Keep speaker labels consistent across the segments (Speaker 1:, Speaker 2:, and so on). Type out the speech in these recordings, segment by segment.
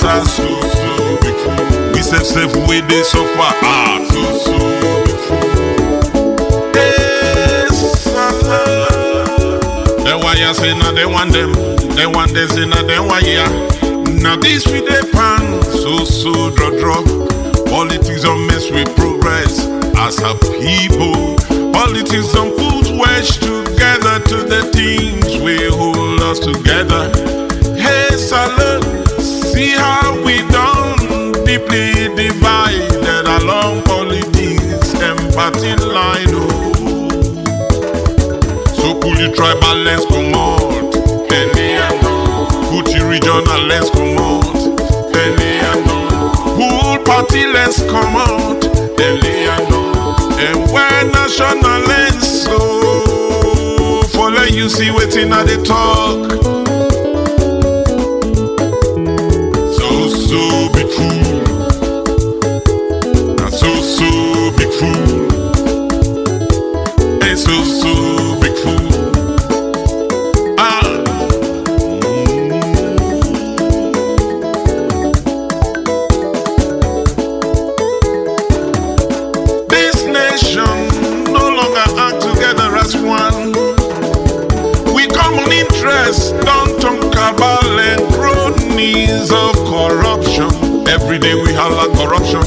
Speaker 1: matter, so big fool. We safe way they suffer, so big fool. Yes, the wire say now they want them, they want this in a they wire. Now this with the pan, so draw. Politics don't mess with progress as a people. Politics don't put wedge together to the things we hold us together. Hey Salone, see how we done deeply divided along politics and party line. Oh. So pull your tribal lens come out, put your regional lens come out, pull party lens come out, and when national lens so follow you see waiting at the talk. So big fool, not so big fool, and so big fool. This nation no longer act together as one. We common interest don't talk about and cronies of corruption. Every day we holla corruption.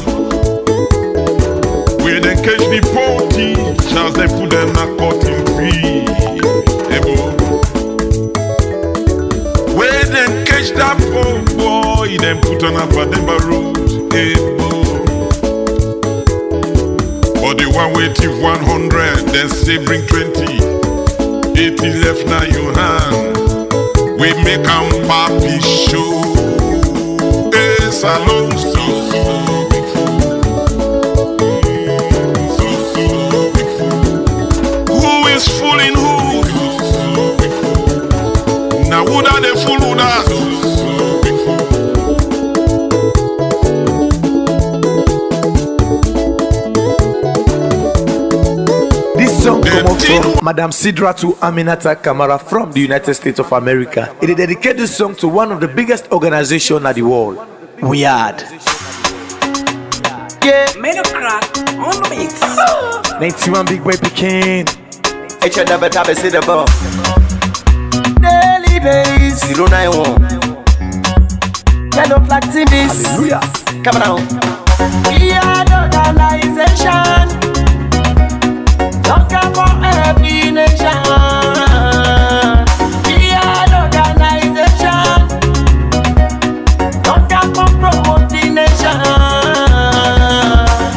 Speaker 1: We then catch the poor teachers, they put them a cutting fee. We then catch that poor boy, then put on a Pademba road. But the one way thief 100, then say bring 20. 80 left now you hand. We make 'em papi show. Hey, Salone, so big fool. So big fool. Who is fooling who? So big fool. Now who are they fool who that? So big fool.
Speaker 2: This song come up from Madam Sidra to Aminata Kamara from the United States of America. It dedicated this song to one of the biggest organizations in the world, Weird.
Speaker 3: Yeah, made a crack on the mix.
Speaker 2: 91 big boy picking.
Speaker 4: It's your double tap, see the bomb.
Speaker 3: Daily days,
Speaker 4: 091.
Speaker 3: yellow flag TVs.
Speaker 2: Hallelujah.
Speaker 4: Come on.
Speaker 3: Weird organization. Don't care for every nation. Weird organization. Don't care for promoting nation.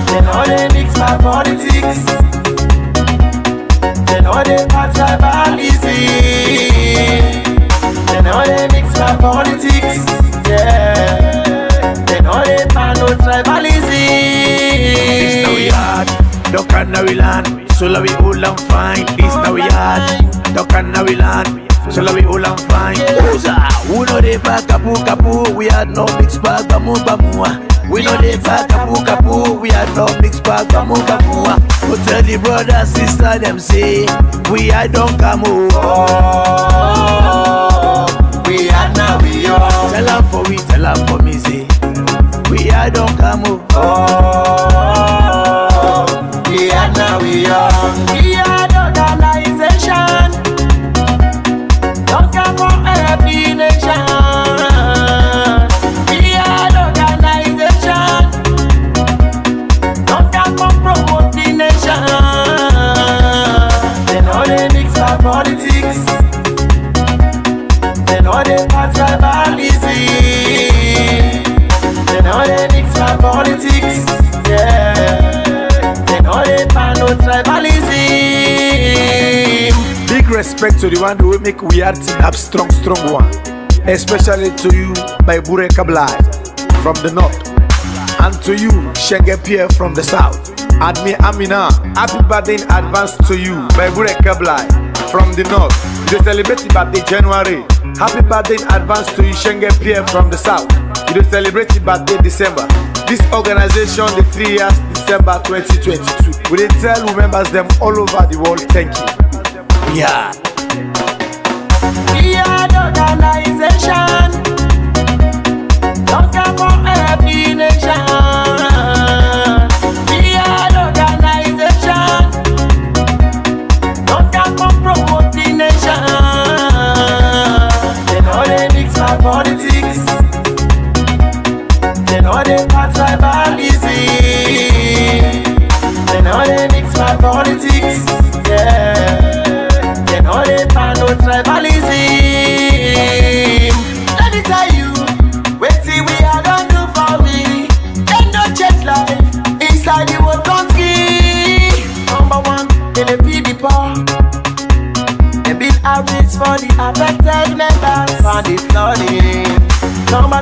Speaker 3: They know they mix my politics. They know they pass tribalism. They know they mix my politics. Yeah. They know they pass no tribalism.
Speaker 2: This now we hard, don't can now we land. So la we all and fine. This now we hard, don't can now we land. So la we all and fine. Who know they back kapu. We had no mix bag bamu. We know they back kapu. We had no mix bag bamu. Go tell the brother sister them say we had don't come over.
Speaker 3: We are now we are.
Speaker 2: Tell her for me say we had don't come over.
Speaker 3: We are now we are. We are the organization. Don't care for every nation. We are the organization. Don't care for promoting nation. They know they mix our politics. They know they pass tribalism. They know they mix our politics. Yeah. No tribalism.
Speaker 2: Big respect to the one who will make Weird team up strong one. Especially to you, by Bure Kablai from the north. And to you, Shenge Pierre from the south. Admi Amina, happy birthday in advance to you, by Bure Kablai from the north. You celebrate your birthday January. Happy birthday in advance to you, Shenge Pierre from the south. You celebrate your birthday December. This organization, the 3 years, December 2022. We did tell members them all over the world, thank you. Yeah.
Speaker 3: We are the organization. Don't care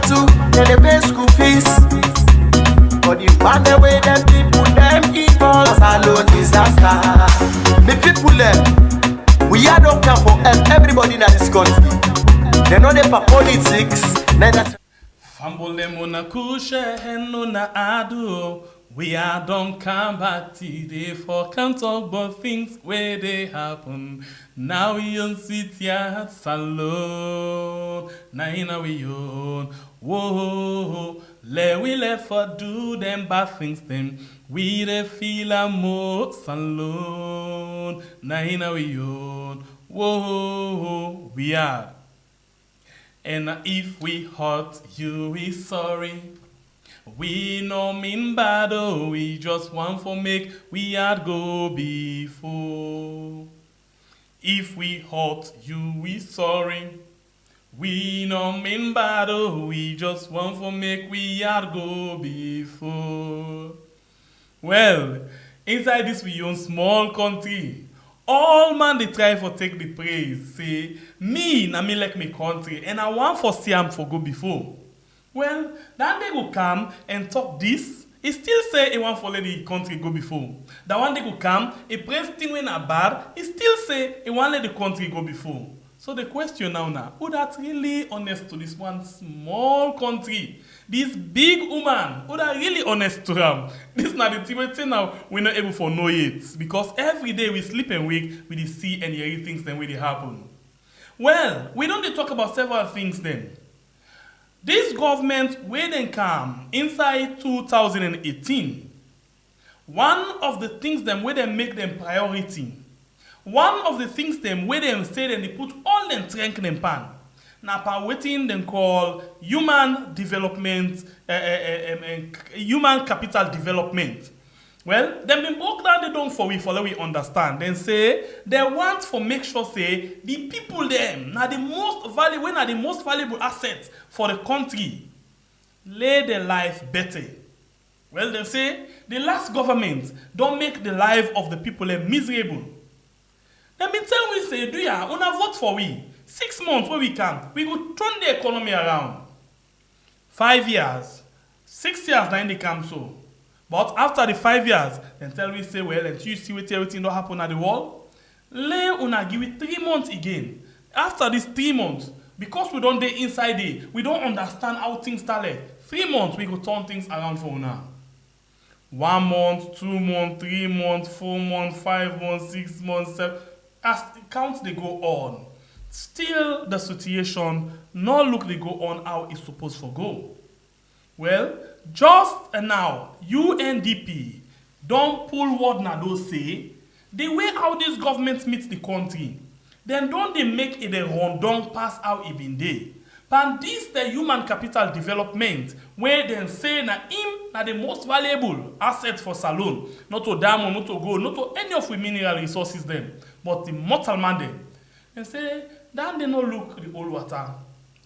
Speaker 3: too, then they pay school fees. But the man the way them people them evil, Salone disaster. Me people them, we are don't care for everybody in this country. They know they for politics, neither.
Speaker 5: Fumble them on a kusha and on a ado. We are don't come back today for can't talk about things where they happen. Now we on sit here Salone. Now we on. Whoa, we left for do them bad things then. We the feel a more Salone. Now we on. Whoa, we are. And if we hurt you, we sorry. We no mean bad, oh, we just want for make we had go before. If we hurt you, we sorry. We no mean bad, oh, we just want for make we had go before. Well, inside this we own small country. All man they try for take the praise. Say, me na me like me country and I want for see am for go before. Well, that they go come and talk this, he still say he want for let the country go before. That one they go come, he praise thing when a bad, he still say he want let the country go before. So the question now, who that really honest to this one small country? This big woman, who that really honest to him? This not the thing now we're not able to know it. Because every day we sleep and wake, we see and hear things then when they happen. Well, we don't talk about several things then. This government, when they come inside 2018, one of the things them where they make them priority, one of the things them where they say that they put all them strength in them pan, now par waiting them call human development, human capital development. Well, them been broke down they don't for we follow we understand. Then say they want for make sure say the people them now the most valuable when are the most valuable assets for the country lay their life better. Well, they say the last government don't make the life of the people miserable. Then me tell we say do ya una vote for we 6 months where we can we go turn the economy around. 5 years, 6 years now they come so. But after the 5 years, then tell we say, well, until you see what everything don't happen at the wall, lay una give it 3 months again. After these 3 months, because we don't dey inside it, we don't understand how things start. 3 months, we go turn things around for una. 1 month, 2 months, 3 months, 4 months, 5 months, 6 months, 7. As the counts they go on, still the situation no look they go on how it's supposed to go. Well, just now, UNDP don't pull what Nado say, the way how this government meets the country, then don't they make it a rundong pass how it been there. And this the human capital development, where they say na him na the most valuable asset for Salone, not to diamond, not to gold, not to any of the mineral resources them, but the mortal man them. And say, then they no look the old water.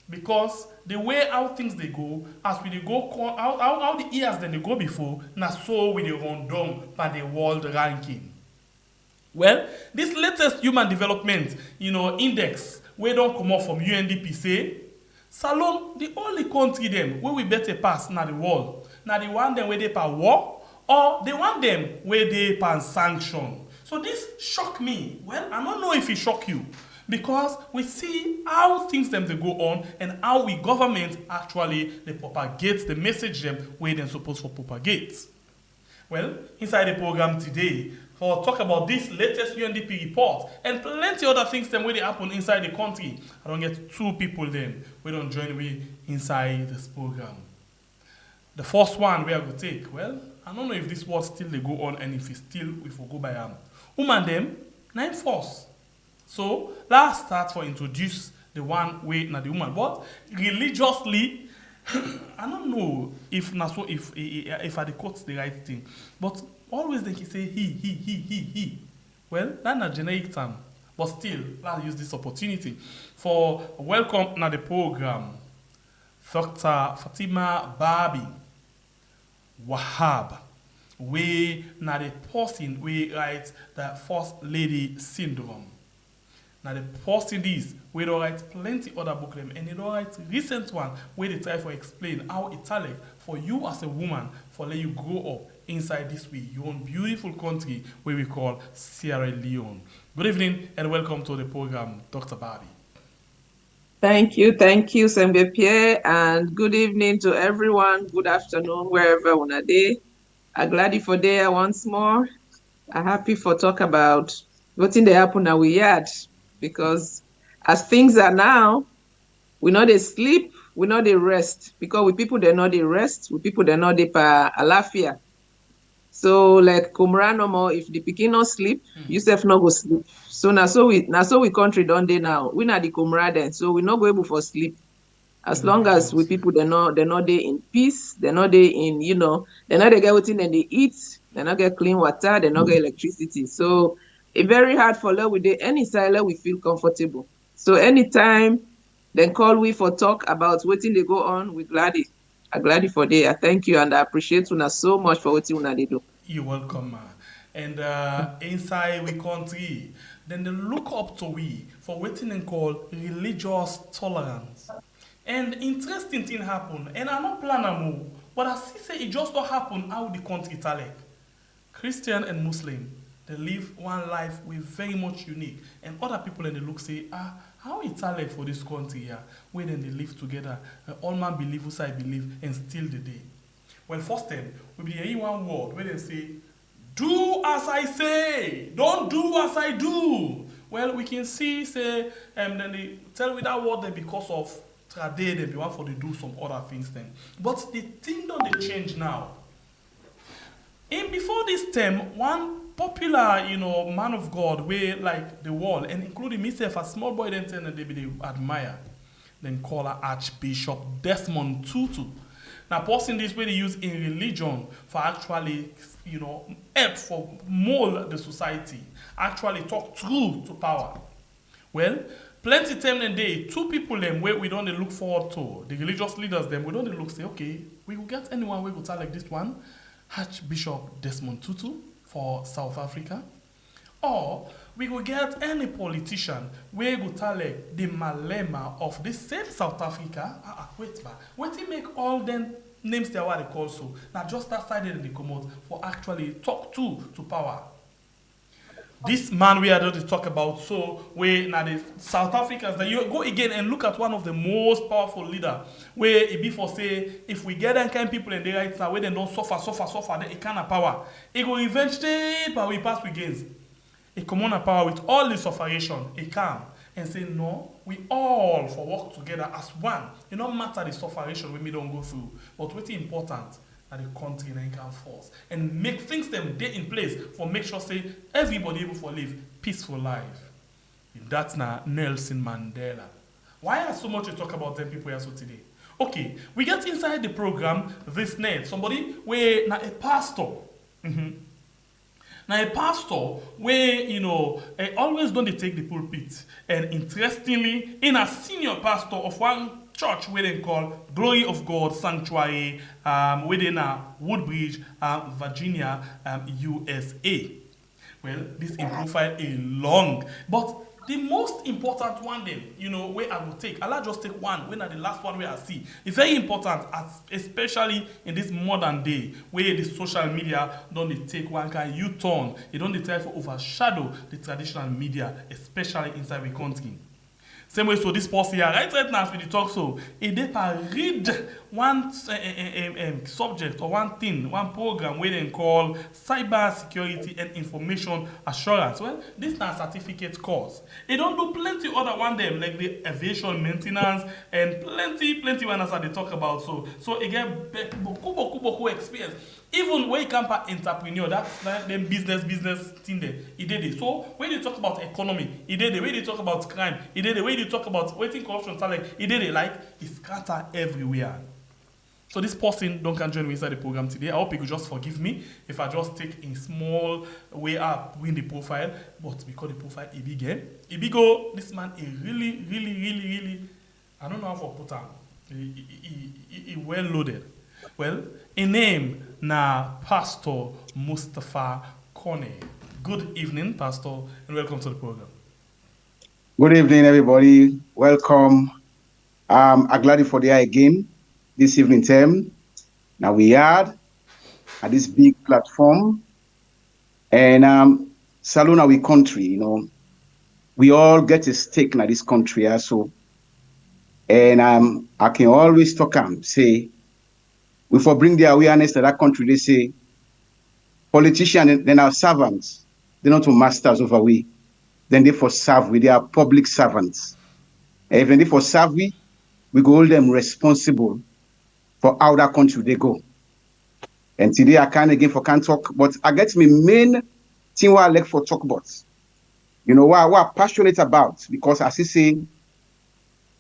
Speaker 5: Because the way how things they go, as we they go, how the years then they go before, na so we they run down by the world ranking. Well, this latest human development, index, we don't come up from UNDP say, Salone, the only country them where we better pass na the world. Na the one them where they per war, or the one them where they per sanction. So this shock me. Well, I don't know if it shock you. Because we see how things them they go on and how we government actually they propagate the message them where they're supposed to propagate. Well, inside the program today, for talk about this latest UNDP report and plenty other things them where they happen inside the country. I don't get 2 people then we don't join me inside this program. The first one we are going to take, well, I don't know if this word still they go on and if it's still if we go by woman them 9 force. So let's start for introduce the one way not the woman, but religiously, I don't know if I the quote the right thing, but always they say he. Well, that's a generic term, but still let's use this opportunity for welcome na the program, Dr. Fatima Babi Wahab. We na the person we write the First Lady Syndrome. Now the person this, we don't write plenty other book them, and they don't write recent one where they try to explain how Italic for you as a woman for let you grow up inside this way, your own beautiful country where we call Sierra Leone. Good evening and welcome to the program, Dr. Barbie.
Speaker 6: Thank you, Sembe Pierre, and good evening to everyone. Good afternoon, wherever una dey. I'm glad for there once more. I'm happy for talk about what's in the happen now we yard, because as things are now, we know they sleep, we know they rest, because we people they know they rest, we people they know they pa alafia. So like Kumra no more, if the pikin no sleep, you self no go sleep. So now so we country don't dey now. We not the Kumra then, so we not go able for sleep. As long as we people they know they in peace, they know they in, they know they get what in and they eat, they not get clean water, they not get electricity. So it's very hard for us with any side we feel comfortable. So anytime then call we for talk about what they go on, we gladly. I'm glad for there. I thank you and I appreciate you so much for what you do.
Speaker 5: You're welcome, ma. And inside we country, then they look up to we for what they call religious tolerance. And interesting thing happen, and I not plan a move, but I see say it just don't happen how the country Italic. Christian and Muslim, they live one life with very much unique. And other people in the look say, how Italic for this country here, where then they live together, all man believe, who I believe, and still the day. Well, first time, we be hearing one word where they say, do as I say, don't do as I do. Well, we can see, say, then they tell with that word that because of trade, they want for to do some other things then. But the thing don't they change now. And before this term, one popular, man of God, way like the world, and including myself, a small boy, then they admire, then call her Archbishop Desmond Tutu. Now, person this way they use in religion for actually, help for mold the society, actually talk through to power. Well, plenty time and day, two people them where we don't look forward to, the religious leaders them, we don't look say, okay, we will get anyone we will tell like this one, Archbishop Desmond Tutu for South Africa, or we will get any politician we will tell like the malema of this same South Africa. What he make all them names they what they call so now just that side in the commode for actually talk to power. This man we are going to talk about, so we now the South Africans, that you go again and look at one of the most powerful leader, where it be for say, if we get that kind of people in the right side, where they don't suffer, then it kind of power. It will eventually, but we pass with gains. It come on a power with all the sufferation, it come and say, no, we all for work together as one. It don't matter the sufferation we don't go through, but what's important, that the country can force and make things them day in place for make sure say everybody able to live peaceful life. And that's now Nelson Mandela. Why are so much to talk about them people here so today? Okay, we get inside the program this night. Somebody where now a pastor. Now a pastor where always don't they take the pulpit. And interestingly, in a senior pastor of one church where they call Glory of God Sanctuary within Woodbridge, Virginia, USA. Well, this in profile is long, but the most important one then, where I will take, I'll just take one, when are the last one where I see. It's very important, especially in this modern day, where the social media don't take one kind of U-turn. It don't try to overshadow the traditional media, especially inside the country. Same way, so this person here, right now, as we talk, so if they read one subject or one thing, one program where they call cyber security and information assurance. Well, this is a certificate course. They don't do plenty other one them like the aviation maintenance and plenty one as they talk about. So again, boku experience. Even when you come for entrepreneur, that's them business thing there. He did it. So when you talk about economy, he did it. When you talk about crime, he did it. When you talk about waiting corruption, he did it. Like it's scattered everywhere. So this person don't can join me inside the program today. I hope you could just forgive me if I just take in small way up win the profile. But because the profile is big, this man is really, I don't know how to put him. He well loaded. Well, in name na Pastor Mustafa Kone. Good evening, Pastor, and welcome to the program.
Speaker 7: Good evening, everybody. Welcome. I'm glad for there again this evening term. Now we are at this big platform, and Salonei we country, we all get a stake in this country also. And I can always talk and say, we for bring the awareness to that country. They say politicians, then our servants, they're not masters over we. Then they for serve we, they are public servants. And even they for serve we go hold them responsible for how that country they go. And today I can't talk, but I get me main thing what I like for talk about. What I'm passionate about, because as I say,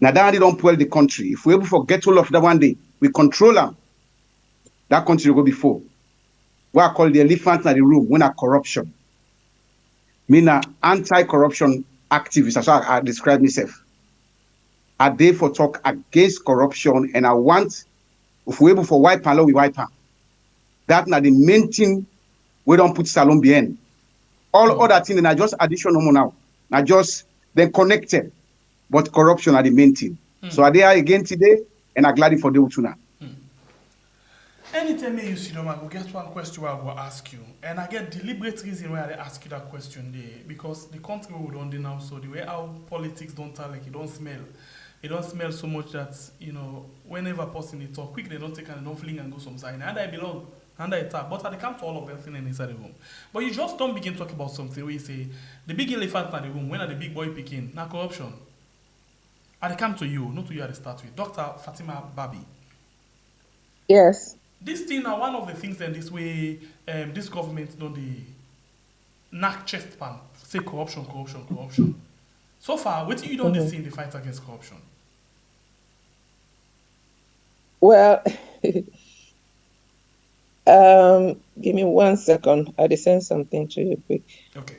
Speaker 7: now that they don't pull the country. If we able to get all of that one day, we control them. That country will go before. What I call the elephant in the room, when a corruption. Me na anti-corruption activist, that's how I describe myself. I there for talk against corruption, and I want, if we're able for wipe and law, we wipe her. That's not the main thing we don't put Salone behind. All other things are just additional now. Now just then connected. But corruption are the main thing. So are they again today, and I'm glad for the Utuna.
Speaker 5: Anytime you see them, I will get one question I will ask you. And I get deliberate reason why I ask you that question there. Because the country we don't do now, so the way our politics don't tell, like it don't smell. It don't smell so much that, whenever a person they talk quick, they don't take and they don't fling and go some side. And I belong, and I talk. But they come to all of everything inside the room. But you just don't begin talk about something where you say, the big elephant in the room, when are the big boy picking? Now corruption. I come to you, not to you at the start with. Dr. Fatima Babi.
Speaker 6: Yes.
Speaker 5: This thing are one of the things that this way, this government don't the knock chest pan, say corruption. So far, what do you don't see in the fight against corruption?
Speaker 6: Well, give me 1 second. I will send something to you quick.
Speaker 5: Okay.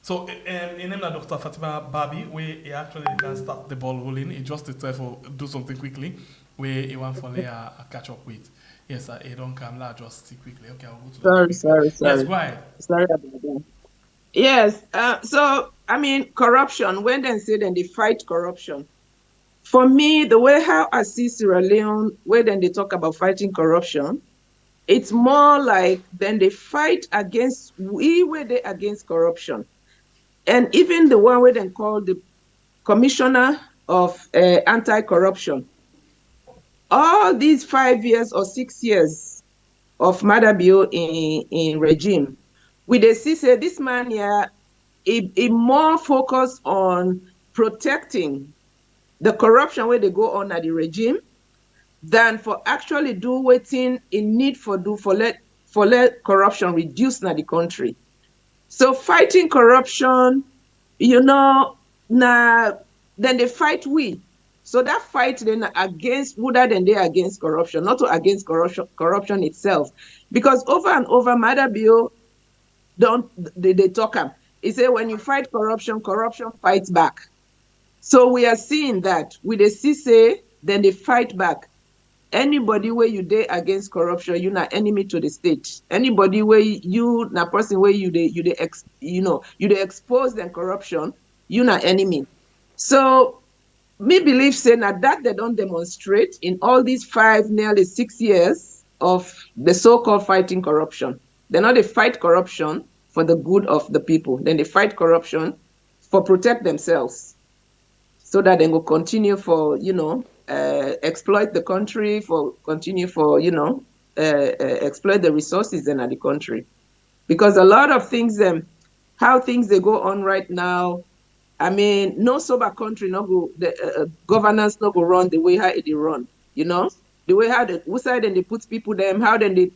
Speaker 5: So, in name of Dr. Fatima Babi, where he actually can start the ball rolling, he just decided to do something quickly, where he want for a catch up with. Yes, he don't come, just see quickly. Okay, I'll go to
Speaker 6: Sorry.
Speaker 5: Yes, go ahead.
Speaker 6: Sorry about that. Yes, so, corruption, when they say then they fight corruption, for me, the way how I see Sierra Leone, where then they talk about fighting corruption, it's more like then they fight against, where they against corruption. And even the one where they call the Commissioner of Anti-Corruption, all these 5 years or 6 years of Madabio in regime, we they see say this man here, he more focused on protecting the corruption where they go on at the regime than for actually do waiting in need for do for let corruption reduce na the country. So fighting corruption, then they fight we. So that fight then against, rather than they against corruption, not to against corruption itself. Because over and over, Madabio, they talk up. He say when you fight corruption, corruption fights back. So we are seeing that with the CC, then they fight back. Anybody where you dey against corruption, you not enemy to the state. Anybody where you na person where you expose them corruption, you not enemy. So me believe say that they don't demonstrate in all these nearly 6 years of the so-called fighting corruption. They not they fight corruption for the good of the people. Then they fight corruption for protect themselves, so that they will continue for exploit the country, exploit the resources in the country. Because a lot of things, how things they go on right now, no sober country the governance no go run the way how it run, the way how who side then they put people them, how then they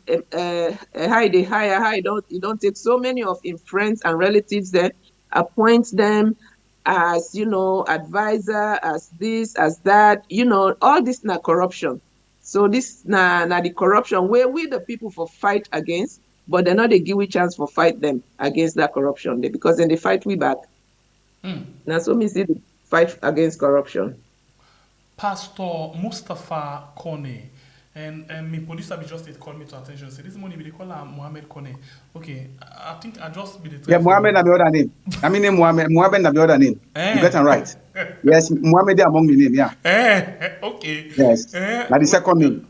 Speaker 6: how they hire, how you don't take so many of in friends and relatives there, appoint them as advisor, as this, as that, all this na corruption. So this na the corruption where we the people for fight against, but they're not they give we chance for fight them against that corruption because then they fight we back. Now so me see the fight against corruption.
Speaker 5: Pastor Mustafa Kone, And my producer be just called me to attention. Say this morning we call her Mohammed Kone. Okay, I think I just be the.
Speaker 7: Yeah, Mohammed na the other name. I mean, Mohammed na the other name. You get it right. Yes, Mohammed among the name. Yeah.
Speaker 5: Okay.
Speaker 7: Yes. Now the second name.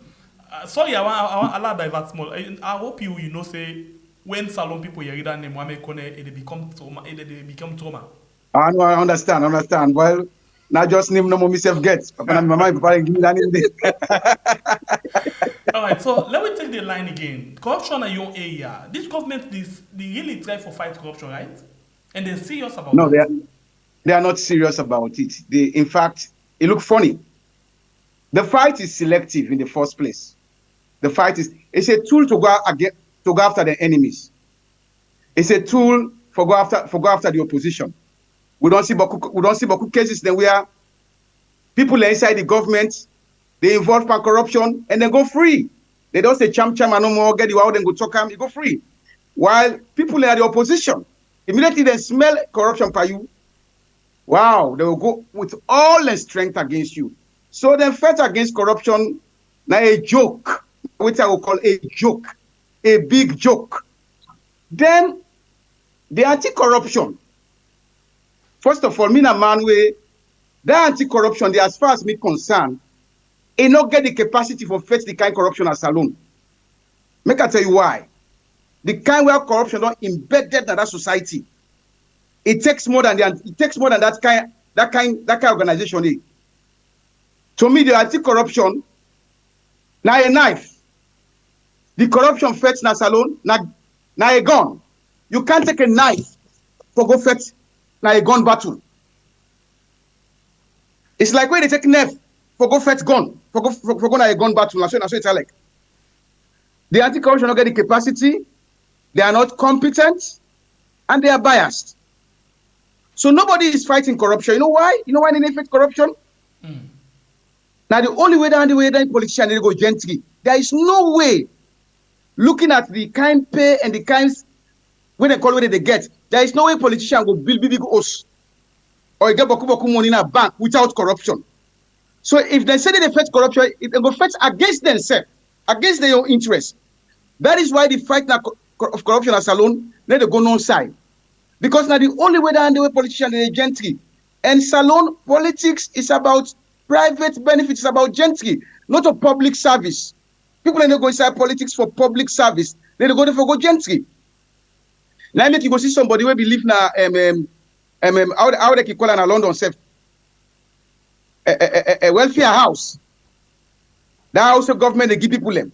Speaker 5: Sorry, I want allow divert small. I hope you know say when Salone people hear that name Mohammed Kone, it become trauma. It become trauma.
Speaker 7: I know, I understand. Well, now just name no more myself gets. Papa and mama give me that name.
Speaker 5: All right, so let me take the line again. Corruption in your area. This government, they really try for fight corruption, right? And they're serious about
Speaker 7: No,
Speaker 5: it.
Speaker 7: they are not serious about it. In fact, it looks funny. The fight is selective in the first place. The fight it's a tool to go after the enemies. It's a tool for go after the opposition. We don't see beaucoup cases then where people inside the government, they involve in corruption and they go free. They don't say cham and no more, get you out and go talk them, you go free. While people are the opposition, immediately they smell corruption for you. Wow, they will go with all their strength against you. So they fight against corruption, now a joke, which I will call a joke, a big joke. Then the anti-corruption. First of all, me a man way, that anti-corruption, as far as me concerned, it not get the capacity for face the kind of corruption as Salone. Make I tell you why. The kind where corruption not embedded in that society. It takes more than that kind organization. To me, the anti-corruption, now a knife. The corruption fetch na Salone, now a gun. You can't take a knife for go fetch na a gun battle. It's like when they take knife for go fetch gun, for go na a gun battle. So it's like. The anti-corruption don't get the capacity, they are not competent, and they are biased. So nobody is fighting corruption. You know why? You know why they fight corruption? Now the only way that politicians they go gently. There is no way, looking at the kind pay and the kinds when they call what they get, there is no way politicians go build big house or get boku money in a bank without corruption. So if they say that they fight corruption, it will fight against themselves, against their own interests. That is why the fight of corruption at Salone, they go no side. Because now the only way that the politicians they gently. And Salone politics is about private benefits, it's about gentry, not a public service. People don't go inside politics for public service. They go there for go gentry. Now make you go see somebody where believe na how they call in London self a welfare house. That house of government they give people them.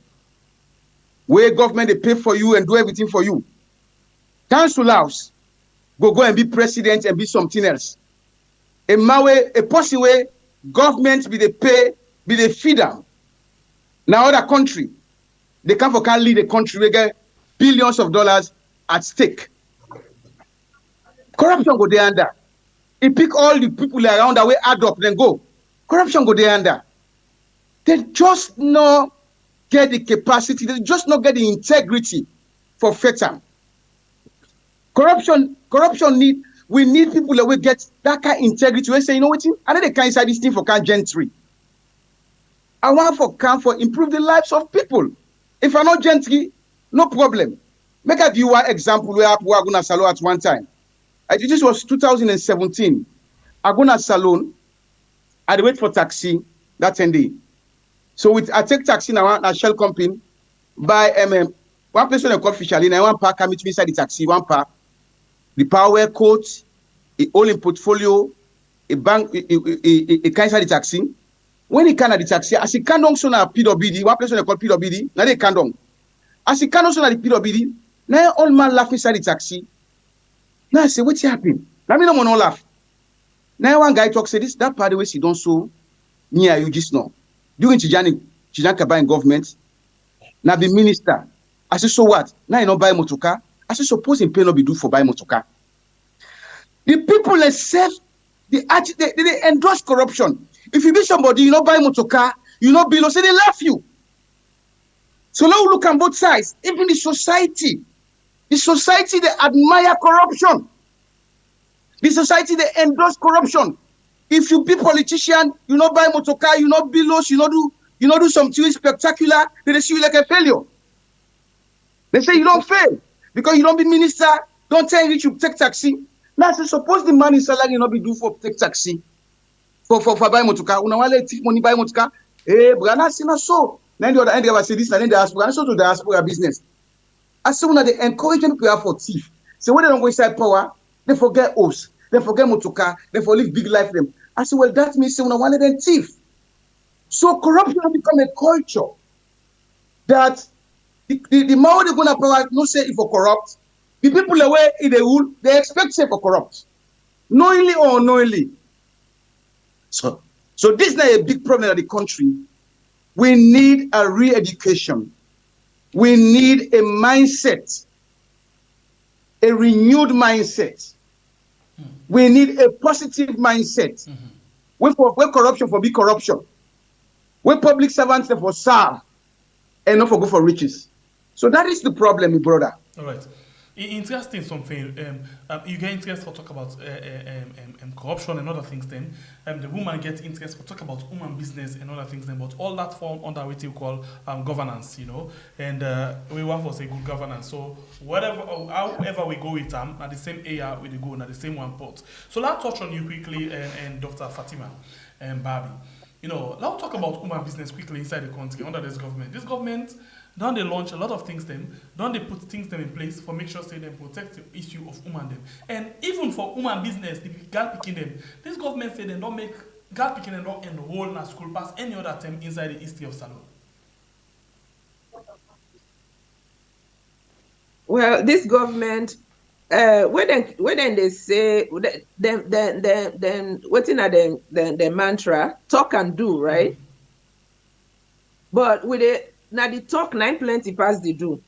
Speaker 7: Where government they pay for you and do everything for you. Council house go and be president and be something else. A person where government be they pay, be they feed them. Now other country, they can't lead a country where get billions of dollars at stake. Corruption go there under. He pick all the people around that way add up, then go. Corruption go there under. They just not get the capacity, they just not get the integrity for FETAM. Corruption we need people that will get that kind of integrity. We say, you know what? I know they can't inside this thing for can gentry. I want for improve the lives of people. If I'm not gentry, no problem. Make a view one example where I go to Salone at one time. This was 2017. I go to Salone. I wait for taxi that 10 day. So I take taxi now at Shell company by one place when I call officially. I one park come meet me inside the taxi. One park, the power coat, a all in portfolio, a bank, a kind of the taxi. When he can at the taxi, as he can down so na PWD, one place when I call PWD, now they can down. As he can down so na the PWD, now all man laugh inside the taxi. Now I say, what's happening? Now me no more no laugh. Now one guy talk say this, that part the way she don't so near you just now. During Chijan Kaba in government, now the minister. I say, so what? Now you don't buy motoka. I say, suppose in pay no be do for buy motoka. The people themselves, they endorse corruption. If you be somebody, you don't buy motoka, you know below, say they laugh you. So now we look on both sides. Even the society they admire corruption. The society they endorse corruption. If you be politician, you not buy motoka, you not below, you you know, do something spectacular, then they see you like a failure. They say you don't fail because you don't be minister, don't tell you to take taxi. Now, say, suppose the man is salary not be do for take taxi for buy motoka. Una wale take money buy motoka. Brana say na so. Then the other end they say this, and then diaspora. So to diaspora business. As soon as they encourage people for thief. So when they don't go inside power, they forget oaths, they forget motoka, they for live big life them. I say, well, that means una wale then thief. So corruption has become a culture that the more they're going to power, no say if for corrupt, the people away in the rule, they expect say for corrupt, knowingly or unknowingly. So this is not a big problem in the country. We need a re-education. We need a mindset, a renewed mindset. We need a positive mindset. Where corruption for big corruption. Where public servants for serve and not for go for riches. So that is the problem, my brother.
Speaker 5: All right. Interesting something. You get interest for talk about corruption and other things. Then the woman gets interest for talk about woman business and other things. Then, but all that form under what you call governance, you know. And we want for say good governance. So whatever, however we go with them, at the same area we go, at the same one pot. So let's touch on you quickly and Dr. Fatima and Barbie. You know, let's talk about woman business quickly inside the country under this government. This government, don't they launch a lot of things them, don't they put things them in place for make sure say them protect the issue of woman them. And even for woman business, the girl picking them, this government say they don't make girl picking them don't enroll in a school pass any other time inside the history of Salone.
Speaker 6: Well, this government, when they say then waiting at the mantra, talk and do, right? But with it now the talk nine plenty pass the do.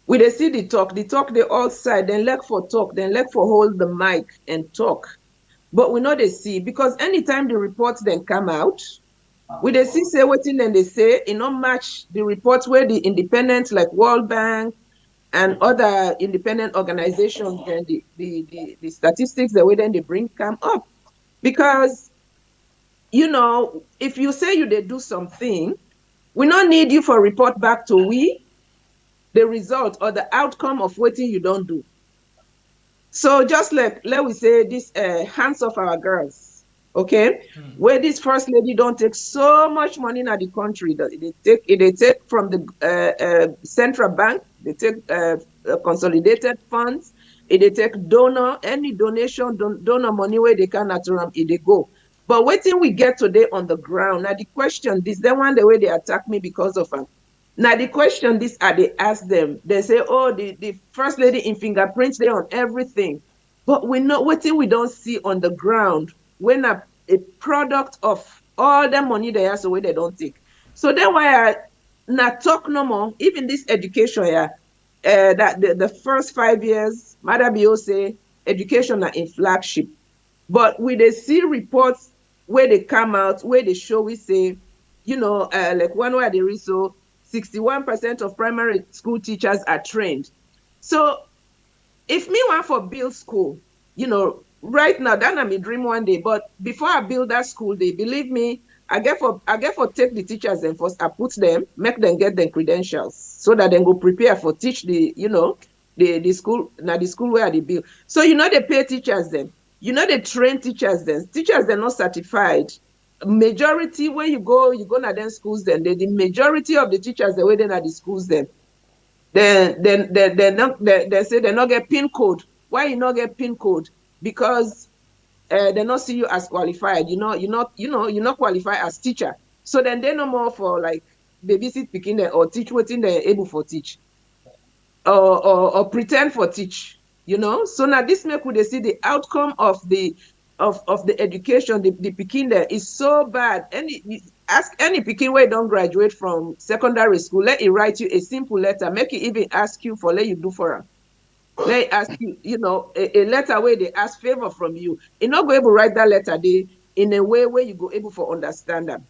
Speaker 6: We they see the talk they all side, then like for talk, then like for hold the mic and talk. But we know they see because anytime the reports then come out, we they see say waiting then they say it not match the reports where the independent like World Bank and other independent organizations and the statistics the way then they bring come up. Because you know, if you say you they do something, we don't need you for report back to we the result or the outcome of what you don't do. So just like let we say this hands of our girls, okay, where this first lady don't take so much money in the country, they take from the central bank, they take consolidated funds, they take donor, any donation, donor money where they can natural they go. But waiting we get today on the ground. Now the question, this the one the way they attack me because of them. Now the question this are they ask them, they say, oh, the first lady in fingerprints they on everything. But we know waiting we don't see on the ground when a product of all the money they have, so where they don't take. So then why I not talk no more, even this education here, that the first 5 years, Mother Bio say education are in flagship. But we they see reports where they come out, where they show we say, you know, like one where they read so 61% of primary school teachers are trained. So if me want for build school, you know, right now that I'm a dream one day, but before I build that school, they believe me, I get for take the teachers and first I put them, make them get their credentials so that they go prepare for teach the, you know, the school, now the school where they build. So you know they pay teachers then. You know they train teachers then. Teachers they're not certified. Majority when you go to them schools then the majority of the teachers the way they are the schools then they say they not get PIN code. Why you not get PIN code? Because they not see you as qualified. You're not qualified as teacher. So then they no more for like babysit picking or teach what they're able for teach or pretend for teach. You know, so now this make we see the outcome of the education, the Pekin there is so bad. Ask any Pekin where don't graduate from secondary school, let it write you a simple letter, make it even ask you for let you do for them. Let it ask you, you know, a letter where they ask favor from you. You're not going to write that letter in a way where you go able for understand them.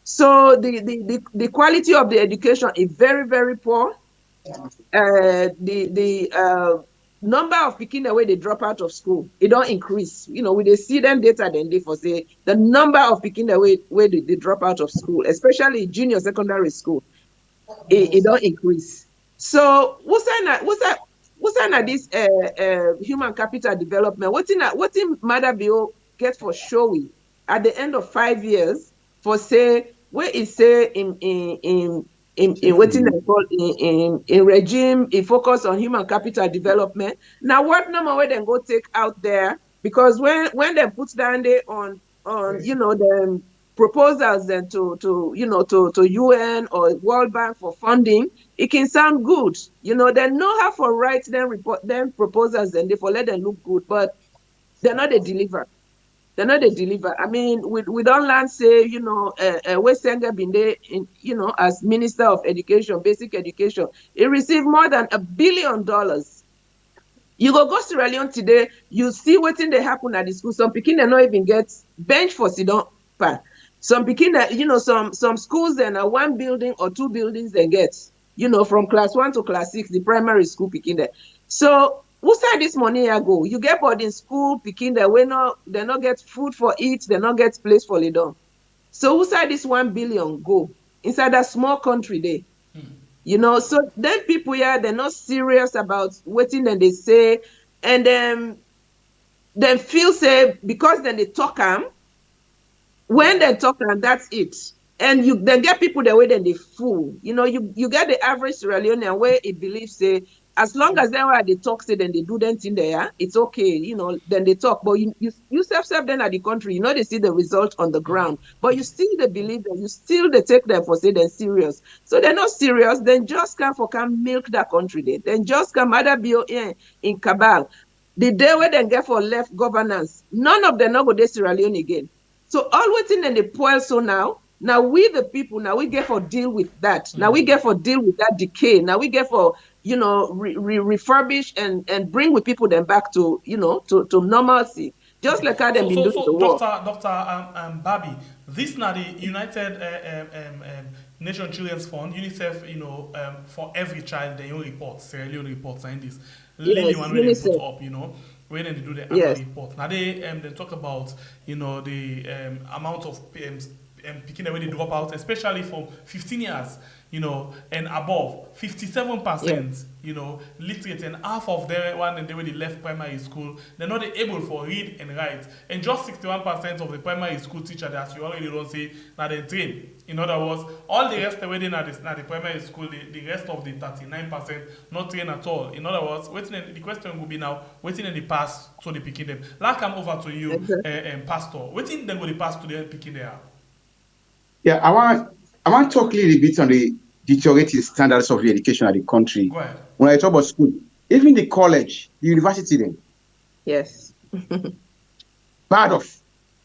Speaker 6: So the quality of the education is very, very poor. number of pikin the way they drop out of school, it don't increase. You know, we they see them data then they for say the number of pikin the way they drop out of school, especially junior secondary school, it don't increase. So what's that this human capital development? What in Mother Bill get for showing at the end of 5 years for say where it say in what they call in regime, it focus on human capital development. Now what number where they go take out there, because when they put down there on you know the proposals then to you know to UN or World Bank for funding, it can sound good. You know, they know how to write them proposals and they for let them look good, but they're not a deliver. They're not a deliver. I mean, we don't learn say, you know, Westenga been there, you know, as Minister of Education, Basic Education. He received more than $1 billion. You go Sierra Leone today, you see what thing they happen at the school. Some pikin they not even get bench for sit-down part. Some pikin that, you know, some schools then are 1 building or 2 buildings they get, you know, from class 1 to class 6, the primary school pikin there. So who said this money here go? You get boarding school pikin there, they not get food for eat, they not get place for lay down. So who said this 1 billion go inside that small country there? You know, so then people here, they're not serious about waiting and they say, and then feel say because then they talk when they talk that's it. And you then get people the way then they fool. You know, you get the average Sierra Leonean where it believes say as long as they are they talk say then they do them thing there, it's okay, you know, then they talk. But you self then at the country, you know they see the result on the ground. But you still they believe them, you still they take them for say they're serious. So they're not serious, then just come milk that country then just come other BO in cabal. The day where they get for left governance, none of them not go to Sierra Leone again. So all waiting and they spoil so now we the people, now we get for deal with that. Now we get for deal with that decay. Now we get for, you know, refurbish and bring with people then back to, you know, to normalcy. Just like how they've been doing the work.
Speaker 5: Dr. Babi, this now the United Nations Children's Fund, UNICEF, you know, for every child, they own reports, Sierra Leone reports and this. Lily one way they put up, you know, when they do the annual report. Now they talk about, you know, the amount of picking away the dropout, especially for 15 years, you know, and above, 57%, you know, literate, and half of them, one and they were the left primary school, they're not able for read and write, and just 61% of the primary school teacher, as you already don't say, now they train. In other words, all the rest were in the primary school, the rest of the 39% not trained at all. In other words, the question will be now, waiting in the past, so they picking them. Like I'm over to you, Pastor. Waiting then will the past to the picking there.
Speaker 7: Yeah, I want to talk a little bit on the deteriorating standards of the education at the country.
Speaker 5: Go ahead.
Speaker 7: When I talk about school, even the college, the university then.
Speaker 6: Yes.
Speaker 7: Bad off.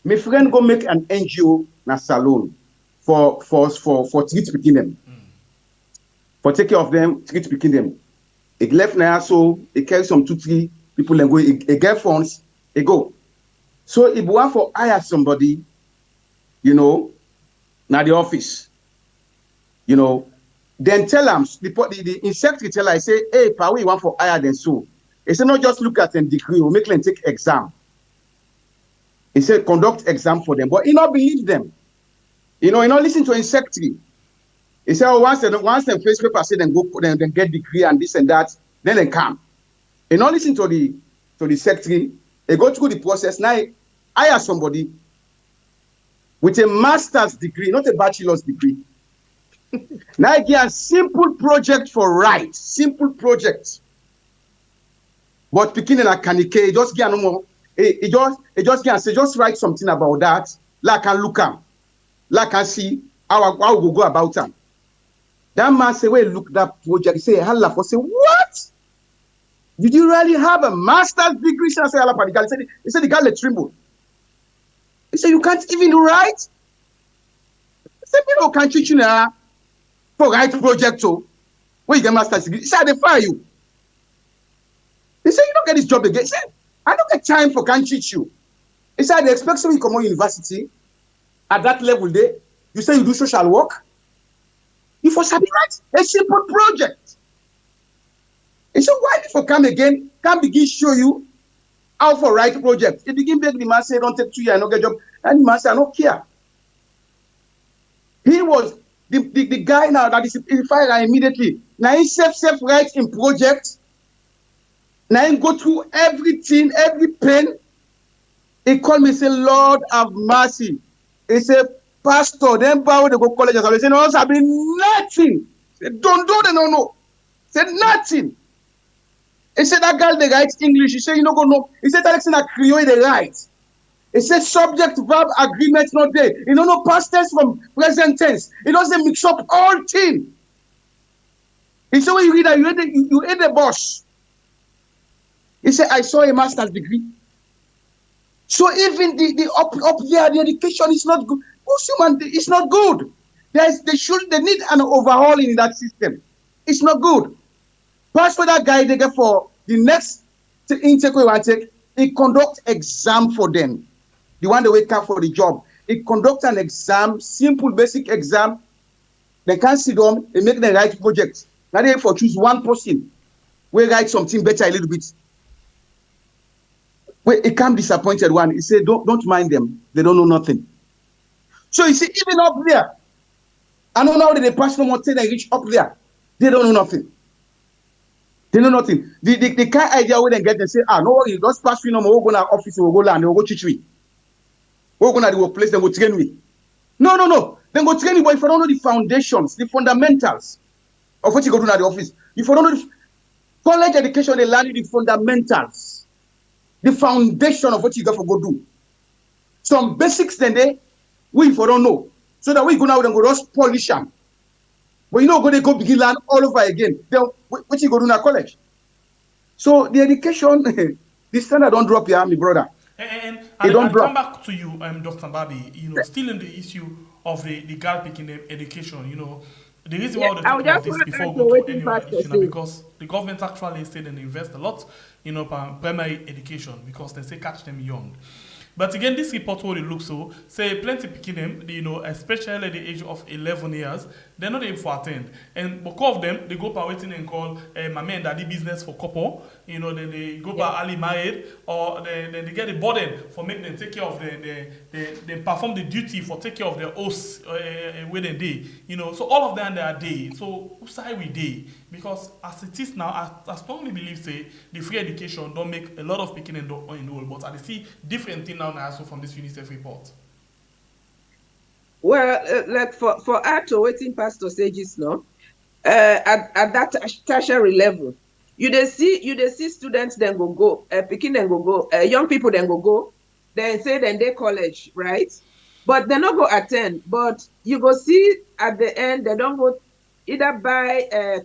Speaker 7: My friend go make an NGO na Salone for treat picking them. For take care of them, treat picking them. It left now, so it carry some 2-3 people and go, it get funds, it go. So if you want for hire somebody, you know, now the office, you know, then tell them, the insecretary tell I say, hey, pa, we want for higher than so. He said, not just look at them degree, we'll make them take exam. He said, conduct exam for them, but he not believe them. You know, he not listen to insecretary. He said, oh, once the face paper say then go, then get degree and this and that, then they come. He not listen to the secretary. They go through the process. Now, hire somebody with a master's degree, not a bachelor's degree. Now I get a simple project for write, simple project. But beginning at Kanike, just get no more. It just can say, just write something about that. Like I can look at, like I see how we go about them. That man say, well, look that project. He say, Allah for say, what? Did you really have a master's degree? He said, the guy let tremble. He said, you can't even write? He said, people can't teach you now for write project too. Where you get master's degree? He said, they fire you. He said, you don't get this job again. He said, I don't get time for can't teach you. He said, they expect somebody to come on university at that level there. You say you do social work. You for sabi write a simple project. He said, why pastor come again, can begin show you how for write project. He begin beg the man say, don't take 2 years, no get job. And the man say, I don't care. He was the guy now that is fired immediately. Now he self write in project. Now he go through everything, every pain. He called me, say, Lord have mercy. He said, Pastor, then bow they go college. He said, no, I've been nothing. He said, don't do they no. He said, nothing. He said, that girl they write English. He said, you know go no. He said, Alexander Creole they write. He said, subject, verb, agreement not there. You don't know past tense from present tense. It doesn't mix up all things. He said, when you read that, you hate the boss. He said, I saw a master's degree. So even the up there, the education is not good. Most human, it's not good. They need an overhauling in that system. It's not good. Pass for that guy they get for the next intake we want to take. He conduct exam for them. The one they wake up for the job. He conduct an exam, simple basic exam. They can't sit down and make the right project. Now they for choose one person. We write something better a little bit. Well, it can't disappointed one. He said, don't mind them. They don't know nothing. So you see, even up there, I don't know how they pass no more till they reach up there. They don't know nothing. They know nothing. The kind idea where they get and say, no worry, just pass me no more. We'll go to office, we'll go land, we'll go teach me. We'll go to the workplace, then we'll train me. No. Then go train me, but if I don't know the foundations, the fundamentals of what you go do at the office, if I don't know the college education, they learn you the fundamentals, the foundation of what you got to go do. Some basics then we if I don't know. So that we go now and go just polish them. But you know, they go begin learn all over again. Then what you go do in a college? So the education, the standard don't drop here, my brother.
Speaker 5: And I'll come back to you, Dr. Babi, still in the issue of the girl picking education, the reason why we're talking about this before we go to any other issue, because the government actually said they invest a lot, primary education, because they say catch them young. But again, this report what it looks so, say plenty picking them, especially at the age of 11 years, they're not able to attend. And because of them, they go by waiting and call mama and daddy business for couple, then they go by early married, or they get a burden for making them take care of they perform the duty for take care of their hosts when they day. So all of them they are day. So who side we day? Because as it is now, I strongly believe say the free education don't make a lot of picking and enroll, but I see different thing now also from this UNICEF report.
Speaker 6: Well, like for our to waiting pastor stages now, at that tertiary level, you see students then go picking then go young people then go then say then they college, right? But they not go attend. But you go see at the end they don't go either buy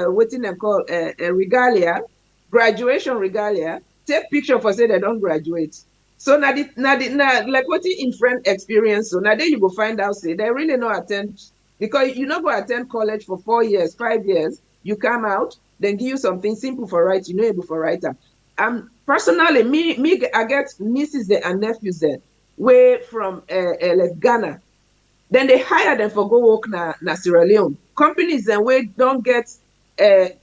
Speaker 6: waiting and call regalia, graduation regalia, take picture for say they don't graduate. So now like what in friend experience, so now then you go find out say they really not attend, because you not go attend college for 4 years, 5 years, you come out, then give you something simple for write, able for writer. Personally, me I get nieces there and nephews there, way from like Ghana. Then they hire them for go work na Sierra Leone. Companies then we don't get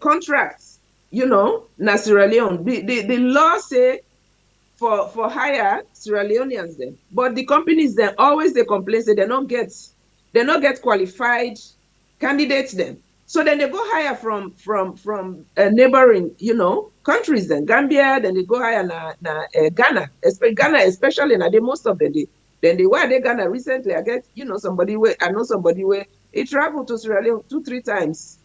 Speaker 6: contracts, na Sierra Leone. The law say for hire Sierra Leoneans then, but the companies then always they complain say they not get qualified candidates then. So then they go hire from neighboring countries then, Gambia, then they go hire na Ghana, especially na the most of the day. Then they were they Ghana recently. I get I know somebody where he traveled to Sierra Leone 2-3 times,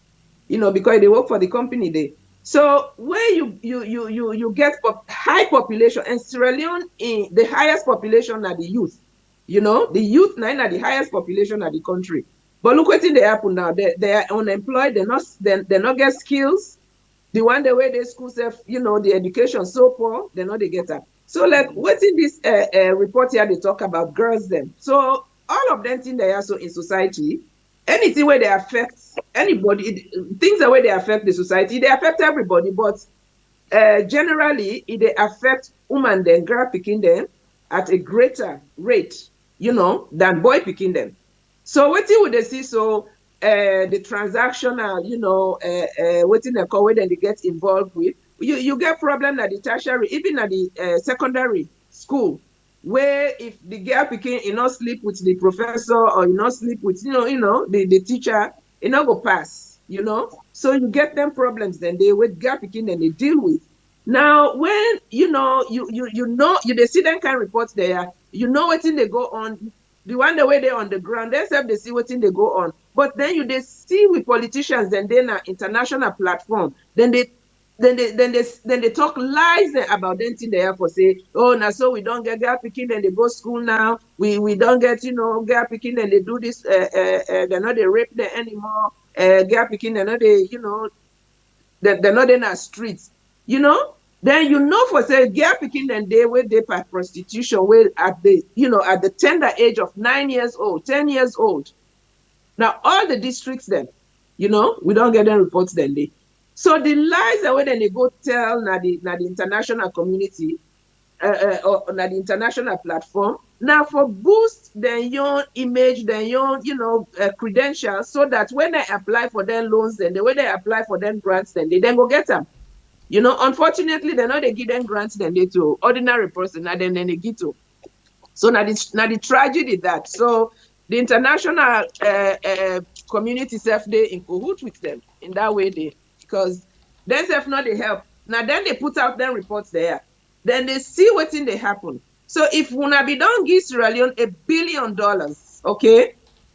Speaker 6: because they work for the company there. So where you get high population, and Sierra Leone in the highest population are the youth. The youth now are the highest population of the country. But look what they happen now. They are unemployed. They not get skills. The one the way they school self, the education so poor, they get up. So like what in this report here they talk about girls them. So all of them think they are so in society. Anything where they affect anybody, things the way they affect the society, they affect everybody. But generally, they affect women then, girl picking them at a greater rate, than boy picking them. So what would they see? So the transactional, what in the call where then they get involved with, you get problem at the tertiary, even at the secondary school, where if the girl pikin not sleep with the professor or not sleep with the teacher, not go pass. So you get them problems, then they with girl pikin, then they deal with. Now when they see them kind of reports there, what in they go on. The one the way they on the ground, they self they see what in they go on. But then they see with politicians, and then an international platform, then they talk lies about them thing they have for say, oh, now so we don't get girl picking, then they go school now. We don't get girl picking, then they do this. They're not they rape them anymore. Girl picking, they're not they're not in our streets. Then for say girl picking, then they where they by prostitution, where at the tender age of 9 years old, 10 years old. Now all the districts then, we don't get them reports then they. So the lies that when they go tell na the international community or na the international platform, now for boost their own image, their own credentials, so that when they apply for their loans, then when they apply for their grants, then they then go get them. Unfortunately, they know they give them grants, then they to ordinary person, and then they get to. So now the tragedy that so the international community self they in cahoot with them in that way they. Because then self not they help. Now then they put out them reports there. Then they see what's in they happen. So if una be don't give Sierra Leone $1 billion, okay,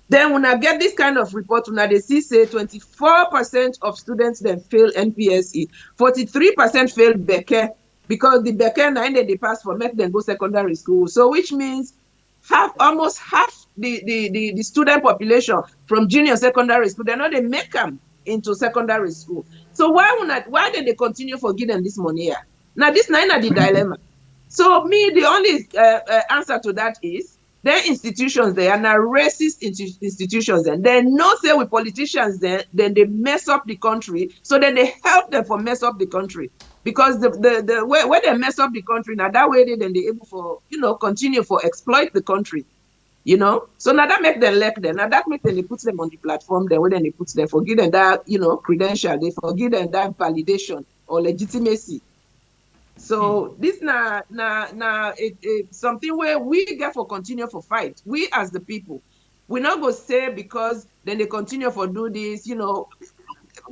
Speaker 6: then when I get this kind of report, when they see say 24% of students then fail NPSE, 43% fail Beteh, because the Beteh now they pass for make them go secondary school. So which means almost half the student population from junior secondary school, they know they make them into secondary school. So why did they continue for give them this money here? Now this nine are the dilemma. So me, the only answer to that is their institutions they are now racist institutions, and they not say with politicians then they mess up the country. So then they help them for mess up the country. Because the way when they mess up the country, now that way then they able for continue for exploit the country. So now that make them elect them. Now that make them they put them on the platform, then when they put them forgive them that credential, they forgive them that validation or legitimacy. So this now it something where we get for continue for fight. We as the people, we not go say because then they continue for do this,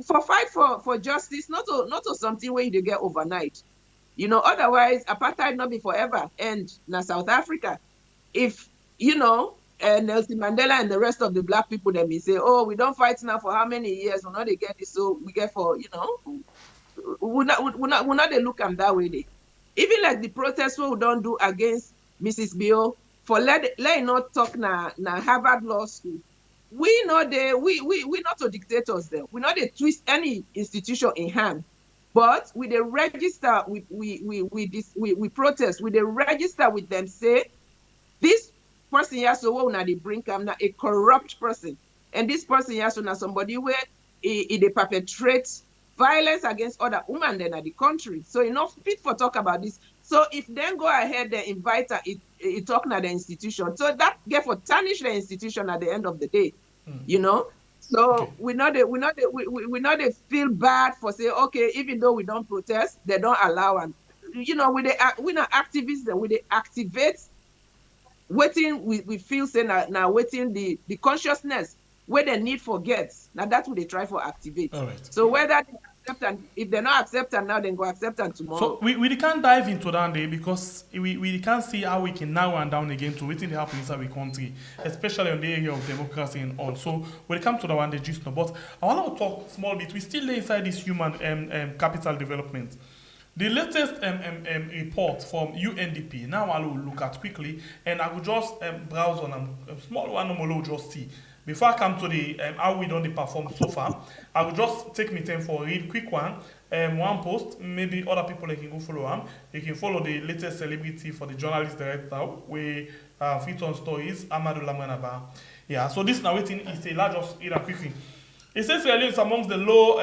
Speaker 6: for fight for justice, not to something where you get overnight. Otherwise apartheid not be forever. And now South Africa, if Nelson Mandela and the rest of the black people, then may say, oh, we don't fight now for how many years? We not they get this, so we get for we not they look them that way. They even like the protests we don't do against Mrs. Bio for let not talk na Harvard Law School. We not to dictators there. We not they twist any institution in hand. But with the register, we protest. With the register with them say this person here, so what they bring now a corrupt person, and this person here, so now somebody where they perpetrate violence against other women then at the country. So enough fit for talk about this. So if then go ahead they invite her, it talking at the institution. So that get for tarnish the institution at the end of the day. So okay. we not they feel bad for say okay, even though we don't protest, they don't allow and we not activists, we they activate waiting we feel say now waiting the consciousness where the need for gets. Now that's what they try for activate.
Speaker 5: All right.
Speaker 6: So whether they accept and if they're not accepting now, then go accept and tomorrow.
Speaker 5: So we can't dive into that day because we can't see how we can narrow and down again to waiting to happen inside the country, especially on the area of democracy and all. So when it comes to the one day just now, but I want to talk small bit. We still inside this human capital development. The latest report from Undp, now I will look at quickly, and I will just browse on a small one, I will just see. Before I come to the how we done the perform so far, I will just take me time for a read quick one. One post, maybe other people they can go follow them. You can follow the latest celebrity for the journalist director, where fit on stories, Amadou Lamranaba. Yeah, so this now waiting is a large of either quickly. It says Sierra Leone is amongst the low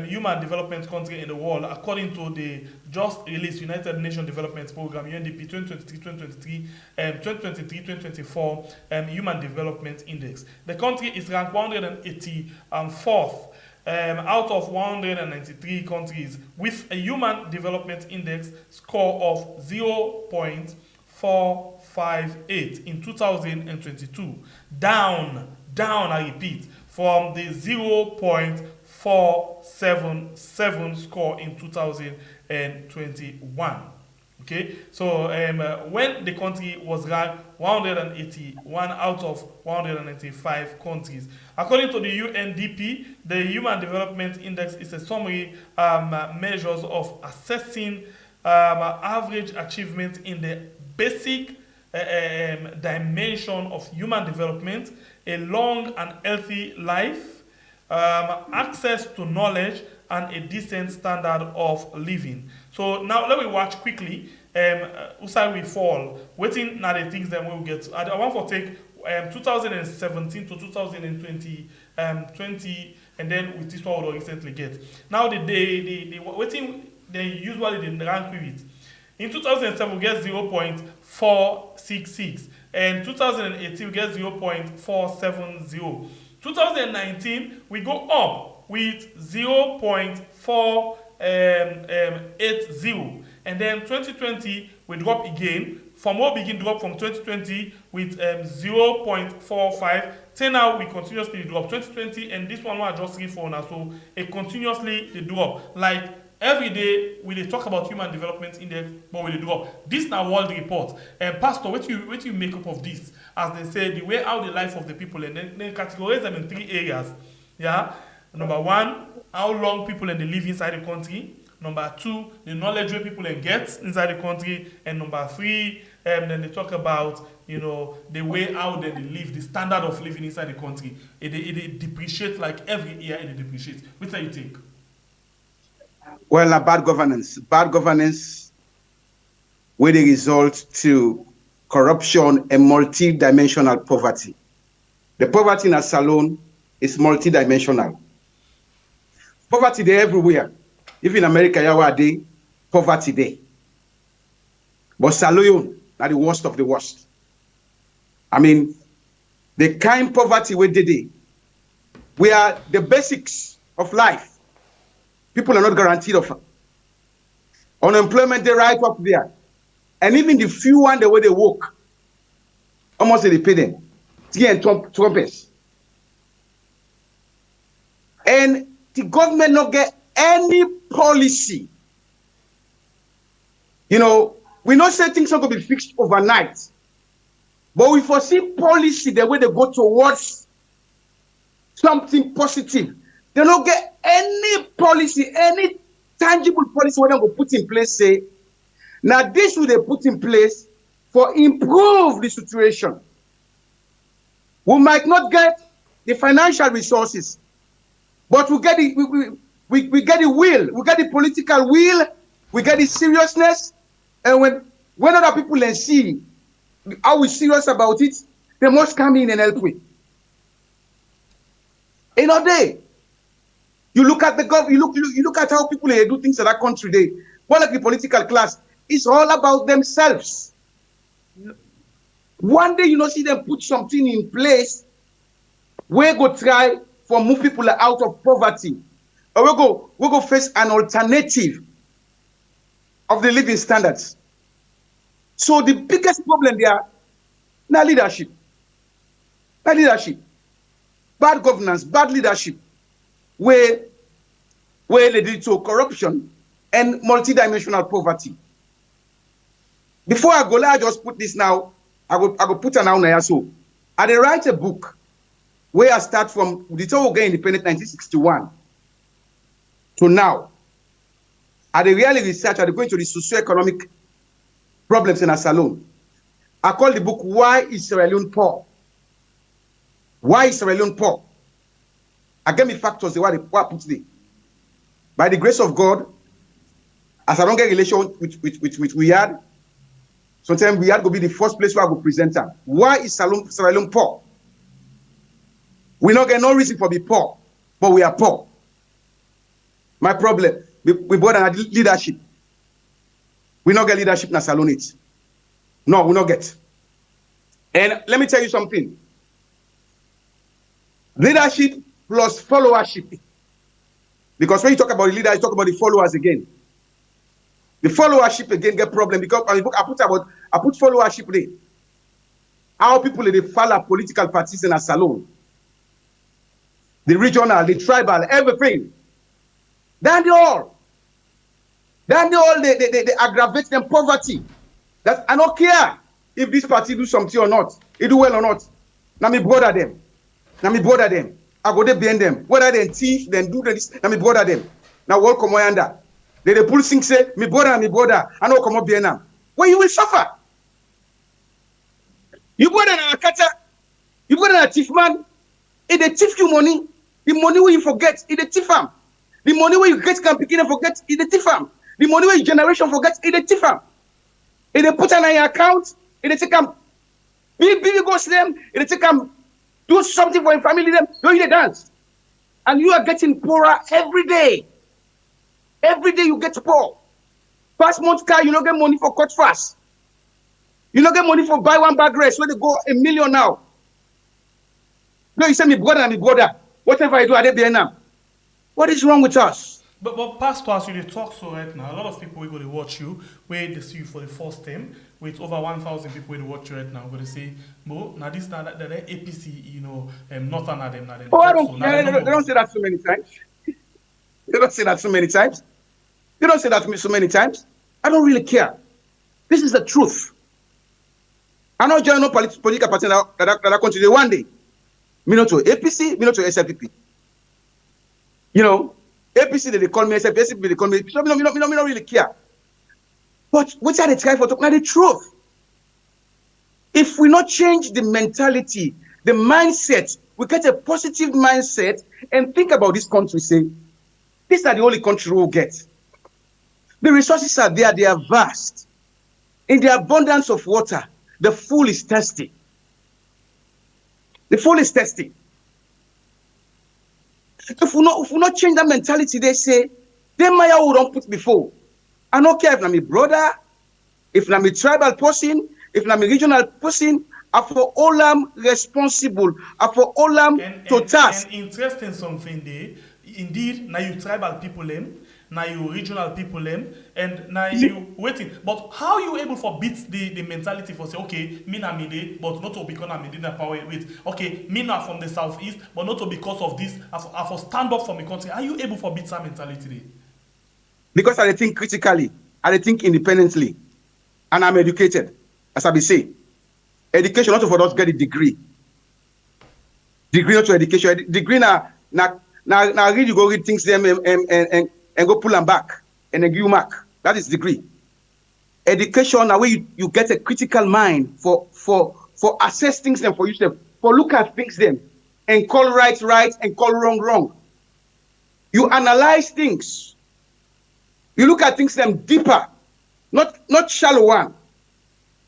Speaker 5: human development country in the world, according to the just released United Nations Development Program, UNDP 2023-2024 Human Development Index. The country is ranked 184th out of 193 countries with a Human Development Index score of 0.458 in 2022. Down, I repeat, from the 0.477 score in 2021. Okay, so when the country was ranked 181 out of 195 countries. According to the UNDP, the Human Development Index is a summary measures of assessing average achievement in the basic dimension of human development, a long and healthy life, access to knowledge, and a decent standard of living. So now let me watch quickly Usai we fall. Waiting now the things that we'll get to. I want to take 2017 to 2020 and then with this one we'll recently get. Now the waiting they usually the rank with it. In 2007 we get 0.466 and 2018 we get 0.470. 2019 we go up with 0.480 and then 2020 we drop again. From what begin drop from 2020 with 0.45. Till now we continuously drop 2020 and this one I just read for now. So it continuously they drop. Like every day we dey talk about human development index, but we dey drop. This now world report. And Pastor, what you make up of this? As they say, the way out the life of the people, and then categorize them in 3 areas. Yeah. Number 1, how long people and they live inside the country. Number 2, the knowledge where people and get inside the country. And number 3, then they talk about, you know, the way how they live, the standard of living inside the country. It depreciates like every year. It depreciates. Which do you think?
Speaker 7: Well, bad governance. Bad governance where the result to corruption and multi-dimensional poverty. The poverty in Salone is multi-dimensional. Poverty there everywhere. Even in America, there poverty there. But Salone are the worst of the worst. I mean, the kind of poverty we did, we are the basics of life. People are not guaranteed of unemployment. They right up there, and even the few one the way they work, almost they pay them. Trumpets. And the government not get any policy. You know, we not say things are going to be fixed overnight, but we foresee policy the way they go towards something positive. They don't get any policy, any tangible policy where they go put in place. Say, now this will they put in place for improve the situation. We might not get the financial resources, but we get the we get the will, we get the political will, we get the seriousness, and when other people can see how we serious about it, they must come in and help with. In a day, you look at the you look at how people do things in that country. They one like the political class, it's all about themselves. One day you know see them put something in place where go try for move people out of poverty, or we go face an alternative of the living standards. So the biggest problem there, not leadership, bad governance, bad leadership, where they lead to corruption and multidimensional poverty. Before I go, I just put this now. I go put an out there. So I dey write a book where I start from the time we get independent 1961 to now. I dey really research. I dey go into the socio-economic problems in Salone. I call the book "Why is Sierra Leone Poor?" Why is Sierra Leone poor? I get me factors. Why I put there. By the grace of God, as I don't get relation with we had. Sometimes we had to be the first place where I go present them. Why is Sierra Leone poor? We not get no reason for be poor, but we are poor. My problem, we brought an leadership. We not get leadership in Salone. No, we not get. And let me tell you something. Leadership plus followership Because when you talk about the leader, you talk about the followers again. The followership again get problem because I put followership there. How people they follow political parties in a salon. The regional, the tribal, everything. Then they aggravate them poverty. That I don't care if this party do something or not. It do well or not. Now me bother them. I go there behind them. Whether they thief, then do this. Now me bother them. Now what come under? They pull things say me bother. I know come up behind them. Well, you will suffer. You go there a catcher. You go there a thief man. If they thief you money, the money where you forget, it the thief am. The money where you get can begin and forget, it the thief am. The money where your generation forget, it the thief am. If they put on your account, it they take them. Big go to them, it they take them. Do something for your family, them, do you dance. And you are getting poorer every day. Every day you get poor. Past month car, you don't get money for cut fast. You don't get money for buy one bag race where they go $1 million now. No, you say me brother. Whatever I do, I dey behind now. What is wrong with us?
Speaker 5: But Pastor, as you talk so right now, a lot of people will go to watch you, where they see you for the first time, with over 1,000 people will watch you right now, go to say, Mo, now this, now that, the APC, nothing at them,
Speaker 7: Oh, I don't, they don't say that so many times. They don't say that so many times. They don't say that to me so many times. I don't really care. This is the truth. I know join no political party that continue one day. Me not to APC, me not to SLPP. APC they call me, SLPP they call me. So me not really care. But what are they trying for? Now the truth. If we not change the mentality, the mindset, we get a positive mindset and think about this country. Say, these are the only country we will get. The resources are there; they are vast. In the abundance of water, the fool is thirsty. The fool is thirsty. If we not change that mentality, they say, them Maya who don't put before. I don't care if I'm a brother, if I'm a tribal person, if I'm a regional person, I for all I'm responsible, I for all I'm to task.
Speaker 5: And interesting something there, indeed, now you tribal people now you regional people and now you waiting. But how you able to beat the mentality for say, okay, me na me dey, but not to because I'm in the power with. Okay, me na from the southeast, but not to because of this. I for stand up for my country. Are you able to beat that mentality there?
Speaker 7: Because I think critically, I think independently, and I'm educated, as I be say. Education not for us get a degree. Degree not to education. Degree now read you go read things them and go pull them back and then give you mark. That is degree. Education now where you get a critical mind for assess things them for yourself, for look at things them and call right and call wrong. You analyze things. You look at things them deeper, not shallow one.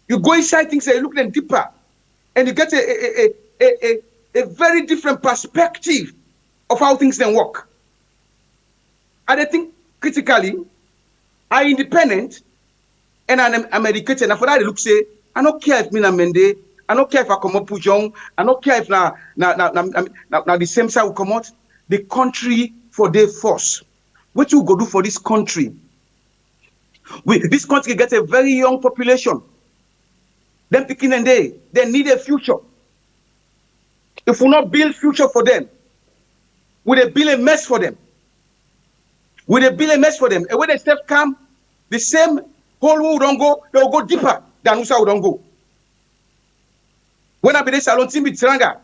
Speaker 7: You go inside things and you look them deeper, and you get a very different perspective of how things then work. And I think critically, I'm independent and I'm educated. And for that, I look say, I don't care if me na mende, I don't care if I come up with young, I don't care if now the same side will come out. The country for their force. What you go do for this country? This country gets a very young population. Them picking and they need a future. If we not build future for them, we they build a mess for them. And when they step come, the same whole who don't go, they will go deeper than Usa don't go. When I be the Salone team be stronger,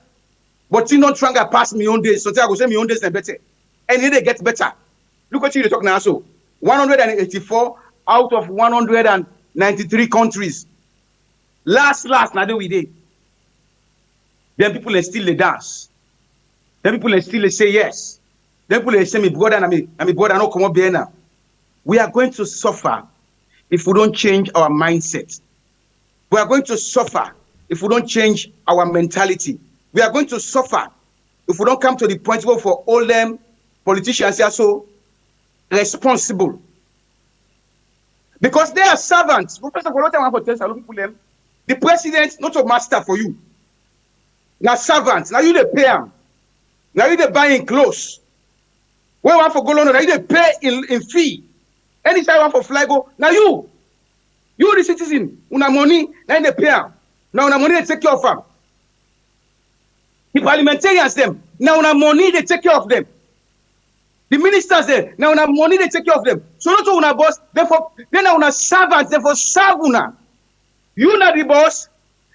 Speaker 7: but team not stronger past me own days. So I go say me own days and better. And then they get better. Look what you talk now. So 184 out of 193 countries. Last, now we did. Then people are still dance. Then people are still say yes. Then people say me brother and me brother no come up here now. We are going to suffer if we don't change our mindset. We are going to suffer if we don't change our mentality. We are going to suffer if we don't come to the point where for all them politicians are so responsible. Because they are servants. First of all, what I want to tell people them, the president not a master for you. Now servants. Now you the pay them. Now you the buying clothes. When one for go London, they pay in fee. Anytime one for fly go, now you the citizen, una money, now they pay. Now una money they take care of them. The parliamentarians them, now una money they take care of them. The ministers there, now una money they take care of them. So not una boss, therefore then una servants, therefore serve una. You not the boss,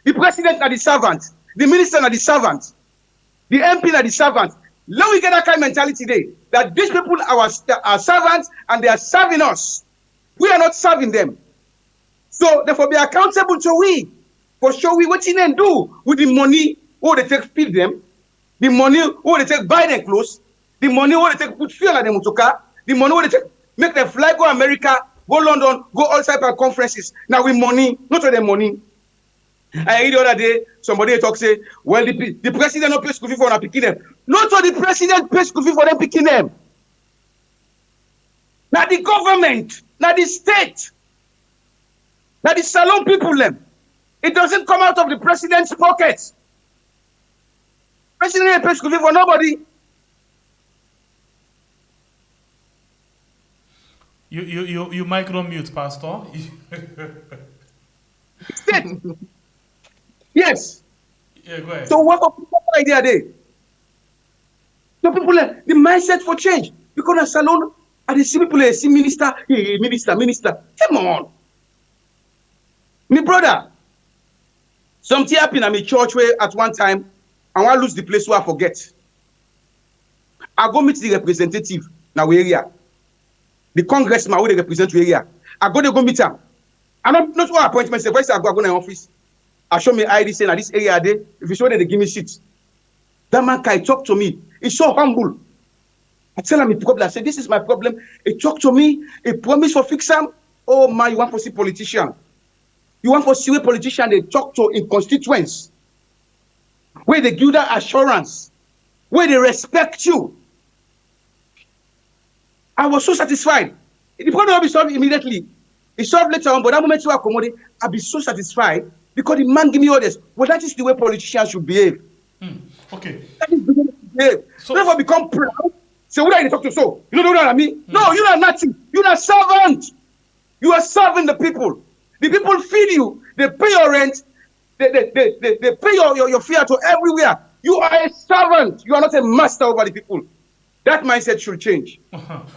Speaker 7: the president are the servant, the minister are the servant, the MP are the servant. Let we get that kind of mentality today that these people are servants and they are serving us. We are not serving them. So therefore be accountable to we for sure we what in do with the money who they take feed them, the money who they take buy their clothes, the money who they take put fuel at them motoka, the money who they take make them fly go America, go London, go all type of conferences. Now with money, not with the money. I heard the other day somebody talk say, well, the president not pay school fee for them picking them. Not so the president pay school fee for them picking them. Now the government, now the state, now the salon people them. It doesn't come out of the president's pockets. President ain't pay school fee for nobody.
Speaker 5: You micro mute, Pastor.
Speaker 7: State. Yes.
Speaker 5: Yeah, go ahead.
Speaker 7: So what for people idea there? So people the mindset for change. Because at Salone, I see people see minister, hey, minister. Come on. Me brother, something happened at my church where at one time I want to lose the place where I forget. I go meet the representative now area. The congressman who they represent the area. I go meet him. I not what appointment say, first I go in the office. I show me ID saying at this area there. If you show them, they give me shit. That man can talk to me. He's so humble. I tell him the problem. I say, this is my problem. He talk to me. He promise for fix him. Oh man, you want to see politician. You want to see a politician they talk to in constituents. Where they give that assurance. Where they respect you. I was so satisfied. The problem will be solved immediately. It's solved later on, but that moment you are accommodate, I'll be so satisfied because the man give me orders. Well, that is the way politicians should behave.
Speaker 5: Okay.
Speaker 7: That is the way they should behave.
Speaker 5: So,
Speaker 7: never become proud. Say, what are you talking to? So, you know what I mean? No, you're not nothing. You're a servant. You are serving the people. The people feed you. They pay your rent. They pay your fare to everywhere. You are a servant. You are not a master over the people. That mindset should change.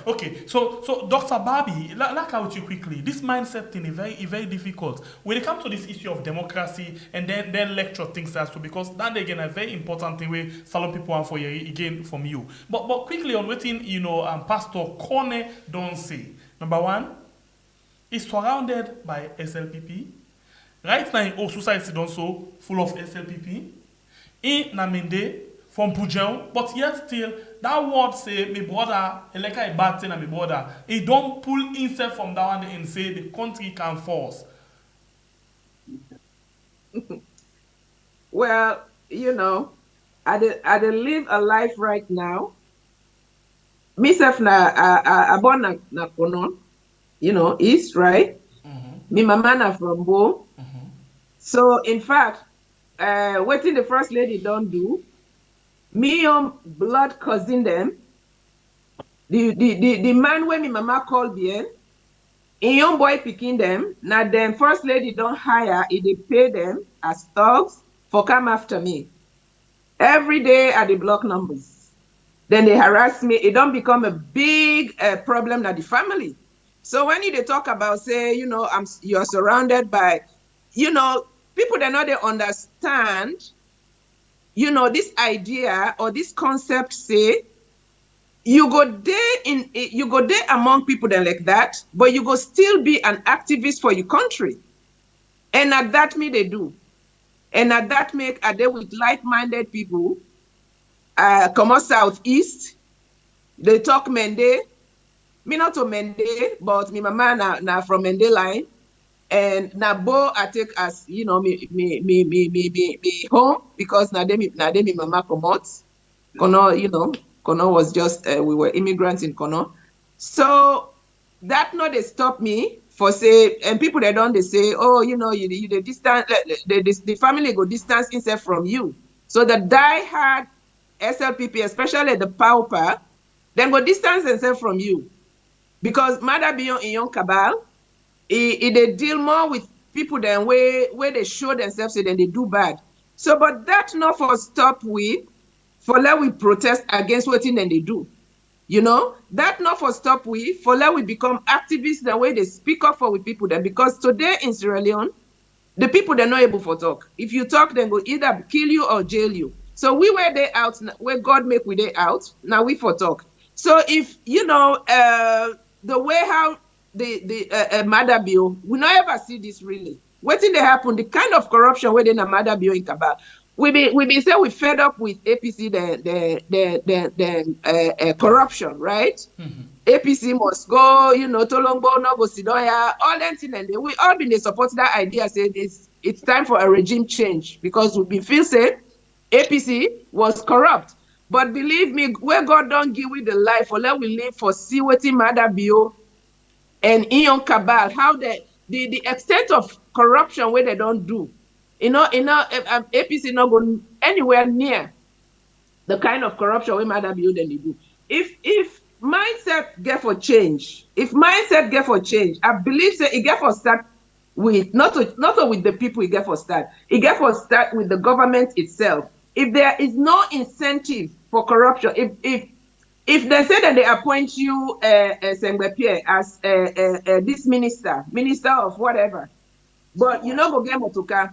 Speaker 5: Okay, so Dr. Barbie, like out you quickly. This mindset thing is very difficult. When it comes to this issue of democracy and then lecture things as well, because that again a very important thing where Salone people want for you again from you. But quickly on waiting, Pastor Kone don't say. Number one, is surrounded by SLPP. Right now, all society don't so full of SLPP. In Namende from Pujan, but yet still. That word say, my brother, like a bad thing and my brother, he don't pull himself from that one and say the country can force.
Speaker 6: Well, I live a life right now. Myself I born na Konon, East, right? Me mama na from Bo. So in fact, what the first lady don't do, me blood cousin them. The man when me mama call bien, in young boy picking them. Now them first lady don't hire, they pay them as thugs for come after me. Every day at the block numbers. Then they harass me. It don't become a big problem at the family. So when they talk about say, you're surrounded by, people that know they understand. This idea or this concept say you go there among people that like that, but you go still be an activist for your country. And at that me they do. And at that make are they with like-minded people, come out southeast, they talk Mende, me not to Mende, but me mama na from Mende line. And na Bo I take as me home because na dem me mama come out. Kono, Kono was just we were immigrants in Kono. So that no they stop me for say and people they don't they say, oh, you the distance the family go distance itself from you. So the die-hard SLPP, especially the pauper, Then go distance themselves from you. Because Mada Bion in Young Cabal, they deal more with people than where they show themselves and then they do bad. So, but that not for stop with, for let we protest against what thing then they do. You know, that not for stop we, for let we become activists the way they speak up for with people then. Because today in Sierra Leone, the people they're not able for talk. If you talk, then go either kill you or jail you. So we were there out, where God make we day out, now we for talk. So if, you know, the way how the Mada Bill, we not ever see this really. What did they happen? The kind of corruption where they na Mada Bill in Kabal. We be say we fed up with APC the corruption, right?
Speaker 5: Mm-hmm.
Speaker 6: APC must go, you know, Tolongbo no go Sidoya, all that thing, and we all been they support that idea. Say it's time for a regime change because we feel say APC was corrupt. But believe me, where God don't give we the life, or let we live for see what Mada Bio and Ion Cabal, how the extent of corruption where they don't do. APC not going anywhere near the kind of corruption where Mada Bio then they do. If mindset get for change, I believe say it get for start with not with the people it get for start. It get for start with the government itself. If there is no incentive for corruption, if they say that they appoint you Sengbe as this minister of whatever, but you know go get motoka,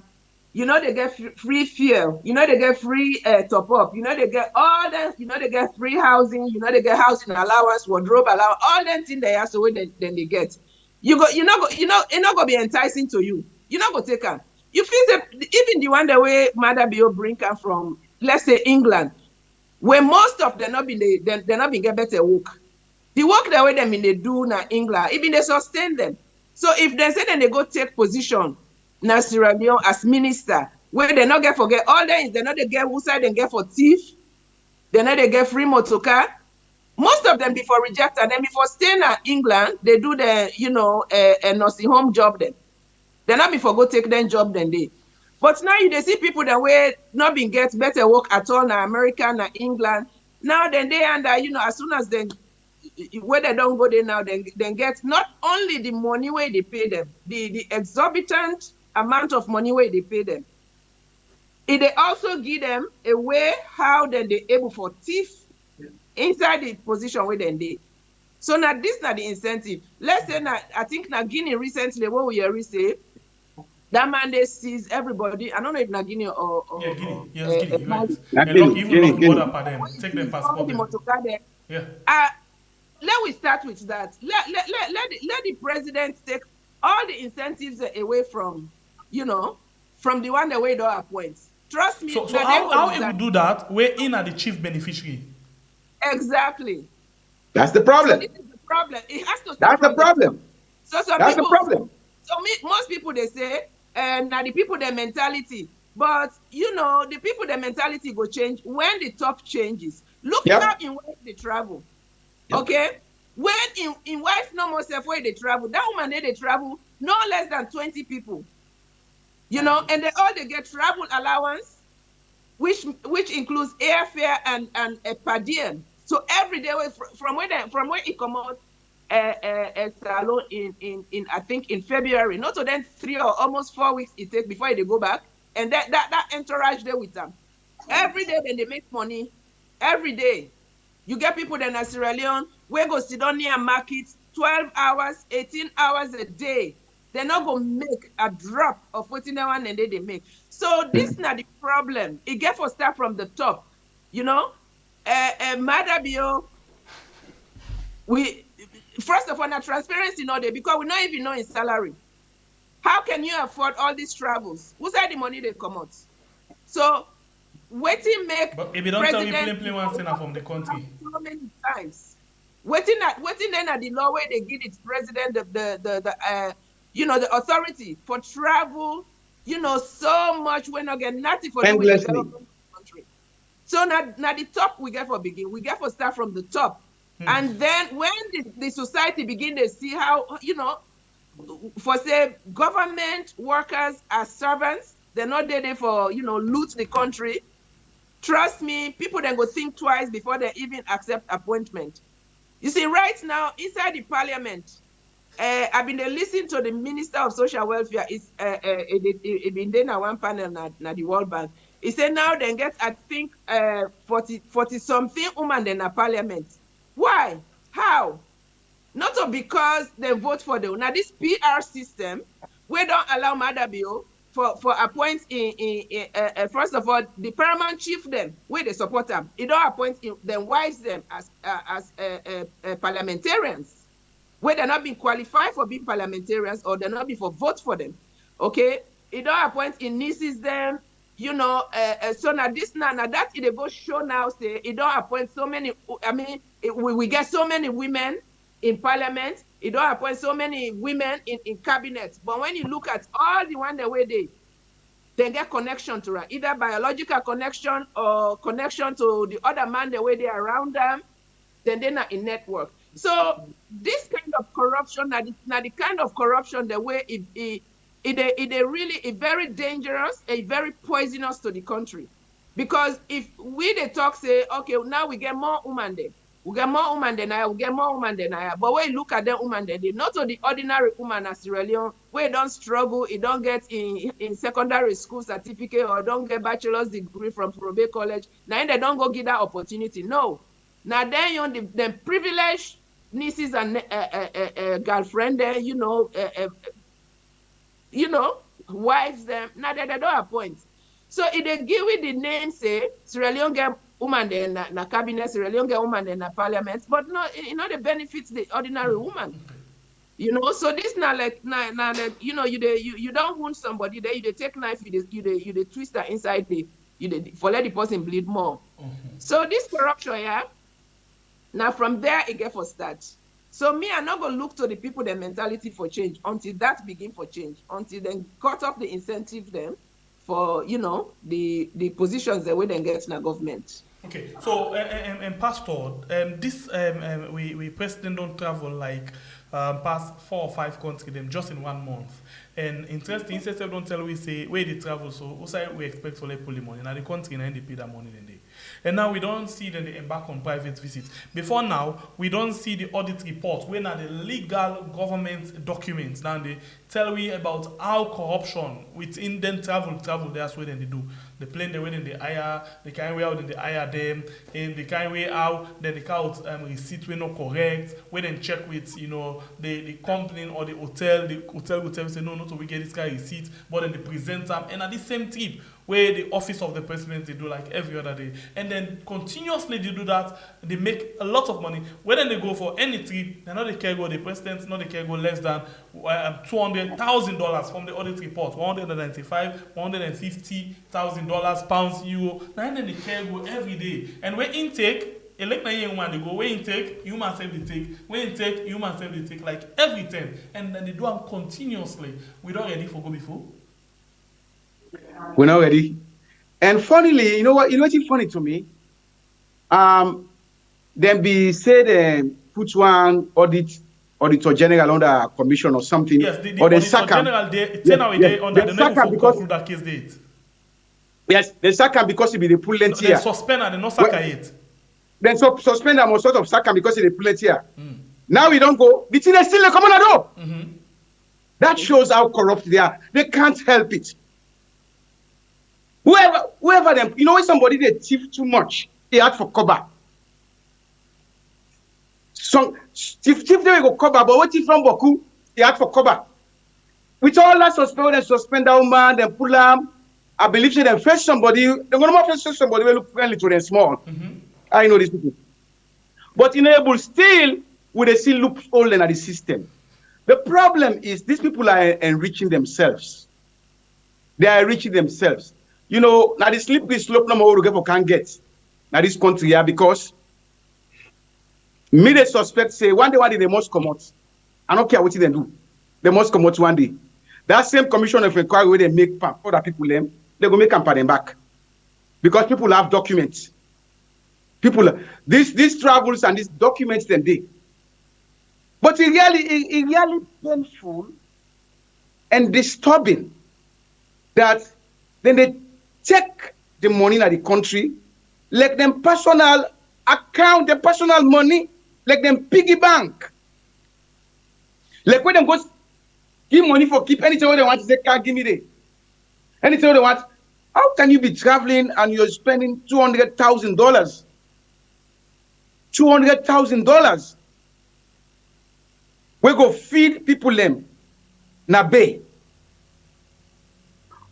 Speaker 6: you know they get free fuel, you know they get free top up, you know they get all that, you know they get free housing, you know they get housing allowance, wardrobe allowance, all them things they have, so then they get. It not gonna be enticing to you. You not gonna take them. You feel that even the one the way Mada Bio bring come from, let's say England, where most of them not been get better work. The work the way them in they do na England, even they sustain them. So if they say then they go take position na Sierra Leone as minister, where they not get forget all that is they not they get who side they get for thief, they not they get free motorcar. Most of them before reject and then before staying at England, they do the a nursing home job then. They not before go take them job then they. But now you they see people that way not been get better work at all na America, na England. Now then they under as soon as then where they don't go there now, then get not only the money where they pay them, the exorbitant amount of money where they pay them. They also give them a way how then they able for thief inside the position where then they. So now this not the incentive. Let's say now I think now Guinea recently what we hear say that man they seize everybody. I don't know if na Guinea or
Speaker 5: Guinea. Yes, Guinea. Right.
Speaker 7: Guinea.
Speaker 5: Take them passport.
Speaker 6: Yeah. Let we start with that. Let the president take all the incentives away from, from the one the way they appoint. Trust me.
Speaker 5: So how it would do that? We're in at the chief beneficiary.
Speaker 6: Exactly.
Speaker 7: That's the problem.
Speaker 6: So this is the problem. It has to.
Speaker 7: That's the problem. That's the problem.
Speaker 6: So most people they say, now the people their mentality, but the people their mentality go change when the top changes. Look now in where they travel. Yep. Okay, when in wife no more self where they travel, that woman they travel no less than 20 people. And they get travel allowance, which includes airfare and a per diem. So every day from where it come out a salon in I think in February, not so then 3 or almost 4 weeks it takes before they go back, and that entourage there with them. Every day when they make money, every day. You get people in Sierra Leone, we go sit down near markets 12 hours, 18 hours a day. They're not going to make a drop of what in one and they make. So this is not the problem. It gets for start from the top. Mada Bio, first of all, not transparency no day because we not even know his salary. How can you afford all these travels? Who's had the money they come out? So waiting make. But
Speaker 5: if you don't tell me plain one thing from the country.
Speaker 6: So many times. Waiting then at the law where they give its president the authority for travel, so much we're not getting nothing for the country. So now the top we get for begin. We get for start from the top. And then when the society begin to see how, for say government workers as servants, they're not there for, loot the country. Trust me, people then go think twice before they even accept appointment. You see, right now, inside the parliament, I've been listening to the Minister of Social Welfare. It been there now one panel na the World Bank. He said now they get, I think, 40 something women in the parliament. Why? How? Not because they vote for them. Now this PR system, we don't allow Madabio for appoint first of all, the paramount chief them, where they support them. It don't appoint them wives them as parliamentarians, where they're not being qualified for being parliamentarians or they're not being for vote for them. Okay? It don't appoint in nieces them, you know, so now this now that it go show now say it don't appoint so many, I mean, we get so many women in parliament, it don't appoint so many women in cabinet. But when you look at all the one the way they get connection to her, either biological connection or connection to the other man the way they are around them, then they're not in network. So this kind of corruption, now the kind of corruption the way it really very dangerous and very poisonous to the country. Because if we the talk say, okay, now we get more women there. We get more women than I, we get more women than I. But when you look at them women, they not to the ordinary woman as Sierra Leone, where don't struggle, it don't get in secondary school certificate or don't get bachelor's degree from Probe College. Now they don't go get that opportunity. No. Now then you the privileged nieces and girlfriend there, you know, wives them. Now they don't appoint. So if they give it the name, say Sierra Leone get woman there na cabinet, Sierra Leone get woman there na parliament, but no, you know, they benefits the ordinary woman. You know, so this now like you know, you don't wound somebody there, you take knife, you twist that inside for let the person bleed more. So this corruption, yeah. Now from there it get for start. So me, I'm not gonna look to the people their mentality for change until that begin for change, until then cut off the incentive them for, you know, the positions that we then get in the government.
Speaker 5: Okay, so Pastor, this we president don't travel like past 4 or 5 countries them just in 1 month. And interesting, instead don't tell we say where they travel, so also we expect for like pull money. Now the country and they pay that money then they. And now we don't see them they embark on private visits. Before now, we don't see the audit report when are the legal government documents. Now they tell we about how corruption within them travel, that's what then they do. The plane the way then they hire, the kind way out then they hire them, and the kind way out then they count receipt we not correct, when then check with, you know, the company or the hotel will tell me say no, not so we get this guy receipt, but then they present them, and at the same trip where the office of the president they do like every other day, and then continuously they do that, they make a lot of money. When they go for any trip, they not they care go the president, not they care go less than $200,000 from the audit report, $195,000, pounds, euro. Now then they care go every day, and when intake. Elect na young man they go where intake, human self they take, where intake, human self they take, like every time, and then they do them continuously. We don't ready for go before.
Speaker 7: We're not ready. And funnily, you know what's funny to me? Then be said put one auditor general under a commission or something.
Speaker 5: Yes, the
Speaker 7: or
Speaker 5: auditor general they under the name for conclude that case date.
Speaker 7: Yes, they sack him because he be the pull length
Speaker 5: here. They suspend and they not sack it.
Speaker 7: Then suspend them or sort of sack him because he the pull length here. Now we don't go. The thing is still a common door. That shows how corrupt they are. They can't help it. Whoever them, you know, when somebody they thief too much, they ask for cover. So thief they go cover, but what if from Boku, they ask for cover. With all that suspend that woman, then pull them. I believe they then face somebody. They're gonna face somebody will look friendly to them small. I know these people. But enable still with a still loophole in the system. The problem is these people are enriching themselves. They are enriching themselves. You know, now the slippery slope no more people can't get. Now this country here because me they suspect say one day they must come out. I don't care what they do. They must come out one day. That same commission of inquiry where they make other people them, they go make them pay them back. Because people have documents. People these travels and these documents them they. But it really painful and disturbing that then they take the money in the country, like them personal account, the personal money, like them piggy bank. Like when them go give money for keep anything they want to say, can't give me there. Anything they want. How can you be traveling and you're spending $200,000? $200,000. We go feed people them na bay.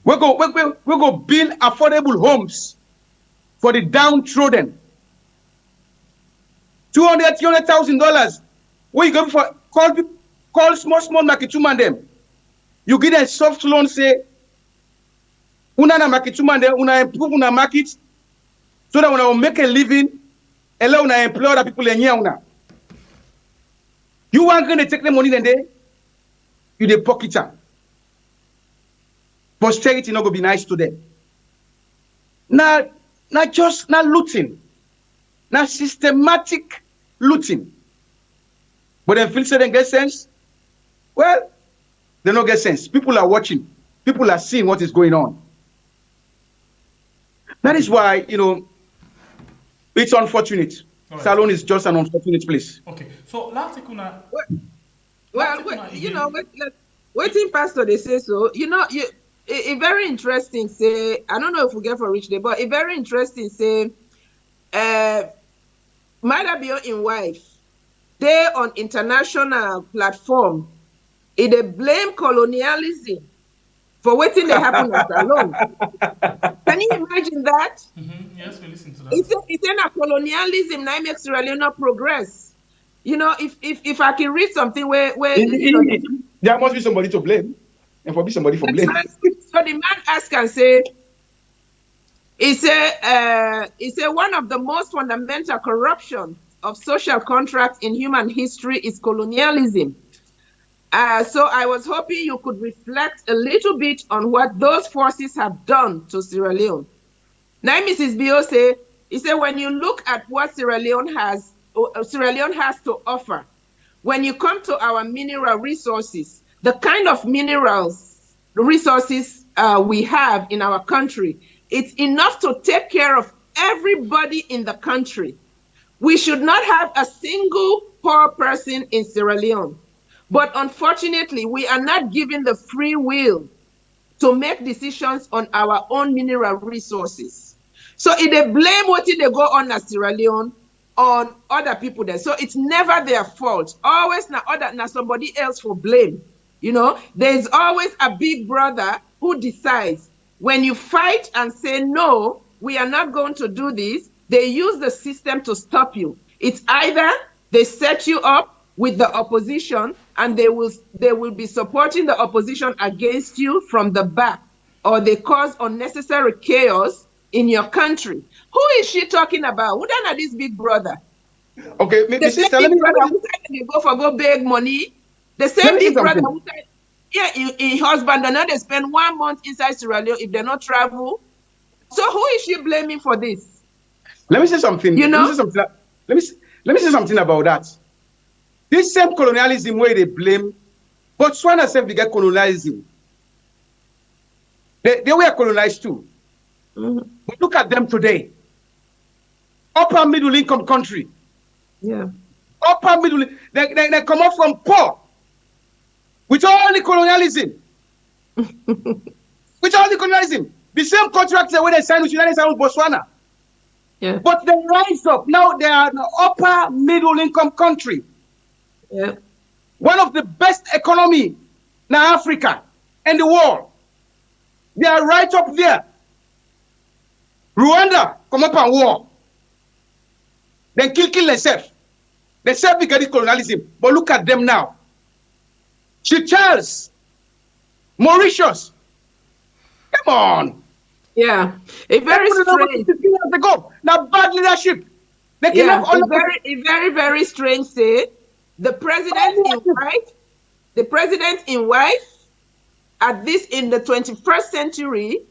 Speaker 7: We go build affordable homes for the downtrodden. $200,000. Where you go for call small market woman them. You give them soft loan, say una na market woman them, una improve una market so that una will make a living, allow una employ other people in here una. You aren't going to take the money then they you the pocket am. Posterity not going to be nice to them. Not just not looting, not systematic looting. But then feel say they get sense. Well, they don't get sense. People are watching. People are seeing what is going on. That is why, it's unfortunate. Right. Salone is just an unfortunate place.
Speaker 5: Okay, so last kuna.
Speaker 6: Waiting pastor they say so. A very interesting say. I don't know if we get for reach day, but a very interesting say. Might be in wife. They on international platform. They blame colonialism for waiting they happen at Salone. Can you imagine that?
Speaker 5: Mm-hmm. Yes, we listen to that.
Speaker 6: It's a colonialism that makes Sierra Leone not progress. If I can read something where
Speaker 7: there must be somebody to blame, and for be somebody for blame.
Speaker 6: So the man ask and say, he say one of the most fundamental corruption of social contracts in human history is colonialism. So I was hoping you could reflect a little bit on what those forces have done to Sierra Leone. Now, Mrs. Bio say, he said, when you look at what Sierra Leone has to offer, when you come to our mineral resources, the kind of resources we have in our country, it's enough to take care of everybody in the country. We should not have a single poor person in Sierra Leone. But unfortunately, we are not given the free will to make decisions on our own mineral resources. So if they blame what they go on at Sierra Leone on other people there. So it's never their fault. Always na somebody else for blame. There's always a big brother who decides. When you fight and say, no, we are not going to do this, they use the system to stop you. It's either they set you up with the opposition and they will be supporting the opposition against you from the back, or they cause unnecessary chaos in your country. Who is she talking about? Who done this big brother?
Speaker 7: Okay,
Speaker 6: the same big brother who go beg money. The same big brother who in husband, and now they spend 1 month inside Sierra Leone if they not travel. So who is she blaming for this?
Speaker 7: Let me say something. Let me say something about that. This same colonialism where they blame, Botswana self they get colonialism. They were colonized too. Mm-hmm. But look at them today. Upper middle income country.
Speaker 6: Yeah.
Speaker 7: Upper middle, they come up from poor. With all the colonialism. With all the colonialism. The same contract where they signed with United States with Botswana.
Speaker 6: Yeah.
Speaker 7: But they rise up. Now they are an upper middle income country.
Speaker 6: Yeah.
Speaker 7: One of the best economy in Africa and the world. They are right up there. Rwanda come up and war. Then kill themselves. They say because it's colonialism. But look at them now. Charles, Mauritius. Come on.
Speaker 6: Yeah. A very strange.
Speaker 7: Now bad leadership.
Speaker 6: A very, very strange say. The president in wife at this in the 21st century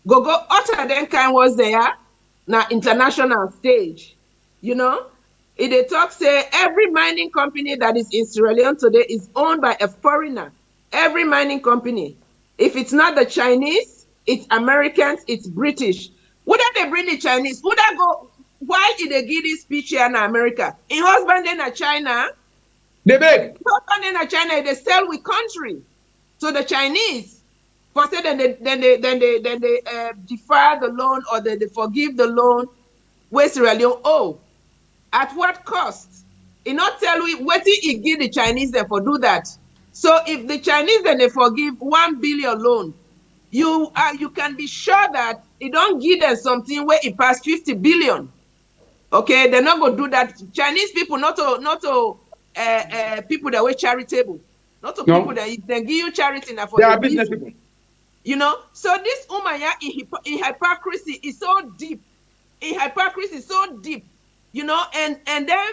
Speaker 6: go utter than kind was there na international stage. If they talk say every mining company that is in Sierra Leone today is owned by a foreigner. Every mining company. If it's not the Chinese, it's Americans, it's British. Would they bring the Chinese? Would I go why did they give this speech here in America? In husband in China,
Speaker 7: They beg.
Speaker 6: husband in China, they sell with country. So the Chinese, for say then they defer the loan or they forgive the loan. Where Sierra Leone owe. At what cost? He not tell we what he give the Chinese them for do that. So if the Chinese then they forgive 1 billion loan, you can be sure that it don't give them something where it pass 50 billion. Okay, they're not gonna do that. Chinese people not to people that were charitable, not to people that they give you charity now for
Speaker 7: They are business people.
Speaker 6: You know, so this woman in hypocrisy is so deep. In hypocrisy is so deep. You know, and then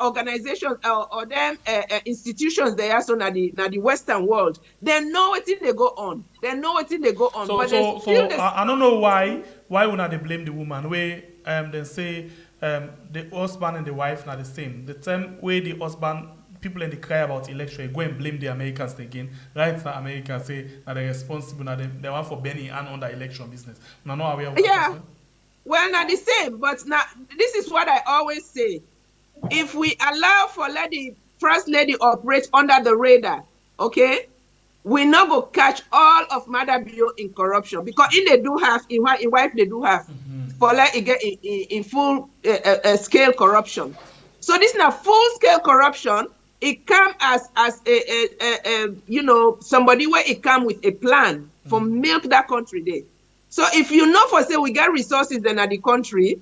Speaker 6: organizations or them institutions they are so na the Western world, they know what they go on. They know what they go on.
Speaker 5: So,
Speaker 6: but
Speaker 5: I don't know why would not they blame the woman? Where they say the husband and the wife are the same. The same way the husband, people in the cry about election, go and blame the Americans again. Right now, America say that they're responsible. Now they want for Benny and on the election business. Now, no aware of that.
Speaker 6: Yeah. Well, not the same, but now this is what I always say. If we allow for let the first lady operate under the radar, okay, we not go catch all of Mother Bio in corruption because in they do have in wife they do have for like it get in full scale corruption. So this now full scale corruption. It come as a you know somebody where it come with a plan for milk that country there. So if you know for say we get resources then at the country,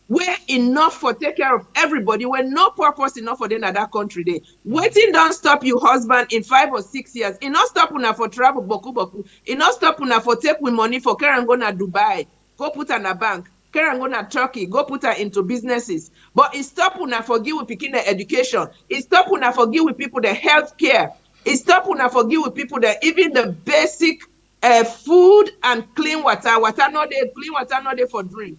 Speaker 6: we're enough for take care of everybody, we're no purpose enough for them at that country there. Waiting don't stop you husband in 5 or 6 years. It not stop una for travel boku. It not stop una for take with money for care and go na Dubai, go put her in a bank, care and go na Turkey, go put her into businesses. But it stop una for give with picking the education. It stop una for give with people the health care. It stop una for give with people that even the basic food and clean water. Water not there, clean water not there for drink.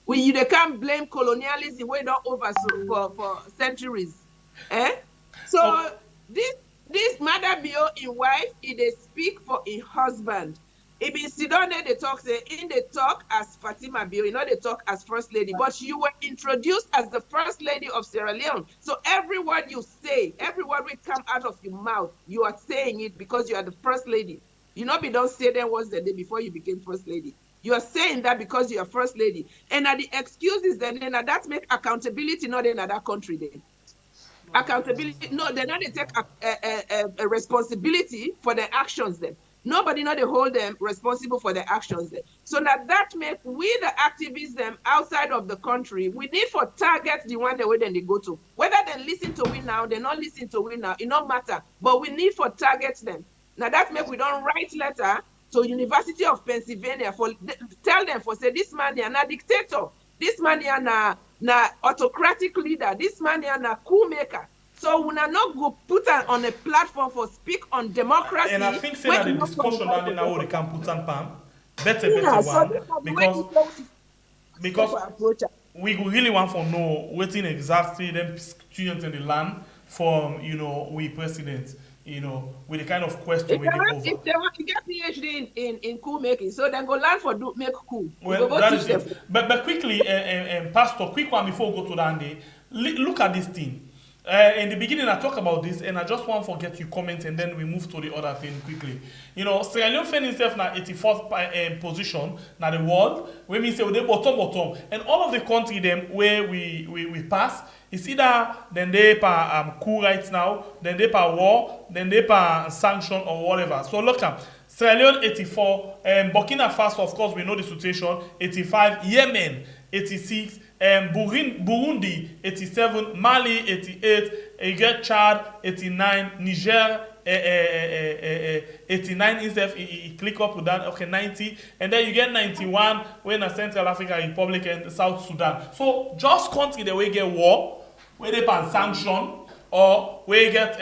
Speaker 6: They can't blame colonialism way down over for centuries. So this Mother Bio in wife, if they speak for a husband. If you sit down there, they talk, say in they talk as Fatima Bio, you know they talk as first lady, but you were introduced as the first lady of Sierra Leone. So every word you say, every word will come out of your mouth, you are saying it because you are the first lady. You know, don't say that was the day before you became first lady. You are saying that because you are first lady. And the excuses then that make accountability not in that country then. Accountability, no, they not they take a responsibility for their actions then. Nobody not they hold them responsible for their actions then. So that make we the activism outside of the country, we need for target the one the way then they go to. Whether they listen to we now, they not listen to we now, it don't matter. But we need for target them. Now that make we don't write letter to University of Pennsylvania for tell them for say this man is not dictator, this man is na autocratic leader, this man is na coup maker. So we are not go put on a platform for speak on democracy.
Speaker 5: And I think say that the discussion that they now they can put on palm better one because we really want to know what in exactly them students in the land from we president. With the kind of question we
Speaker 6: if they want to get PhD in coup making, so then go learn for make coup.
Speaker 5: Well, that is it. But quickly, Pastor, quick one before we go to that day. Look at this thing. In the beginning, I talk about this, and I just want to get you comment, and then we move to the other thing quickly. Sierra Leone found itself na 84th position na the world. When we say they bottom, and all of the country them where we pass. It's either then they per coup right now, then they per war, then they per sanction or whatever. So look at Sierra Leone 84, Burkina Faso, of course we know the situation, 85, Yemen 86, Burundi 87, Mali 88, you get Chad 89, Niger 89 instead you click up with that, okay, 90, and then you get 91 when a Central African Republic and South Sudan. So just country the way get war, where they pan sanction or where you get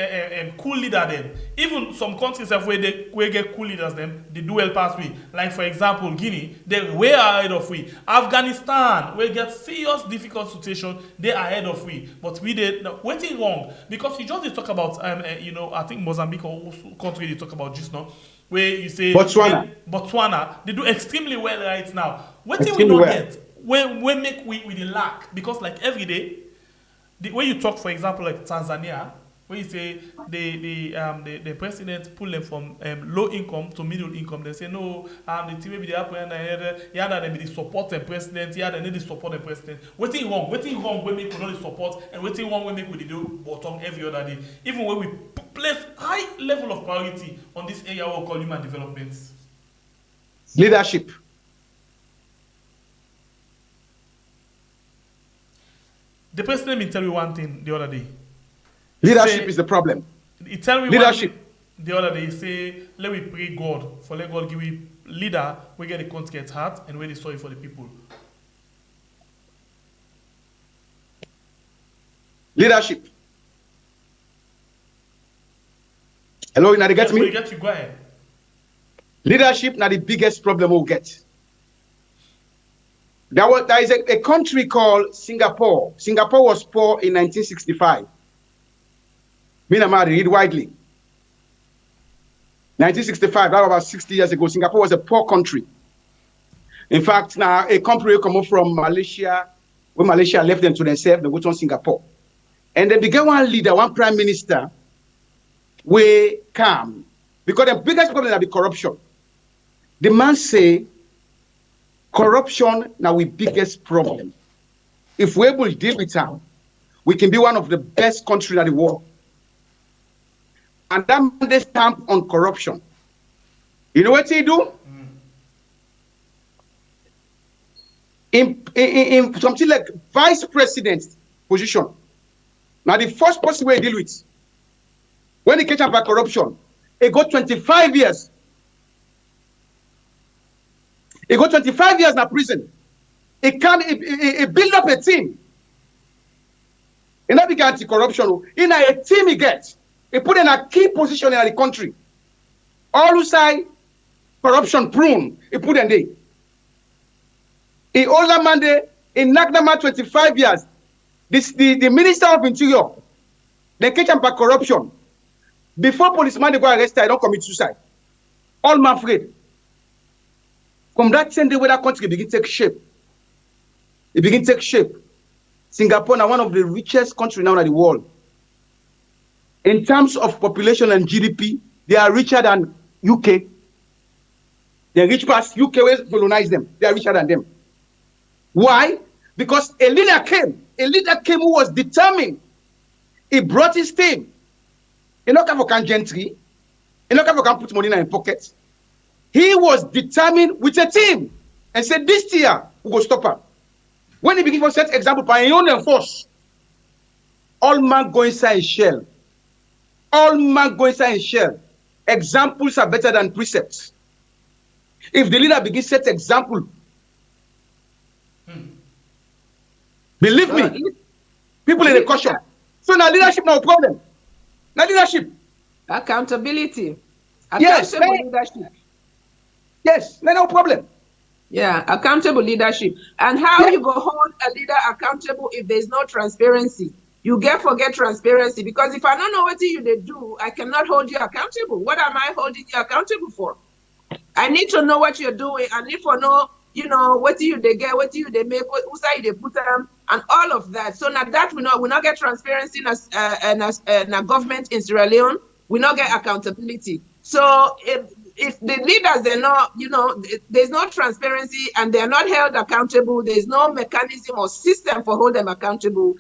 Speaker 5: cool leader them. Even some countries have where get cool leaders them, they do help us with. Like for example, Guinea, they're way ahead of we. Afghanistan, where get serious difficult situation, they are ahead of we. But we did waiting wrong because you just talk about I think Mozambique or country they talk about just now. Where you say
Speaker 7: Botswana,
Speaker 5: they do extremely well right now. What did we not get? when make we the lack, because like every day, when you talk, for example, like Tanzania, when you say the president pull them from low income to middle income, they say no, the team maybe they happen and yeah, they be support the president, yeah, they need to support the president. Waiting wrong when make we not support, and waiting wrong when make we do bottom every other day. Even when we place high level of priority on this area we call human development.
Speaker 7: Leadership.
Speaker 5: The president will tell you one thing the other day.
Speaker 7: Leadership is the problem.
Speaker 5: He tell me
Speaker 7: leadership.
Speaker 5: The other day, he say, let me pray God, for let God give me leader, we get the country at heart, and really sorry for the people.
Speaker 7: Leadership. Hello, now they get
Speaker 5: yes,
Speaker 7: me?
Speaker 5: You get you, go ahead.
Speaker 7: Leadership now the biggest problem we'll get. There is a country called Singapore. Singapore was poor in 1965. Read widely. 1965, that was about 60 years ago. Singapore was a poor country. In fact, now a country come up from Malaysia, when Malaysia left them to themselves, they go to Singapore. And they began one leader, one prime minister, we calm. Because the biggest problem is the corruption. The man say, corruption now the biggest problem. If we're able to deal with it, we can be one of the best countries in the world. And that man they stamp on corruption. You know what he do? In something like vice president position. Now the first person we deal with, when he catch up by corruption, he got 25 years. He got 25 years in prison. He build up a team. He not become anti-corruption. In a team he gets. He put in a key position in the country. All who say corruption prune, he put in there. He older man there, he knocked them out 25 years. The Minister of Interior, they catch him by corruption. Before policeman they go arrest him, they don't commit suicide. All man afraid. From that same day where that country begin to take shape. It begin to take shape. Singapore now one of the richest countries now in the world. In terms of population and GDP, they are richer than UK. They rich past UK where colonize them. They are richer than them. Why? Because a leader came who was determined. He brought his team. He not come for gentry. He not come for put money in his pocket. He was determined with a team and said, this year we go stop her. When he begin to set example by his own force, all man go inside his shell. All man go inside his shell. Examples are better than precepts. If the leader begins set example, believe me, people in the caution. So now leadership no problem. Now leadership.
Speaker 6: Accountability.
Speaker 7: Yes,
Speaker 6: Accountable leadership.
Speaker 7: Yes, no problem.
Speaker 6: Yeah, accountable leadership. And how you go hold a leader accountable if there's no transparency? You forget transparency, because if I don't know what you do, I cannot hold you accountable. What am I holding you accountable for? I need to know what you're doing. I need to know, what do you they get, what do you they make, who say they put them, and all of that. So now that we not get transparency in a government in Sierra Leone, we not get accountability. So if the leaders they're not, there's no transparency and they're not held accountable, there's no mechanism or system for hold them accountable.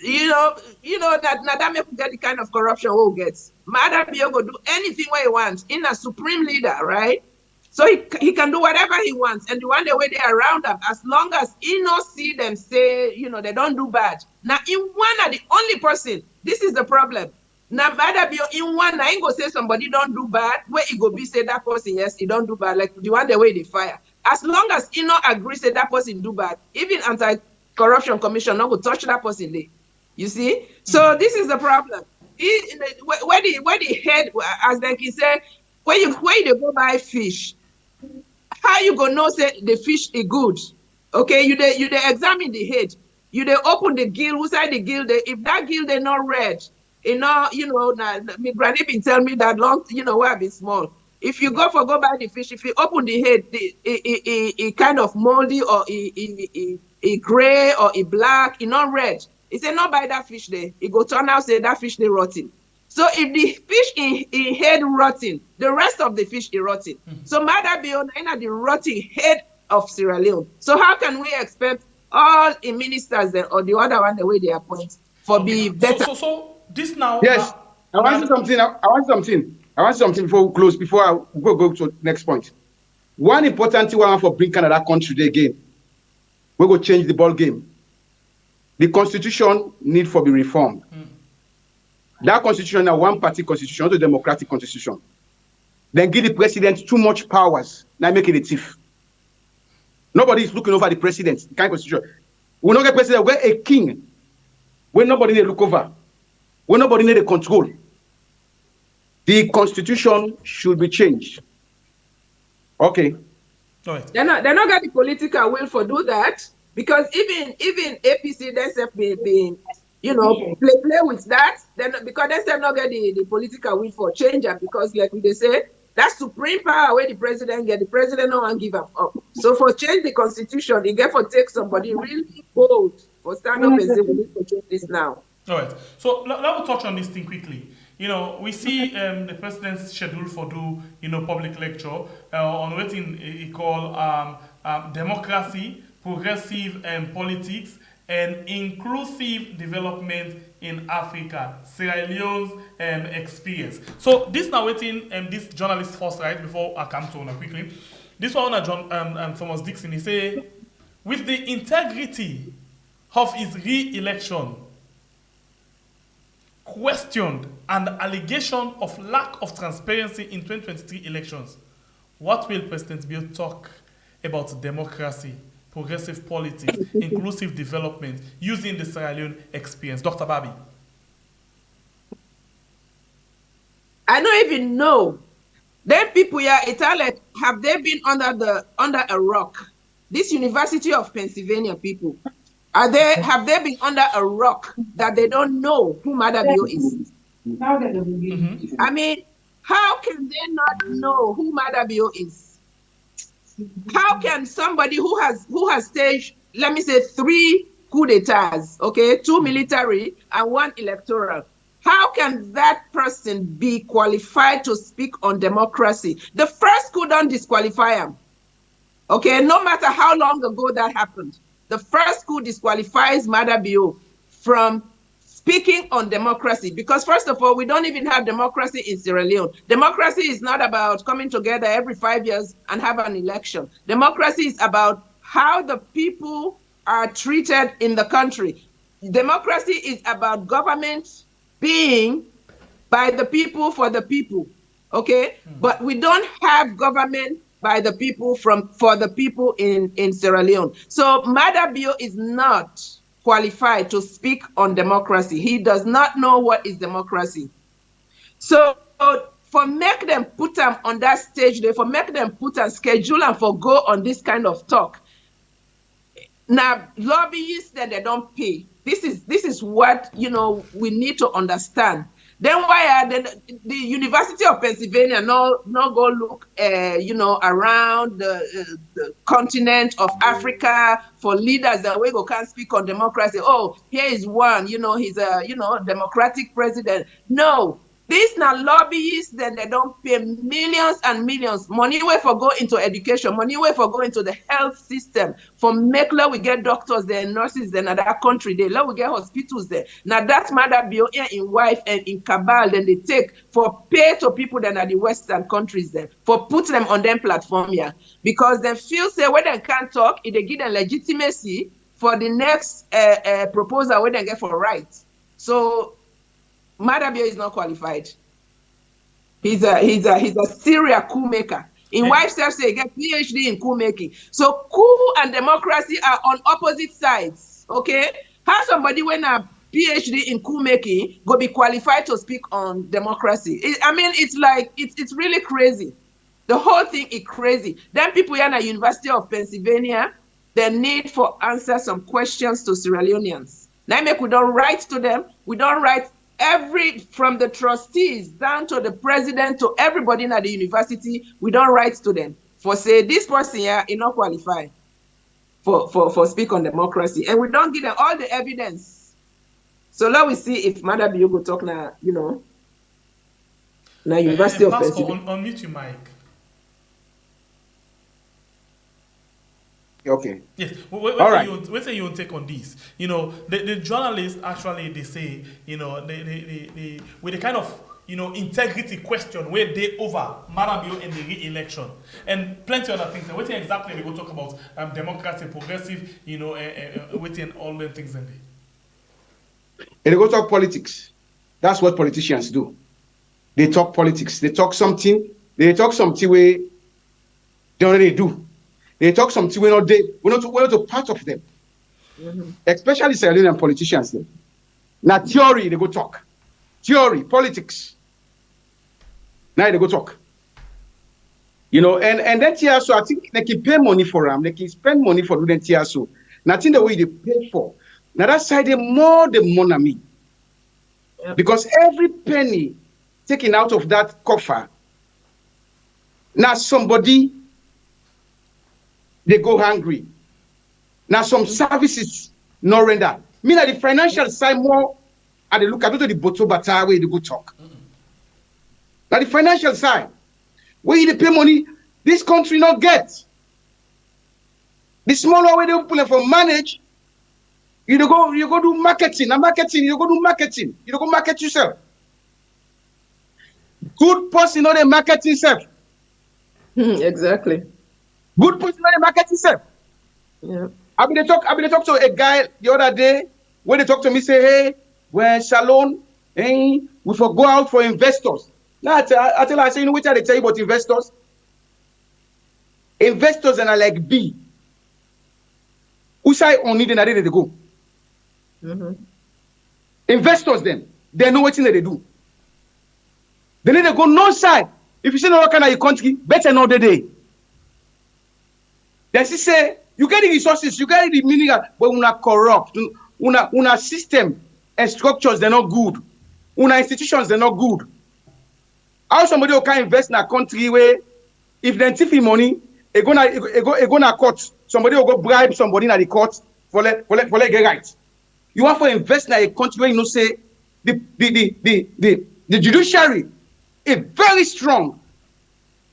Speaker 6: That may get the kind of corruption we'll get. Madam Biogo do anything what he wants in a supreme leader, right? So he can do whatever he wants, and the one the way they are around him, as long as he not see them say, they don't do bad. Now, in one are the only person, this is the problem. Now, Madam Bio in one, I ain't go say somebody don't do bad, where he go be say that person, yes, he don't do bad, like the one the way they fire. As long as he not agree say that person do bad, even anti-corruption commission not go touch that person there. You see? So this is the problem. Where the head, as they can say, where you go buy fish, how you go know say the fish is good? Okay, you they examine the head, you they open the gill, who side the gill, if that gill they not red, my granny been tell me that long, where I been small. If you go buy the fish, if you open the head, it kind of moldy or it gray or it black, it not red. He say not buy that fish there. It go turn out say that fish they rotting. So if the fish in head rotting, the rest of the fish is rotting. So Mada be on the rotting head of Sierra Leone. So how can we expect all the ministers then, or the other one the way they appoint for be better?
Speaker 5: So this now.
Speaker 7: Yes, I want something. I want something before we close. Before I go to the next point. One important thing I want for bring Canada country today again. We go change the ball game. The constitution need for be reformed. That constitution is a one-party constitution, not a democratic constitution. Then give the president too much powers. Now make it a thief. Nobody is looking over the president. The kind of constitution. We don't get president. We're a king. When nobody need to look over. When nobody need to control. The constitution should be changed. Okay.
Speaker 5: All right.
Speaker 6: They're not got the political will for do that, because even APC themselves being play with that. Then because they not get the political will for change it, because like they say, that's supreme power where the president get. The president no one give up. So for change the constitution, they get for take somebody really bold for stand up and say we need to change this now.
Speaker 5: All right. So let me touch on this thing quickly. We see the president's schedule for do public lecture on what he call democracy, progressive politics, and inclusive development in Africa, Sierra Leone's experience. So this now waiting this journalist first, right, before I come to Ona quickly. This one John Thomas Dixon, he say, with the integrity of his re-election questioned and allegation of lack of transparency in 2023 elections, what will President Bill talk about democracy, progressive politics, inclusive development, using the Sierra Leone experience? Dr. Babi.
Speaker 6: I don't even know. Them people here, have they been under a rock? This University of Pennsylvania people, have they been under a rock that they don't know who Madabio is? I mean, how can they not know who Madabio is? How can somebody who has staged, let me say, 3 coup d'etats, okay, 2 military and 1 electoral, how can that person be qualified to speak on democracy? The first coup don't disqualify him, okay, no matter how long ago that happened. The first coup disqualifies Madabio from speaking on democracy, because first of all, we don't even have democracy in Sierra Leone. Democracy is not about coming together every 5 years and have an election. Democracy is about how the people are treated in the country. Democracy is about government being by the people for the people, okay? But we don't have government by the people for the people in Sierra Leone. So Madabio is not qualified to speak on democracy. He does not know what is democracy. So for make them put him on that stage there, for make them put and schedule and for go on this kind of talk. Now lobbyists that they don't pay. This is what we need to understand. Then why are the University of Pennsylvania no go look around the continent of Africa for leaders that we go can't speak on democracy? Oh, here is one, he's a democratic president. No, these now lobbyists that they don't pay millions and millions money way for go into education, money way for go into the health system. For make we get doctors there, nurses there in that country there, we get hospitals there. Now that's Madabio here in wife and in cabal, then they take for pay to people that are the Western countries there, for put them on them platform here. Because they feel say when they can't talk, it they give them legitimacy for the next proposal when they get for rights. So Madabio is not qualified. He's a serial coup maker. In wife self say he get PhD in coup making. So coup and democracy are on opposite sides. Okay? How somebody when a PhD in coup making go be qualified to speak on democracy? It's really crazy. The whole thing is crazy. Then people here at the University of Pennsylvania, they need for answer some questions to Sierra Leoneans. Now make we don't write to them. We don't write from the trustees down to the president to everybody in the university, we don't write to them for say this person here is not qualified for speak on democracy, and we don't give them all the evidence. So let we see if Madam Biogo talk now, now University of Pennsylvania.
Speaker 5: Unmute your mic.
Speaker 7: Okay.
Speaker 5: Yes.
Speaker 7: All right.
Speaker 5: What's your take on this? The journalists actually they say, they with the kind of integrity question where they over Marabio in the re-election and plenty other things. And waiting exactly they will talk about democracy, progressive, waiting all the things in there.
Speaker 7: And they go talk politics. That's what politicians do. They talk politics. They talk something where they already do. They talk something we're not part of them. Especially Saloneian politicians. Now theory, they go talk. Theory, politics. Now they go talk. And that year, so I think they can pay money for them. They can spend money for doing that so. Nothing the way they pay for. Now that side, they more the money. Because every penny taken out of that coffer, now somebody, they go hungry. Now some services no render. Me na the financial side more, and they look at the bottom bata where they go talk. Now the financial side, where they pay money, this country not get. The smaller way they pull for manage, you go do marketing. You go do marketing. You go market yourself. Good person know they market himself.
Speaker 6: Exactly.
Speaker 7: Good person know they market himself.
Speaker 6: Yeah.
Speaker 7: I been talk to a guy the other day when they talk to me say, hey, when Salone, we for go out for investors. Now I tell her, I say, which are they tell you about investors? Investors and I like B. Who say only then they go? Investors then they know what thing they do. They need to go no side. If you say no what kind of country, better know the day. Then she say you get the resources, you get the mineral, but una corrupt. Una system and structures they're not good. Una institutions they're not good. How somebody who can invest in a country where if they thief money, they gonna court. Somebody will go bribe somebody in the court for let get right. You want to invest in a country where you know say the judiciary is very strong,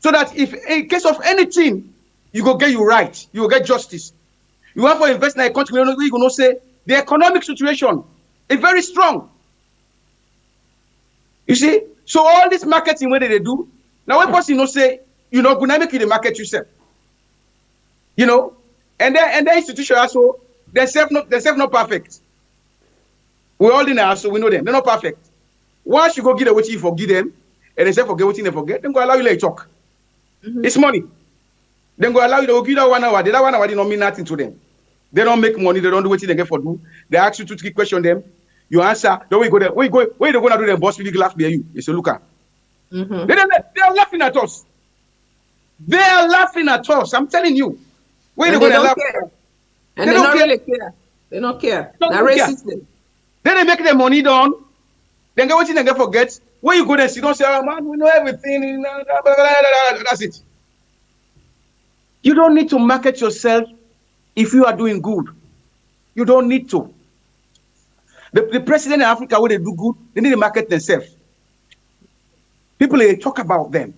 Speaker 7: so that if in case of anything, you go get you right, you will get justice. You want to invest in a country where you know say the economic situation is very strong. You see, so all this marketing where they do now, one person say gonna make you the market yourself. And then institution also they self not perfect. We all in there, so we know them. They're not perfect. Once you go get what you forgive them, and they say forget what they forget, then go allow you to talk. It's money. Then go allow you to give that 1 hour. That 1 hour they don't mean nothing to them. They don't make money. They don't do what they get for do. They ask you 2-3 questions them. You answer. Then we go there. Where you gonna do them? Boss will laugh near you. You say, look at. They are laughing at us. They are laughing at us. I'm telling you. Where they gonna laugh?
Speaker 6: And they don't really care. They don't care. They're racist.
Speaker 7: Then they make their money down. Then go what they get forget. Where you go there, you don't say, oh man, we know everything. That's it. You don't need to market yourself if you are doing good. You don't need to. The president in Africa, where they do good, they need to market themselves. People they talk about them.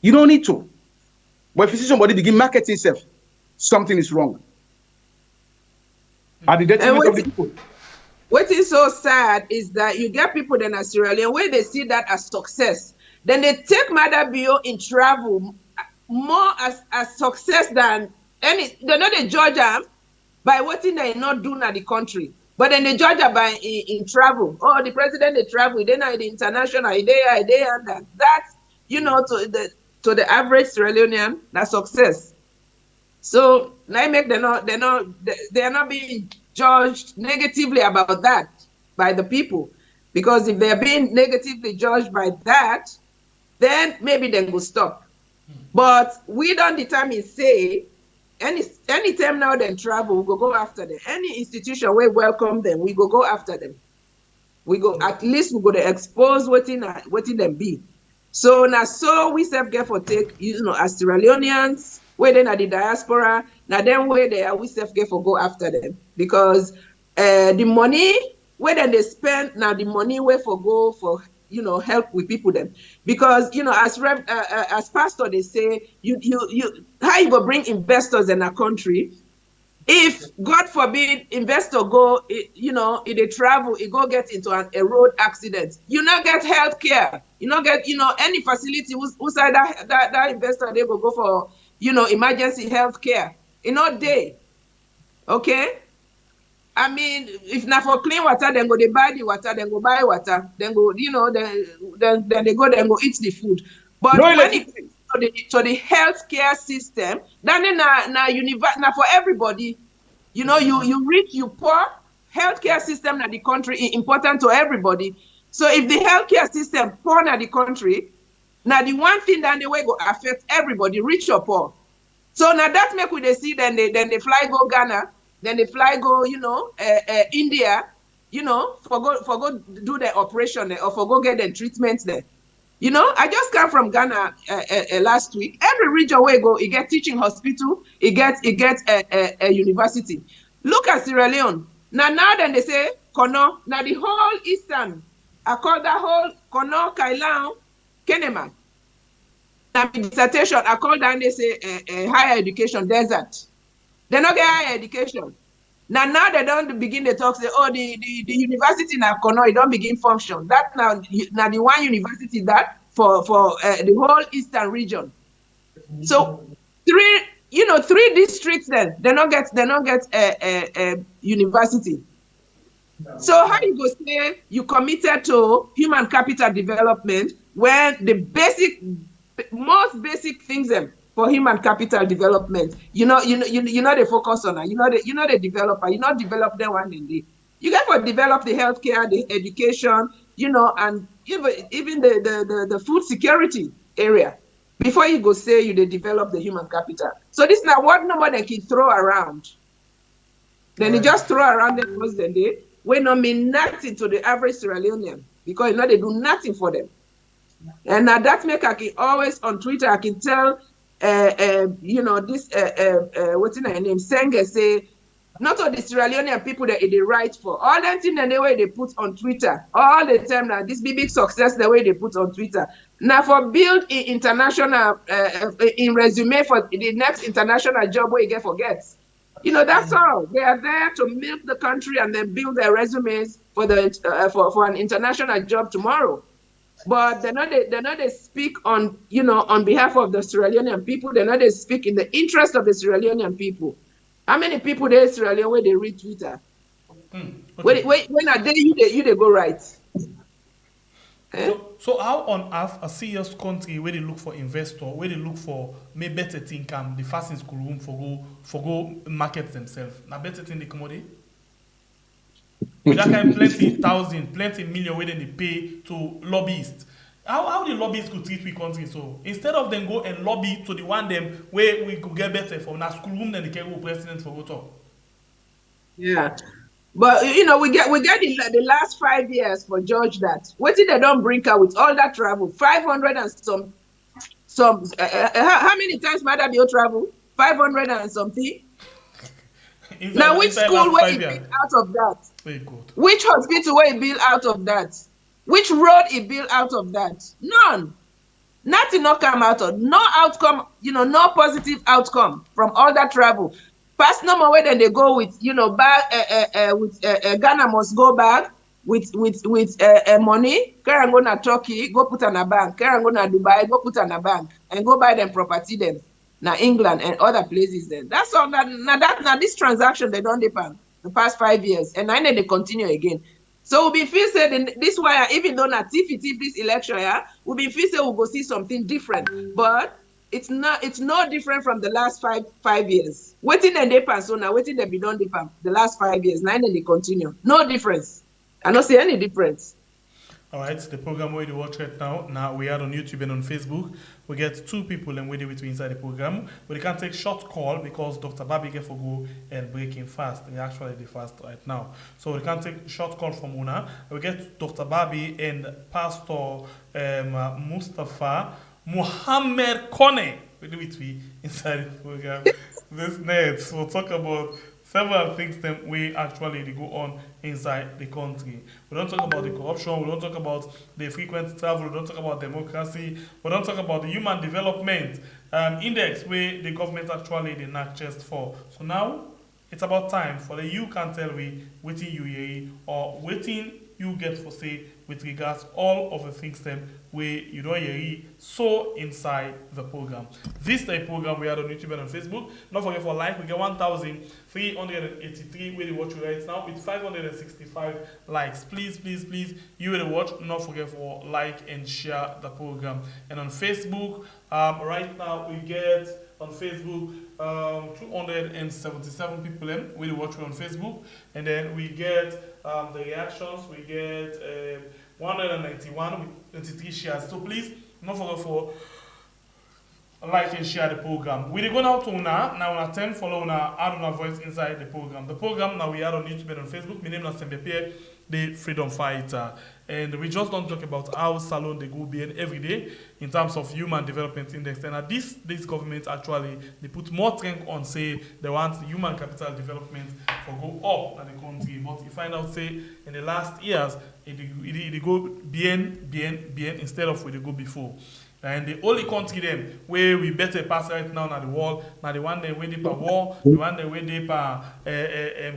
Speaker 7: You don't need to. But if you see somebody begin marketing himself, something is wrong. At the detriment of the people.
Speaker 6: What is so sad is that you get people in Australia where they see that as success. Then they take Mother Bio in travel more as success than any. They know they judge them by what thing they not doing at the country. But then they judge her by in travel. Oh, the president they travel, they not the international, they and that. That's to the average Sierra Leonean, that's success. So now make they are not being judged negatively about that by the people. Because if they're being negatively judged by that, then maybe they will stop. But we don't determine, say, any time now they travel, we go after them. Any institution we welcome them, we go after them. We go at least we go to expose what in them be. So now so we self get for take, as Sierra Leoneans, where then at the diaspora, now then where they are, we self get for go after them. Because the money where then they spend, now the money where for go for help with people them. Because as pastor they say, you how you go bring investors in a country if God forbid investor go if they travel, it go get into a road accident, you not get health care, you not get any facility who's that investor they go for emergency health care day. Okay, I mean, if not for clean water, then go they buy the water, then go buy water, then go then they go eat the food. But
Speaker 7: No
Speaker 6: when it comes to the healthcare system, then now for everybody, you rich, you poor, healthcare system in the country is important to everybody. So if the healthcare system poor in the country, now the one thing that the way go affect everybody, rich or poor. So now that make we they see then they fly go Ghana, then they fly go India, for go do the operation there, or for go get the treatment there. I just came from Ghana last week. Every region where you go, you get teaching hospital, you get a university. Look at Sierra Leone. Now then they say Kono. Now the whole Eastern, I call that whole Kono, Kailan, Kenema. Now my dissertation, I call that they say a higher education desert. They not get higher education. Now they don't begin to talk, say, oh, the university now Kono, it don't begin function. That now the one university that for the whole Eastern region. So three districts then they not get a university. So how you go say you committed to human capital development when the most basic things for human capital development, they focus on that. The developer, develop them one day. You got to develop the healthcare, the education, and even the food security area before you go say you they develop the human capital. So this is not what nobody can throw around. Then they just throw around them because then they not mean nothing to the average Sierra Leonean because they do nothing for them. And now that make I can always on Twitter I can tell this what's in her name Senge say not all the Sierra Leonean people that they write for all that thing and the way they put on Twitter all the time now this big success the way they put on Twitter now for build in international in resume for the next international job where you get forgets. That's all. They are there to milk the country and then build their resumes for the for an international job tomorrow. But they're not they speak on on behalf of the Sierra Leonean people. They're not they speak in the interest of the Sierra Leonean people. How many people there in Sierra Leone where they read Twitter? Okay. When are they you they go right?
Speaker 5: So how on earth a serious country where they look for investor, where they look for maybe better income, the fast in school room for go market themselves. Now better thing they commodity. With that kind of plenty million where they pay to lobbyists. How the lobbyists could treat we country so instead of them go and lobby to the one them where we could get better from now school room then they can go president for go talk.
Speaker 6: Yeah. But we get the last 5 years for George that. What did they don't bring out with all that travel? 500 and some how many times might that be your travel? 500 and something. Now which school where he built out of that?
Speaker 5: Very good.
Speaker 6: Which hospital where he built out of that? Which road he built out of that? None. Nothing not come out of no outcome, no positive outcome from all that travel. Past no more way than they go with, back with Ghana must go back with money. Carry and go to Turkey, go put on a bank. Carry and go to Dubai, go put on a bank, and go buy them property them. Now England and other places then. That's all that now this transaction they don't depend the past 5 years, and now they continue again. So we be feel said this why even though not if this election we be feel say we'll go see something different, but it's no different from the last five years. Waiting and depend so now waiting they be done depend the last 5 years. Now they continue. No difference. I don't see any difference.
Speaker 5: All right, the program where you watch right now. Now we are on YouTube and on Facebook. We get 2 people and we do it inside the program. But they can take short call because Dr. Babi get for go and breaking fast. They actually the fast right now. So we can take short call from Una. We get Dr. Babi and Pastor Mustafa Muhammad Kone. We do it inside the program. This next we'll talk about several things that we actually they go on inside the country. We don't talk about the corruption, we don't talk about the frequent travel, we don't talk about democracy, we don't talk about the human development index where the government actually they not just for. So now it's about time for the you can tell we waiting you hear or waiting you get for say with regards all of the things them where you don't hear so inside the program. This is the program we are on YouTube and on Facebook. Don't forget for like, we get 1,383 where you watch right now with 565 likes. Please, please, please, you will watch. Don't forget for like and share the program. And on Facebook, right now we get on Facebook 277 people in will watch on Facebook, and then we get the reactions. We get 191 with 23 shares. So please, don't forget for like and share the program. We go now to now 10 follow add on voice inside the program. The program now we are on YouTube and on Facebook. My name is Beteh, the freedom fighter. And we just don't talk about how SALONE they go behind every day in terms of human development index. And at this government actually they put more strength on say they want human capital development to go up in the country. But you find out say in the last years it go behind instead of where they go before. And the only country then where we better pass right now na the world, na the one that where they per war, the one that where they per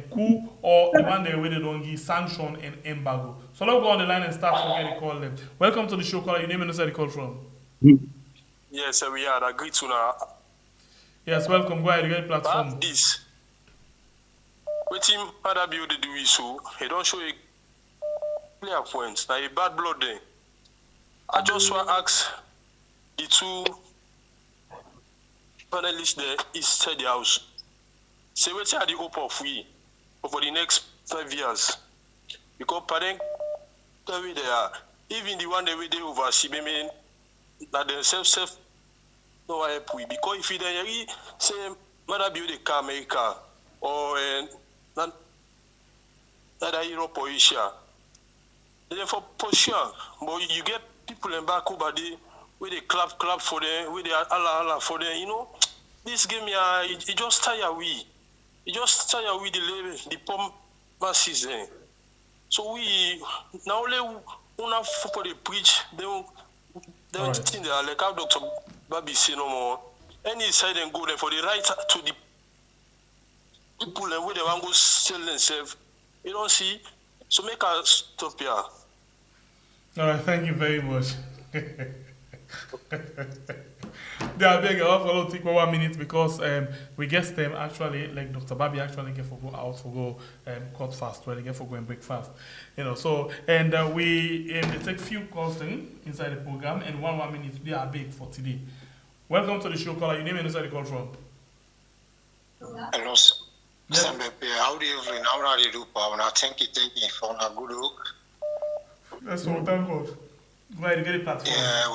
Speaker 5: coup, or the one that where they don't give sanction and embargo. So let's go on the line and start to get the call them. Welcome to the show, caller. Your name and where the call from?
Speaker 8: Yes, we are. I agree to now.
Speaker 5: Yes, welcome. Go ahead, you get the platform.
Speaker 8: But this, with him, other build the do so, he don't show a clear point. Now a bad blood there. I just want to ask the 2 panelists there inside the house. Say what are the hope of we for the next 5 years? Because parents the way they are, even the one that we they oversee, mean that themselves no help we. Because if you then say mother build a car America or that Europe or Asia, therefore for sure, but you get people in back over there where they clap for them, where they Allah for them, you know. This game it just tire we. It just tire we the poor masses there. So we now only una for the preach, they don't think they are like how Dr. Babi say no more. Any side and go there for the right to the people and where they want to go sell themselves. You don't see. So make us stop here.
Speaker 5: All right, thank you very much. They are begging I follow take 1 minute because we get them actually like Dr. Babi actually get for go out for go cut fast where they get for go and break fast. You know, so and we they take few calls inside the program and 1 minute they are big for today. Welcome to the show, caller. Your name and inside the call from.
Speaker 9: Hello, Mr. Beteh. How do you feel? How are you doing? I thank you for a good look.
Speaker 5: That's all. Thank God. Go ahead, get a platform.
Speaker 9: Yeah,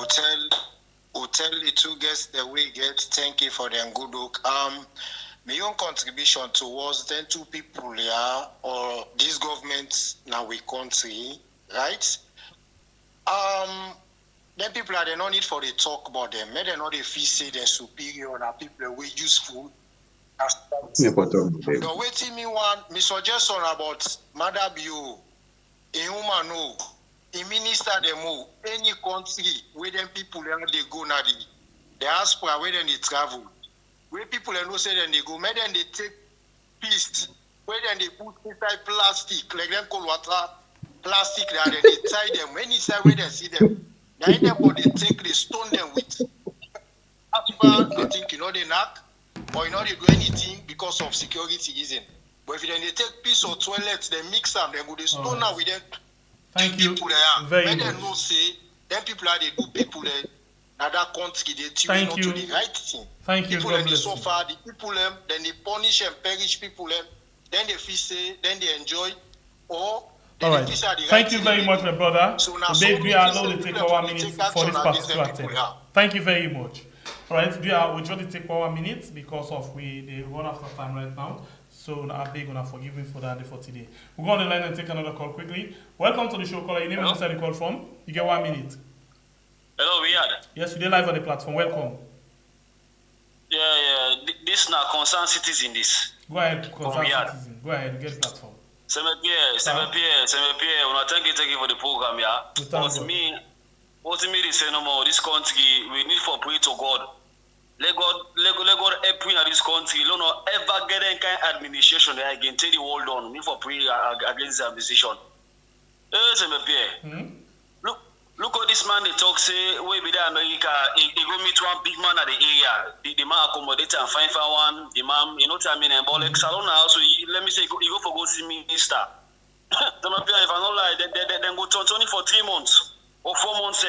Speaker 9: we'll tell the 2 guests that we get. Thank you for their good look. My own contribution towards then 2 people here or this government now we country, right? Then people are they no need for the talk about them. Maybe they not they feel say they're superior and people are useful. The waiting me my suggestion about Madam Bio, a human no. The minister them any country where them people they go now the diaspora where then they travel. Where people know say then they go, maybe then they take pieces, where then they put inside plastic, like them call water plastic there, then they tie them. When inside where they see them, they they take they stone them with. I think they knock or they do anything because of security reason. But if then they take piece of toilet, they mix them, they go they stone now with them.
Speaker 5: Thank you
Speaker 9: very much. When they know say, then people are they do people there. Other country they tune not to the right thing.
Speaker 5: Thank you.
Speaker 9: People they so far the people then they punish and perish people then they feel say then they enjoy or
Speaker 5: All right. Thank you very much, my brother. We are allowed to take 1 minute for this particular thing. Thank you very much. All right, we try to take 1 minute because of they run out of time right now. So I beg you forgive me for that for today. We'll go on the line and take another call quickly. Welcome to the show, caller. Your name and where you call from. You get 1 minute.
Speaker 10: Hello, Riyad.
Speaker 5: Yes, you're live on the platform. Welcome.
Speaker 10: Yeah. This now concern citizen. This.
Speaker 5: Go ahead, concern citizen. Go ahead, get the platform.
Speaker 10: Thank you for the program, yeah. What me say no more. This country, we need for pray to God. Let God help in this country. You don't ever get any kind of administration that I can tell the world on. Need for pray against the administration. Look how this man they talk say we be there America. He go meet one big man at the area. The man accommodate and find for one. The man, you know what I mean. But like Salonei also, let me say, he go for go see minister. If I don't lie, then go to only for 3 months or 4 months.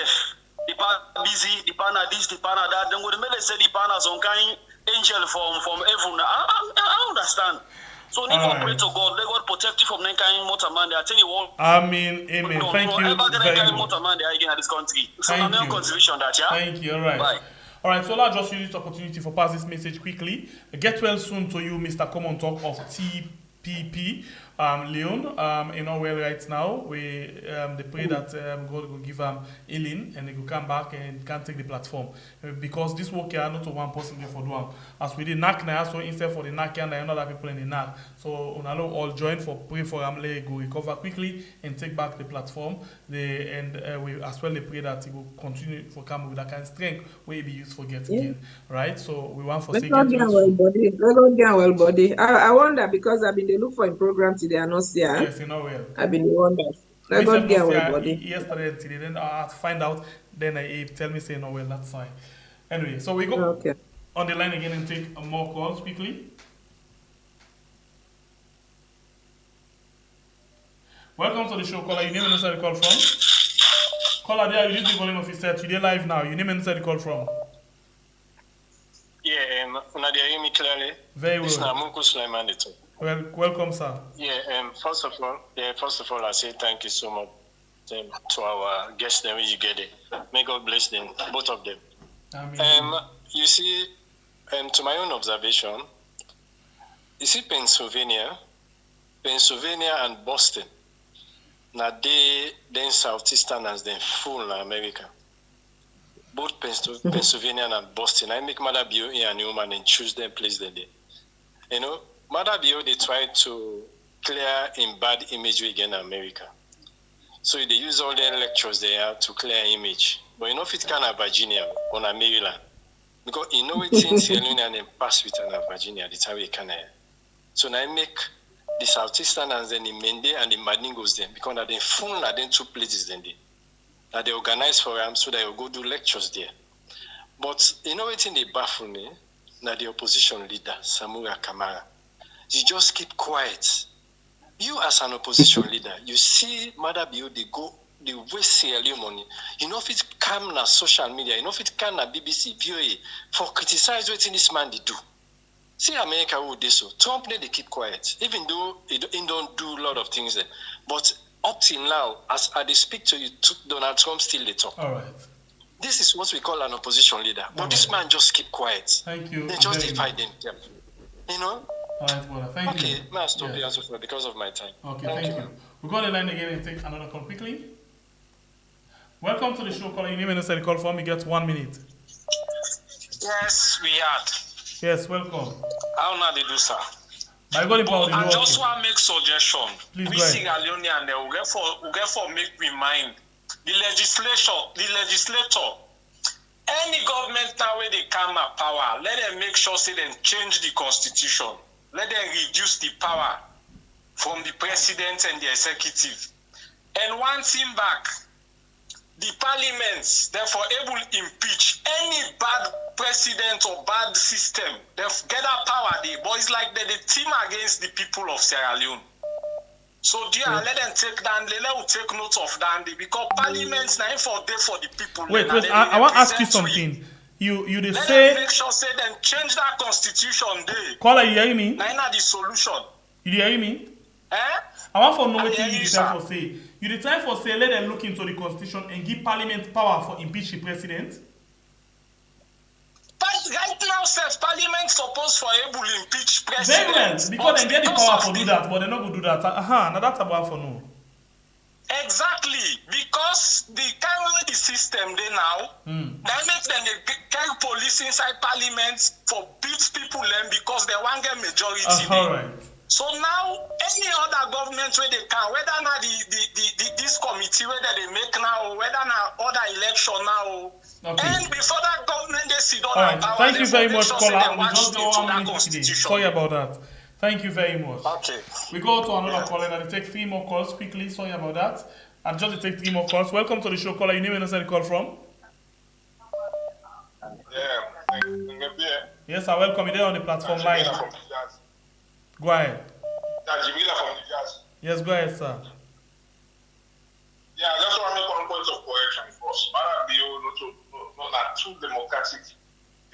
Speaker 10: The pan busy, the pan this, the pan that. Then go the middle say the pan as some kind angel from heaven. I understand. So need to pray to God. Let God protect you from that kind of motor man. I tell you what.
Speaker 5: Amen. Thank you very much. Thank you. All right.
Speaker 10: Bye.
Speaker 5: All right, so let's just use this opportunity for pass this message quickly. Get well soon to you, Mr. Common Talk of TPP. Leon, well right now, we they pray that God will give healing and they will come back and can take the platform. Because this work here not one person there for doing. As we did knock now, so instead for the knock and other people in the knock. So on all join for pray for Amle go recover quickly and take back the platform. We as well they pray that he will continue for come with that kind of strength where he be used for get again. Right? So we want for
Speaker 6: say well body. I wonder because I've been they look for a program. They are not there.
Speaker 5: Yes, you know well.
Speaker 6: I've been wondering. Let God get our body.
Speaker 5: Yesterday and today, then I find out. Then he tell me say no well. That's fine. Anyway, so we go on the line again and take more calls quickly. Welcome to the show, caller. Your name and where you call from. Caller, there you use the volume of your set. You're live now. Your name and where you call from.
Speaker 8: Yeah, Nadia, hear me clearly.
Speaker 5: Very well.
Speaker 8: It's Namunku Sulaiman.
Speaker 5: Well, welcome, sir.
Speaker 8: Yeah, first of all, I say thank you so much to our guests that you get it. May God bless them, both of them.
Speaker 5: Amen.
Speaker 8: You see, to my own observation, you see Pennsylvania and Boston. Now they then Southeastern as then full in America. Both Pennsylvania and Boston. I make Mother Bio here and Newman and choose them place them there. You know, Mother Bio, they try to clear in bad imagery again in America. So they use all their lectures there to clear image. But you know if it can have Virginia or Maryland. Because you know it's in Sierra Leone and then pass with Virginia, that's how we can So now I make the Southeastern and then the Mende and the Madingos then because they full then 2 places then they organize for them so they will go do lectures there. But you know it's in the baffle me, now the opposition leader, Samura Kamara. You just keep quiet. You as an opposition leader, you see Mother Bio, they waste Sierra Leone money. You know if it come na social media, you know if it come na BBC, VOA, for criticize what this man they do. See America who they so. Trump they keep quiet, even though he don't do a lot of things there. But up till now, as I speak to you, Donald Trump still they talk.
Speaker 5: All right.
Speaker 8: This is what we call an opposition leader. But this man just keep quiet.
Speaker 5: Thank you.
Speaker 8: They just defy them. You know?
Speaker 5: All right, brother. Thank you.
Speaker 8: Okay, may I stop the answer for because of my time.
Speaker 5: Okay, thank you. We'll go on the line again and take another call quickly. Welcome to the show, caller. Your name and where you call from. You get 1 minute.
Speaker 11: Yes, we had.
Speaker 5: Yes, welcome.
Speaker 11: How now they do, sir?
Speaker 5: My God,
Speaker 11: I just want to make suggestion.
Speaker 5: Please
Speaker 11: we
Speaker 5: go
Speaker 11: sing Alone and we get for make we mind the legislator. Any government now where they come at power, let them make sure say they change the constitution. Let them reduce the power from the president and the executive. And one thing back, the parliaments, therefore, able to impeach any bad president or bad system. They get that power there, but it's like they team against the people of Sierra Leone. So, let them take down, let them take note of that, because parliaments now for the people.
Speaker 5: Wait, I want to ask you something. You
Speaker 11: let
Speaker 5: say...
Speaker 11: them make sure say them change that constitution there.
Speaker 5: Caller, you hear me?
Speaker 11: Now the solution.
Speaker 5: You hear me? I want for know what you decide for say. You decide for say let them look into the constitution and give parliament power for impeach the president.
Speaker 11: Right now, self parliament supposed for able to impeach president.
Speaker 5: Very well, because they get the power for do that, but they're not going to do that. Now that's about for no.
Speaker 11: Exactly, because the kind of the system they now, that makes them they carry police inside parliament for beat people them because they want get majority.
Speaker 5: All right.
Speaker 11: So now any other government where they can, whether now this committee whether they make now, whether now other election now, and before that government they sit on.
Speaker 5: All right. Thank you very much, caller. We just don't want to today. Sorry about that. Thank you very much.
Speaker 11: Okay.
Speaker 5: We go to another caller and take 3 more calls quickly. Sorry about that. I'll just take 3 more calls. Welcome to the show, caller. Your name and where you call from?
Speaker 12: Yeah.
Speaker 5: Yes, I welcome you there on the platform live. Go ahead. Yes, go ahead, sir.
Speaker 12: Yeah, I just want to make one point of correction first. Manifesto not two democratic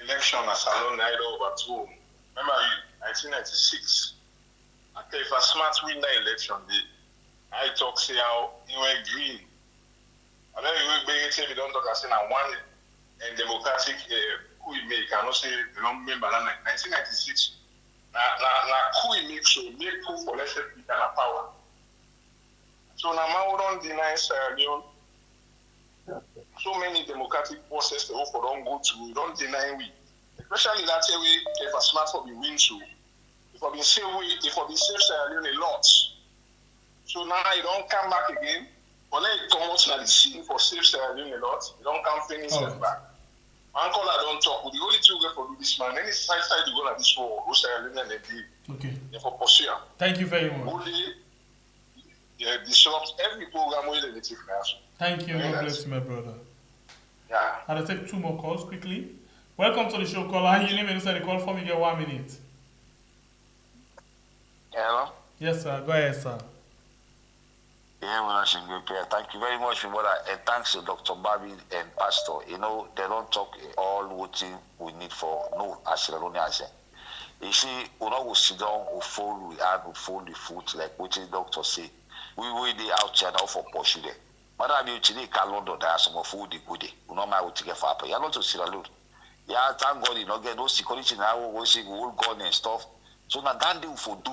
Speaker 12: election as Salonei either overthrown. Remember, 1996. Okay, if a smart win that election, I talk say how you were green. And then we don't talk as in one and democratic who we make. I don't say they don't remember that 1996. Now who we make so make who for less than power. So now we don't deny Sierra Leone. So many democratic processes they also don't go to. We don't deny we. Especially that way, if a smart for be win so. If I be say Sierra Leone a lot. So now you don't come back again. But let it come out to the scene for save Sierra Leone a lot. You don't come finish them back. Uncle, I don't talk. With the only two way for do this man. Any side you go like this war, go Sierra Leone and they do.
Speaker 5: Okay.
Speaker 12: Therefore pursue.
Speaker 5: Thank you very much.
Speaker 12: Only disrupt every program where they take now.
Speaker 5: Thank you. God bless you, my brother.
Speaker 12: Yeah.
Speaker 5: I'll take 2 more calls quickly. Welcome to the show, caller. Your name and inside the call for me. Get 1 minute.
Speaker 13: Hello?
Speaker 5: Yes, sir. Go ahead, sir.
Speaker 13: Yeah, thank you very much, my brother, and thanks to Dr. Babi and Pastor. You know, they don't talk all what we need for no as Salonei as you see, we don't sit down, we fold, we add, we fold the foot, like what the doctor say. We wait the out here now for pursue them. But I mean, today, London, there are some of food, good. We don't mind what to get for Apple. You're not to Sierra Leone. Yeah, thank God, you know, get no security now, we see all gone and stuff. So now that they will do.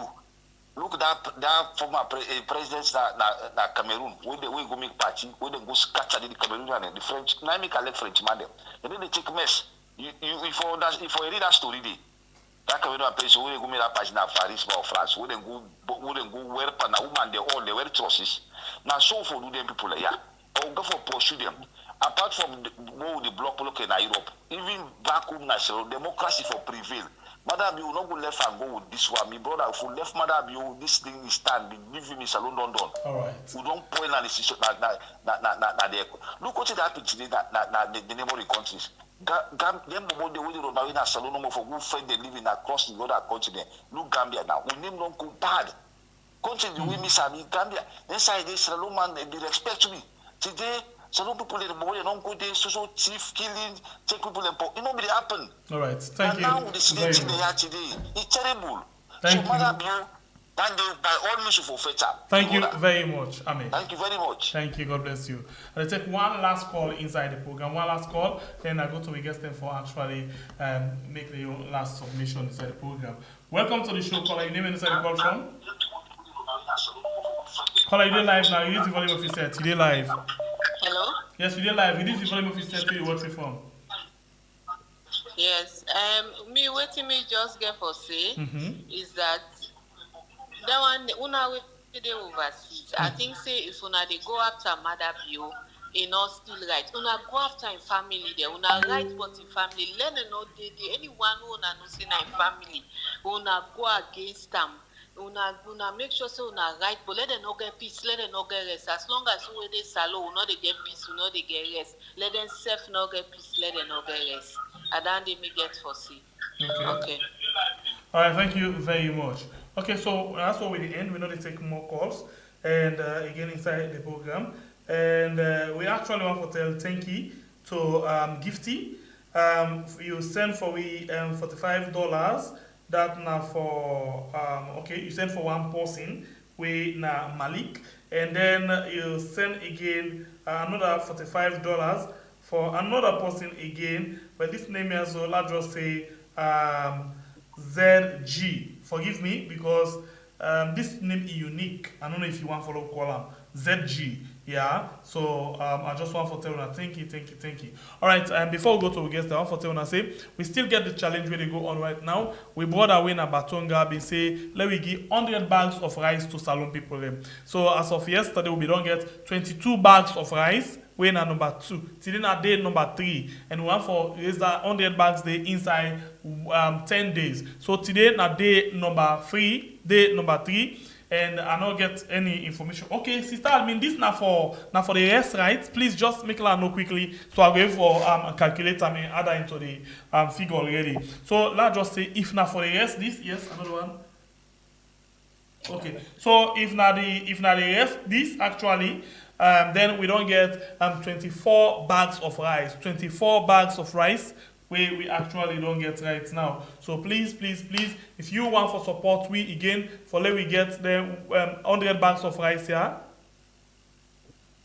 Speaker 13: Look that former presidents na Cameroon, when they go make party, when they go scatter the Cameroon and the French, now make a let French man them. And then they take mess. If you read that story, that Cameroon place when they go make that party na Paris or France, when they go wear pana woman they wear trusses. Now so for do them people like or go for pursue them. Apart from the block look in Europe, even back home national democracy for prevail. Madam, you will not go left and go with this one. My brother, if you left Madam, you this thing is stand. Give him his alone London.
Speaker 5: All right.
Speaker 13: We don't point at the situation. Look what it happened today. The neighboring countries. Them about the way they run in Salonei for who find they living across the other continent. Look Gambia now. We name don't go bad. Country the way miss Gambia. Inside this Salonei man, they respect me today. So people in the boy don't go there, social thief, killing, take people and you know what happen.
Speaker 5: All right, thank you.
Speaker 13: Now the situation they are today, it's terrible.
Speaker 5: Thank you.
Speaker 13: Madam, and they by all means for fetch up.
Speaker 5: Thank you very much. Amen.
Speaker 13: Thank you very much.
Speaker 5: Thank you. God bless you. I'll take one last call inside the program. One last call, then I go to my guest them for actually make the last submission inside the program. Welcome to the show, caller. Your name and inside the call from? Caller, you did live now. You use the volume of your set. You did live.
Speaker 14: Hello?
Speaker 5: Yes, we did live. You use the volume of your set to you watch it from.
Speaker 14: Yes. Me waiting me just get for say is that one una we dey overseas. I think say if una they go after mother bio, it not still right. Una go after in family there. Una right but in family. Let them know anyone who una know say na in family. Una go against them. Una make sure so una right, but let them not get peace, let them not get rest. As long as we dey salo, we know they get peace, we know they get rest. Let them self not get peace, let them not get rest. And then they may get for see. Okay.
Speaker 5: All right, thank you very much. Okay, so that's what we end. We know they take more calls, and again inside the program, and we actually want to tell thank you to Gifty. You send for we $45. That now for okay, you send for one person we na Malik, and then you send again another $45 for another person again. But this name as well, I'll just say ZG. Forgive me because this name is unique. I don't know if you want to follow column ZG. Yeah, so I just want to tell you, thank you. All right, and before we go to our guest, I want to tell you, say we still get the challenge where they go on right now. We brought away na Batonga, we say let we give 100 bags of rice to Salone people. So as of yesterday, we don't get 22 bags of rice. We na number 2. Today na day number 3, and we want for raise that 100 bags day inside 10 days. So today na day number 3, and I don't get any information. Okay, sister, I mean this now for the rest, right? Please just make her know quickly. So I'll go for a calculator and add that into the figure already. So let's just say if now for the rest, this yes, another one. Okay, so if now the rest, this actually, then we don't get 24 bags of rice. 24 bags of rice. We actually don't get right now. So please, if you want for support, we again for let we get the 100 bags of rice here.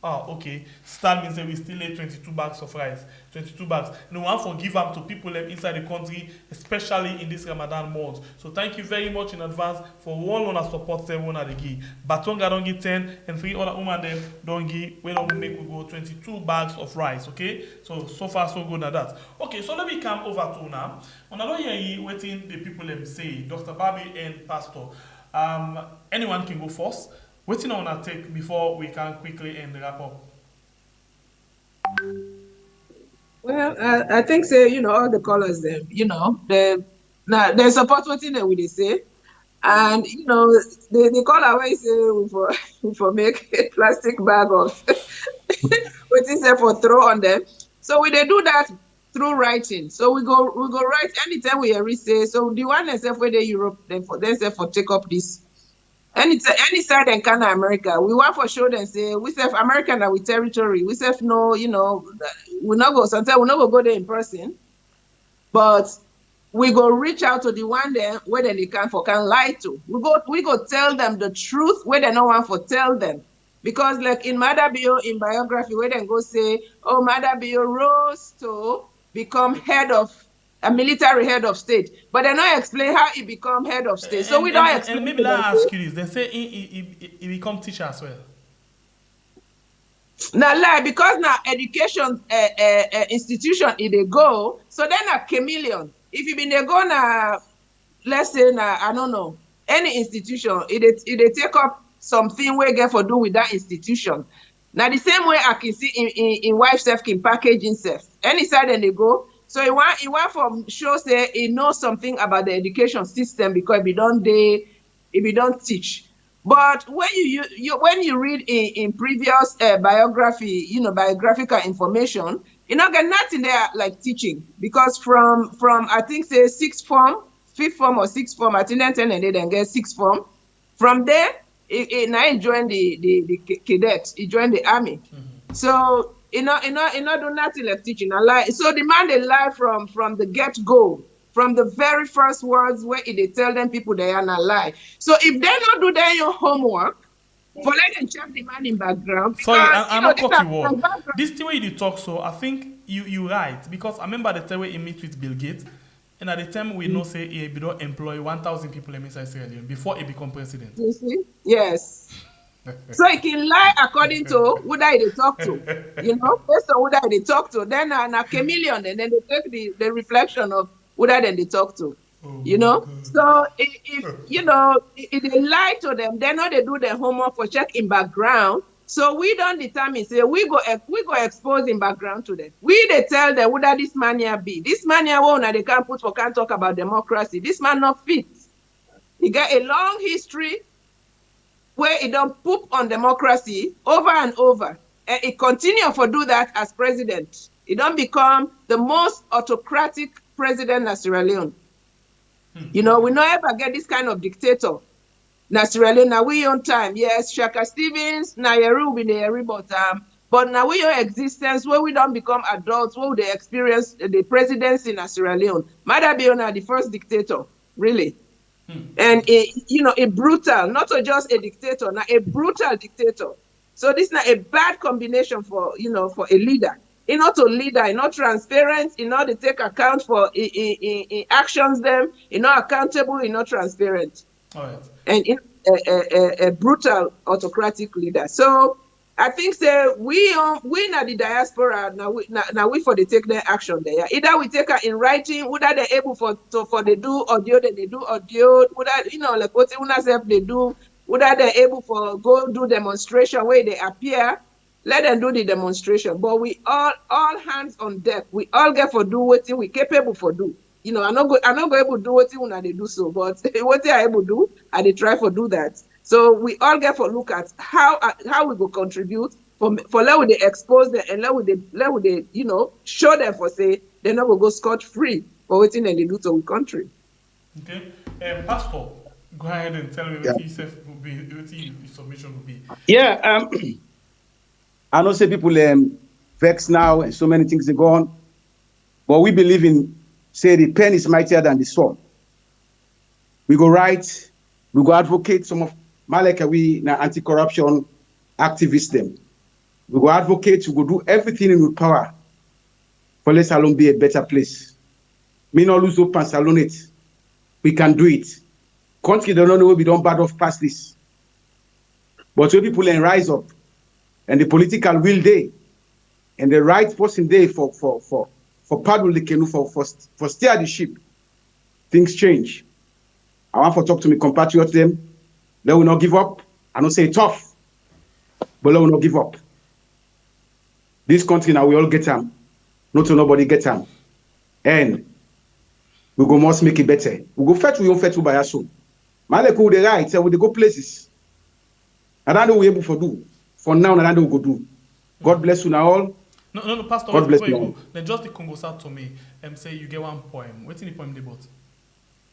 Speaker 5: Okay. That means that we still need 22 bags of rice. 22 bags. And we want to give them to people inside the country, especially in this Ramadan month. So thank you very much in advance for all on our support. 7 at the give. Batonga don't give 10, and 3 other women them don't give. We don't make we go 22 bags of rice. Okay. So far so good at that. Okay. So let me come over to now. On a lawyer waiting the people them say, Dr. Barbie and Pastor. Anyone can go first. What's on our take before we can quickly end the wrap up?
Speaker 6: Well, I think say all the callers them they support what they say, and the caller always say for make a plastic bag of what is there for throw on them. So we they do that through writing. So we go write anytime we ever say. So the one themself where they Europe then for themself for take up this. Any side in Canada, America, we want for sure and say we self American that we territory. We self know, we not go sometimes we not go there in person, but we go reach out to the one there where they can lie to. We go tell them the truth where they no one for tell them. Because like in Madabio in biography where they go say, oh Madabio rose to become a military head of state, but they not explain how he become head of state. So we don't explain.
Speaker 5: And maybe let me ask you this: they say he become teacher as well.
Speaker 6: Now lie because now education institution if they go, so then a chameleon. If you been they go now, let's say now I don't know any institution, it they take up something we get for do with that institution. Now the same way I can see in wife self can package himself. Any side then they go. So he want from show say he knows something about the education system because if he don't teach. But when you read in previous biography, biographical information, you not get nothing there like teaching because from I think say 5th form or 6th form, I think then and they then get 6th form. From there, now he joined the cadets. He joined the army. Mm-hmm. So. You know, do nothing like teaching a lie. So the man they lie from the get-go, from the very first words where they tell them people they are not lie. So if they not do their homework, for let them check the man in background.
Speaker 5: Sorry, I'm not cut you off. This thing way you talk, so I think you right because I remember the time when he meet with Bill Gates, and at the time we know say he don't employ 1,000 people inside Sierra Leone before he become president.
Speaker 6: You see? Yes. So he can lie according to who that they talk to, based on who that they talk to. Then a chameleon, and then they take the reflection of who that they talk to, So if they lie to them, they know they do their homework for check in background. So we don't determine, say we go expose in background to them. We they tell them who that this man here be. This man here won't they can't talk about democracy. This man not fit. He got a long history where he don't poop on democracy over and over. And he continue to do that as president. He don't become the most autocratic president in Sierra Leone. We not ever get this kind of dictator. Sierra Leone, now we on time. Yes, Shaka Stevens, now Yeru be the but now we your existence where we don't become adults, where they experience the presidency in Sierra Leone. Madabio the first dictator, really. And a brutal, not just a dictator, now a brutal dictator. So this is not a bad combination for for a leader. He not a leader, he not transparent, he not to take account for in actions them, he not accountable, he not transparent.
Speaker 5: All right.
Speaker 6: And a brutal autocratic leader. So I think we na the diaspora now we for the take their action there. Either we take her in writing, whether they're able for they do audio, then they do audio, whether like what they do, whether they're able for go do demonstration where they appear, let them do the demonstration. But we all hands on deck. We all get for do what we capable for do. I'm not go able to do what they do so, but what they are able to do, and they try for do that. So we all get for look at how we go contribute for let they expose them and let they show them for say they're not gonna go scot free for what they do to our country.
Speaker 5: Okay, Pastor, go ahead and tell me what your submission will be.
Speaker 7: Yeah, I know say people vex now and so many things are gone, but we believe in say the pen is mightier than the sword. We go write, we go advocate some of Maleka we na anti-corruption activists them. We go advocate, we go do everything in our power for let Salone be a better place. Me no lose hope and Salone it. We can do it. Country don't know we don't bad off past this. But when people rise up and the political will day and the right person day for paddle the canoe for steer the ship, things change. I want to talk to my compatriots them. They will not give up. I don't say tough, but they will not give up. This country now we all get them. Not to nobody get them. And we go must make it better. We go fetch, we don't fetch by us soon. Maleko the right, so we go places. I don't know we able to do. For now, I don't know we go do. God bless you now all.
Speaker 5: No, Pastor,
Speaker 7: God bless
Speaker 5: before you
Speaker 7: you.
Speaker 5: go, then just the Congo out to me and say you get one poem. What's in the poem they bought?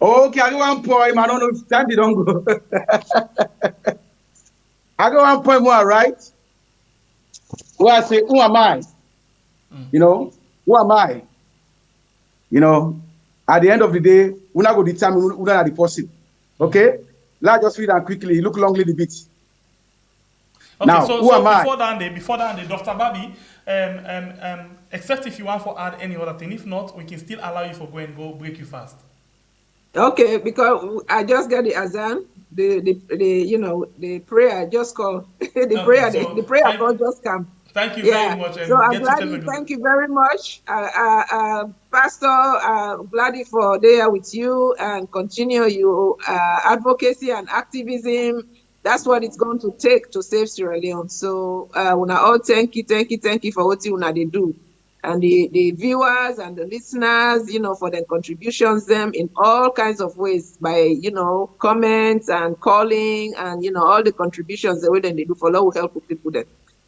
Speaker 7: Okay, I got one poem. I don't know if time they don't go. I got one poem more, right? Where I say, who am I? Who am I? At the end of the day, we're not going to determine who are the person. Okay? Let's just read that quickly. Look longly the bit.
Speaker 5: Okay,
Speaker 7: now, who am I?
Speaker 5: Before that, Dr. Babi, except if you want to add any other thing. If not, we can still allow you to go break you fast.
Speaker 6: Okay, because I just got the azan, the prayer just called the prayer call just come.
Speaker 5: Thank you very much.
Speaker 6: So I'm glad. Thank you very much, Pastor. Glad for there with you and continue your advocacy and activism. That's what it's going to take to save Sierra Leone. So, una all thank you for what you they do. And the viewers and the listeners, for their contributions them in all kinds of ways by, comments and calling and, all the contributions the way they do for will help people then.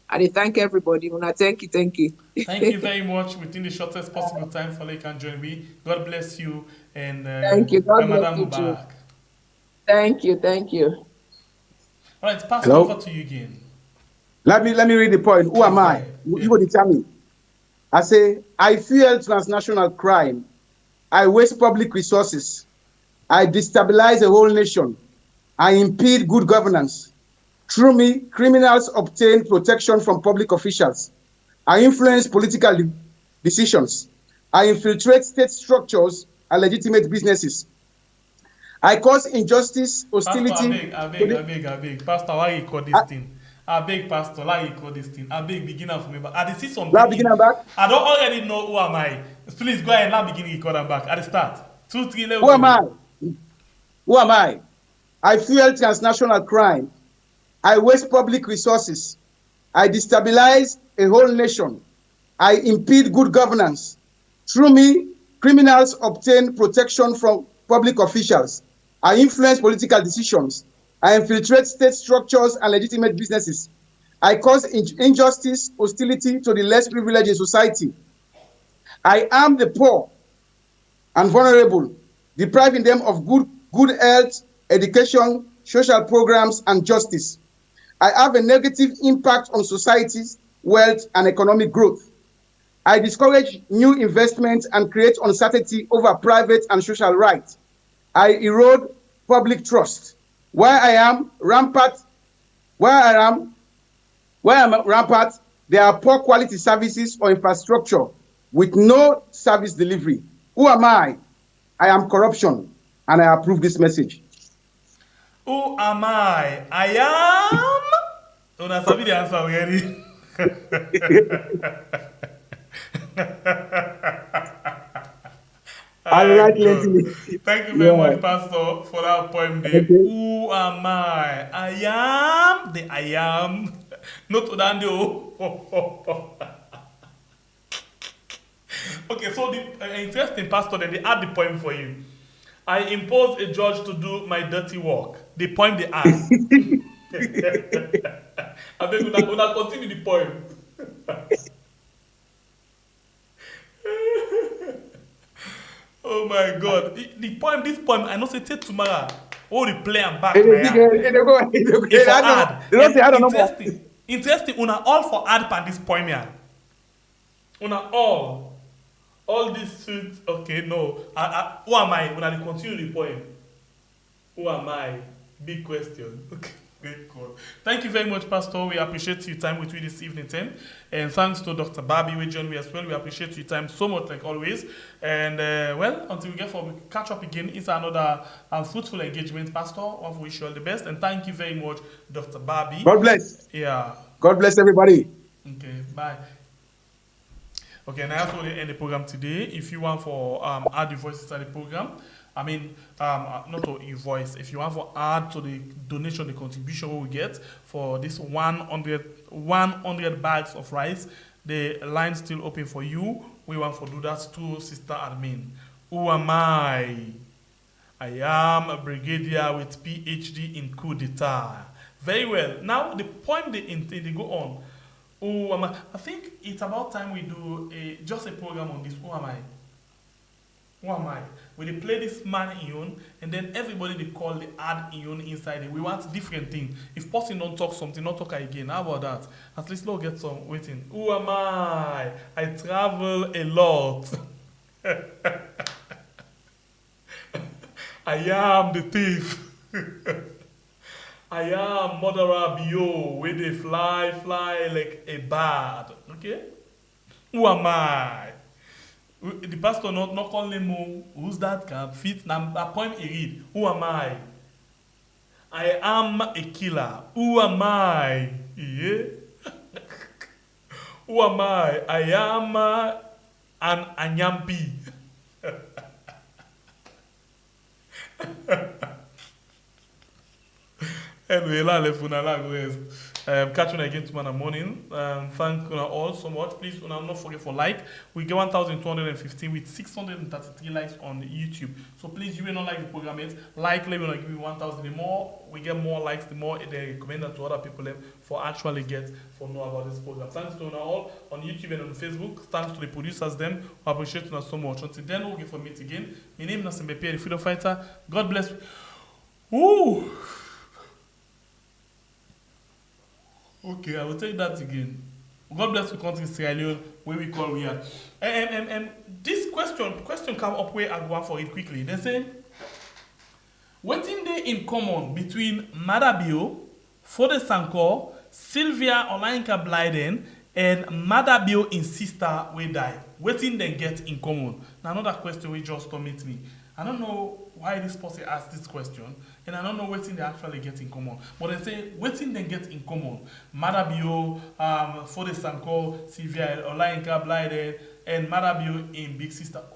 Speaker 6: And I thank everybody. Thank you.
Speaker 5: Thank you very much. Within the shortest possible time for you can join me. God bless you and
Speaker 6: thank you. God bless you too. Thank you.
Speaker 5: All right, pass over to you again.
Speaker 7: Let me read the point. Who am I? You will tell me. I say, I fuel transnational crime. I waste public resources. I destabilize a whole nation. I impede good governance. Through me, criminals obtain protection from public officials. I influence political decisions. I infiltrate state structures and legitimate businesses. I cause injustice, hostility.
Speaker 5: I beg. Pastor, why you call this thing? I beg, Pastor, why you call this thing? I beg, beginner for me. But I see something. I don't already know who am I. Please go ahead and now begin record and back. At the start. 2, 3,
Speaker 7: Who am I? Who am I? I fuel transnational crime. I waste public resources. I destabilize a whole nation. I impede good governance. Through me, criminals obtain protection from public officials. I influence political decisions. I infiltrate state structures and legitimate businesses. I cause injustice, hostility to the less privileged in society. I arm the poor and vulnerable, depriving them of good health, education, social programs, and justice. I have a negative impact on society's wealth and economic growth. I discourage new investment and create uncertainty over private and social rights. I erode public trust. Where I am rampant, there are poor quality services or infrastructure with no service delivery. Who am I? I am corruption, and I approve this message.
Speaker 5: Who am I? I am. Una sabi the answer already.
Speaker 7: Thank
Speaker 5: you very much, Pastor, for that poem there. Who am I? I am the I am. Not Odando. Okay, so the interesting, Pastor, then they add the poem for you. I impose a judge to do my dirty work. The poem they add. I beg you, continue the poem. Oh my God. The poem, this poem, I know say take tomorrow. Oh, the play and back. Interesting. Una all for add pan this poem here. Una all these suits. Okay, no. Who am I? When I continue the poem. Who am I? Big question. Okay. Great call. Thank you very much, Pastor. We appreciate your time with you this evening, and thanks to Dr. Barbie who joined me as well. We appreciate your time so much, like always. And well, until we catch up again, it's another fruitful engagement, Pastor. I wish you all the best, and thank you very much, Dr. Barbie.
Speaker 7: God bless.
Speaker 5: Yeah.
Speaker 7: God bless everybody.
Speaker 5: Okay. Bye. Okay, now that's really end the program today. If you want for add your voices to the program. I mean, not to your voice. If you want to add to the donation, the contribution we get for this 100 bags of rice, the line's still open for you. We want to do that to Sister Admin. Who am I? I am a brigadier with PhD in coup d'etat. Very well. Now, the point they go on. Who am I? I think it's about time we do just a program on this. Who am I? Who am I? We play this man in, and then everybody they call the add in inside it. We want different things. If person don't talk something, not talk again. How about that? At least we'll get some waiting. Who am I? I travel a lot. I am the thief. I am murderer bio, where they fly like a bird. Okay? Who am I? The pastor not calling me, who's that can fit? Now, a poem he read. Who am I? I am a killer. Who am I? Yeah. Who am I? I am an anyampi. Anyway, let's rest. Catch you again tomorrow morning. Thank you all so much. Please do not forget for like. We get 1,215 with 633 likes on YouTube. So please, you will not like the program yet. Like, let me know, give me 1,000. The more we get more likes, the more they recommend that to other people for actually know about this program. Thanks to all on YouTube and on Facebook. Thanks to the producers them. We appreciate you so much. Until then, we'll get for meet again. My name is Beteh, the freedom fighter. God bless. Ooh. Okay, I will take that again. God bless the country Sierra Leone, where we call we are. This question come up where I go for it quickly. They say, what in they in common between Madabio, Fode Sankor, Sylvia Olainka Blyden, and Madabio in sister we die? What in they get in common? Now another question we just to meet me. I don't know why this person asked this question, and I don't know what they actually get in common. But they say, what they get in common? Madabio, Fode Sankor, Sylvia Olainka Blyden, and Madabio in Big Sister. I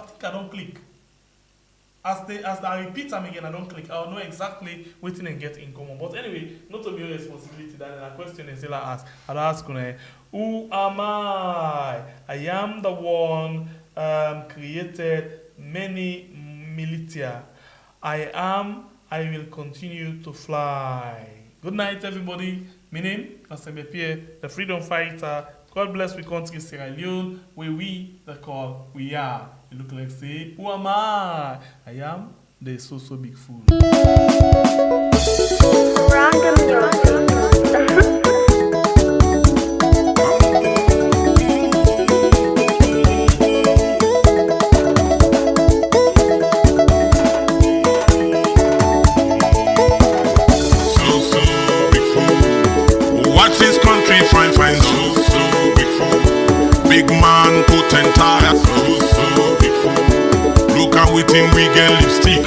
Speaker 5: think I don't click. As I repeat them again, I don't click. I'll know exactly what they get in common. But anyway, not to be your responsibility. That a question is still asked. I'll ask, who am I? I am the one created many militia. I will continue to fly. Good night, everybody. My name is Beteh, the freedom fighter. God bless we country Sierra Leone, where we the call we are. You look like say, who am I? I am the so big fool.
Speaker 1: Look at we think we get lipstick.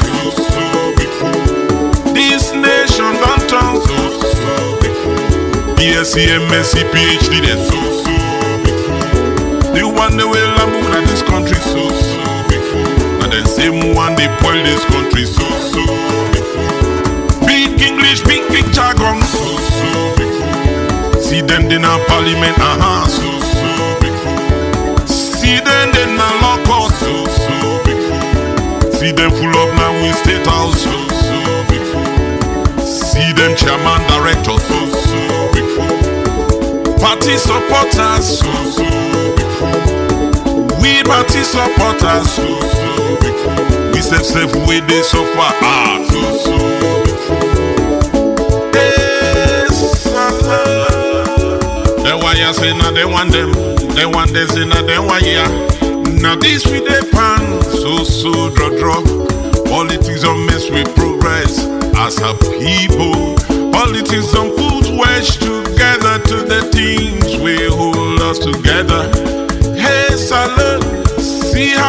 Speaker 1: This nation don't turn BSc, MSc, PhD, they the one they will lamb at this country and the same one they spoil this country Big English, big jargon see them in our parliament, see them in our law court, see them full of now in state house, see them chairman, director, party supporters, we party supporters, we safe way they suffer hard. They why you say now they want them, they want this in a they want ya. Now this with the pan, so draw. Politics don't mess with progress as a people. Politics don't put wedge together to the things we hold us together. Hey Salone, see how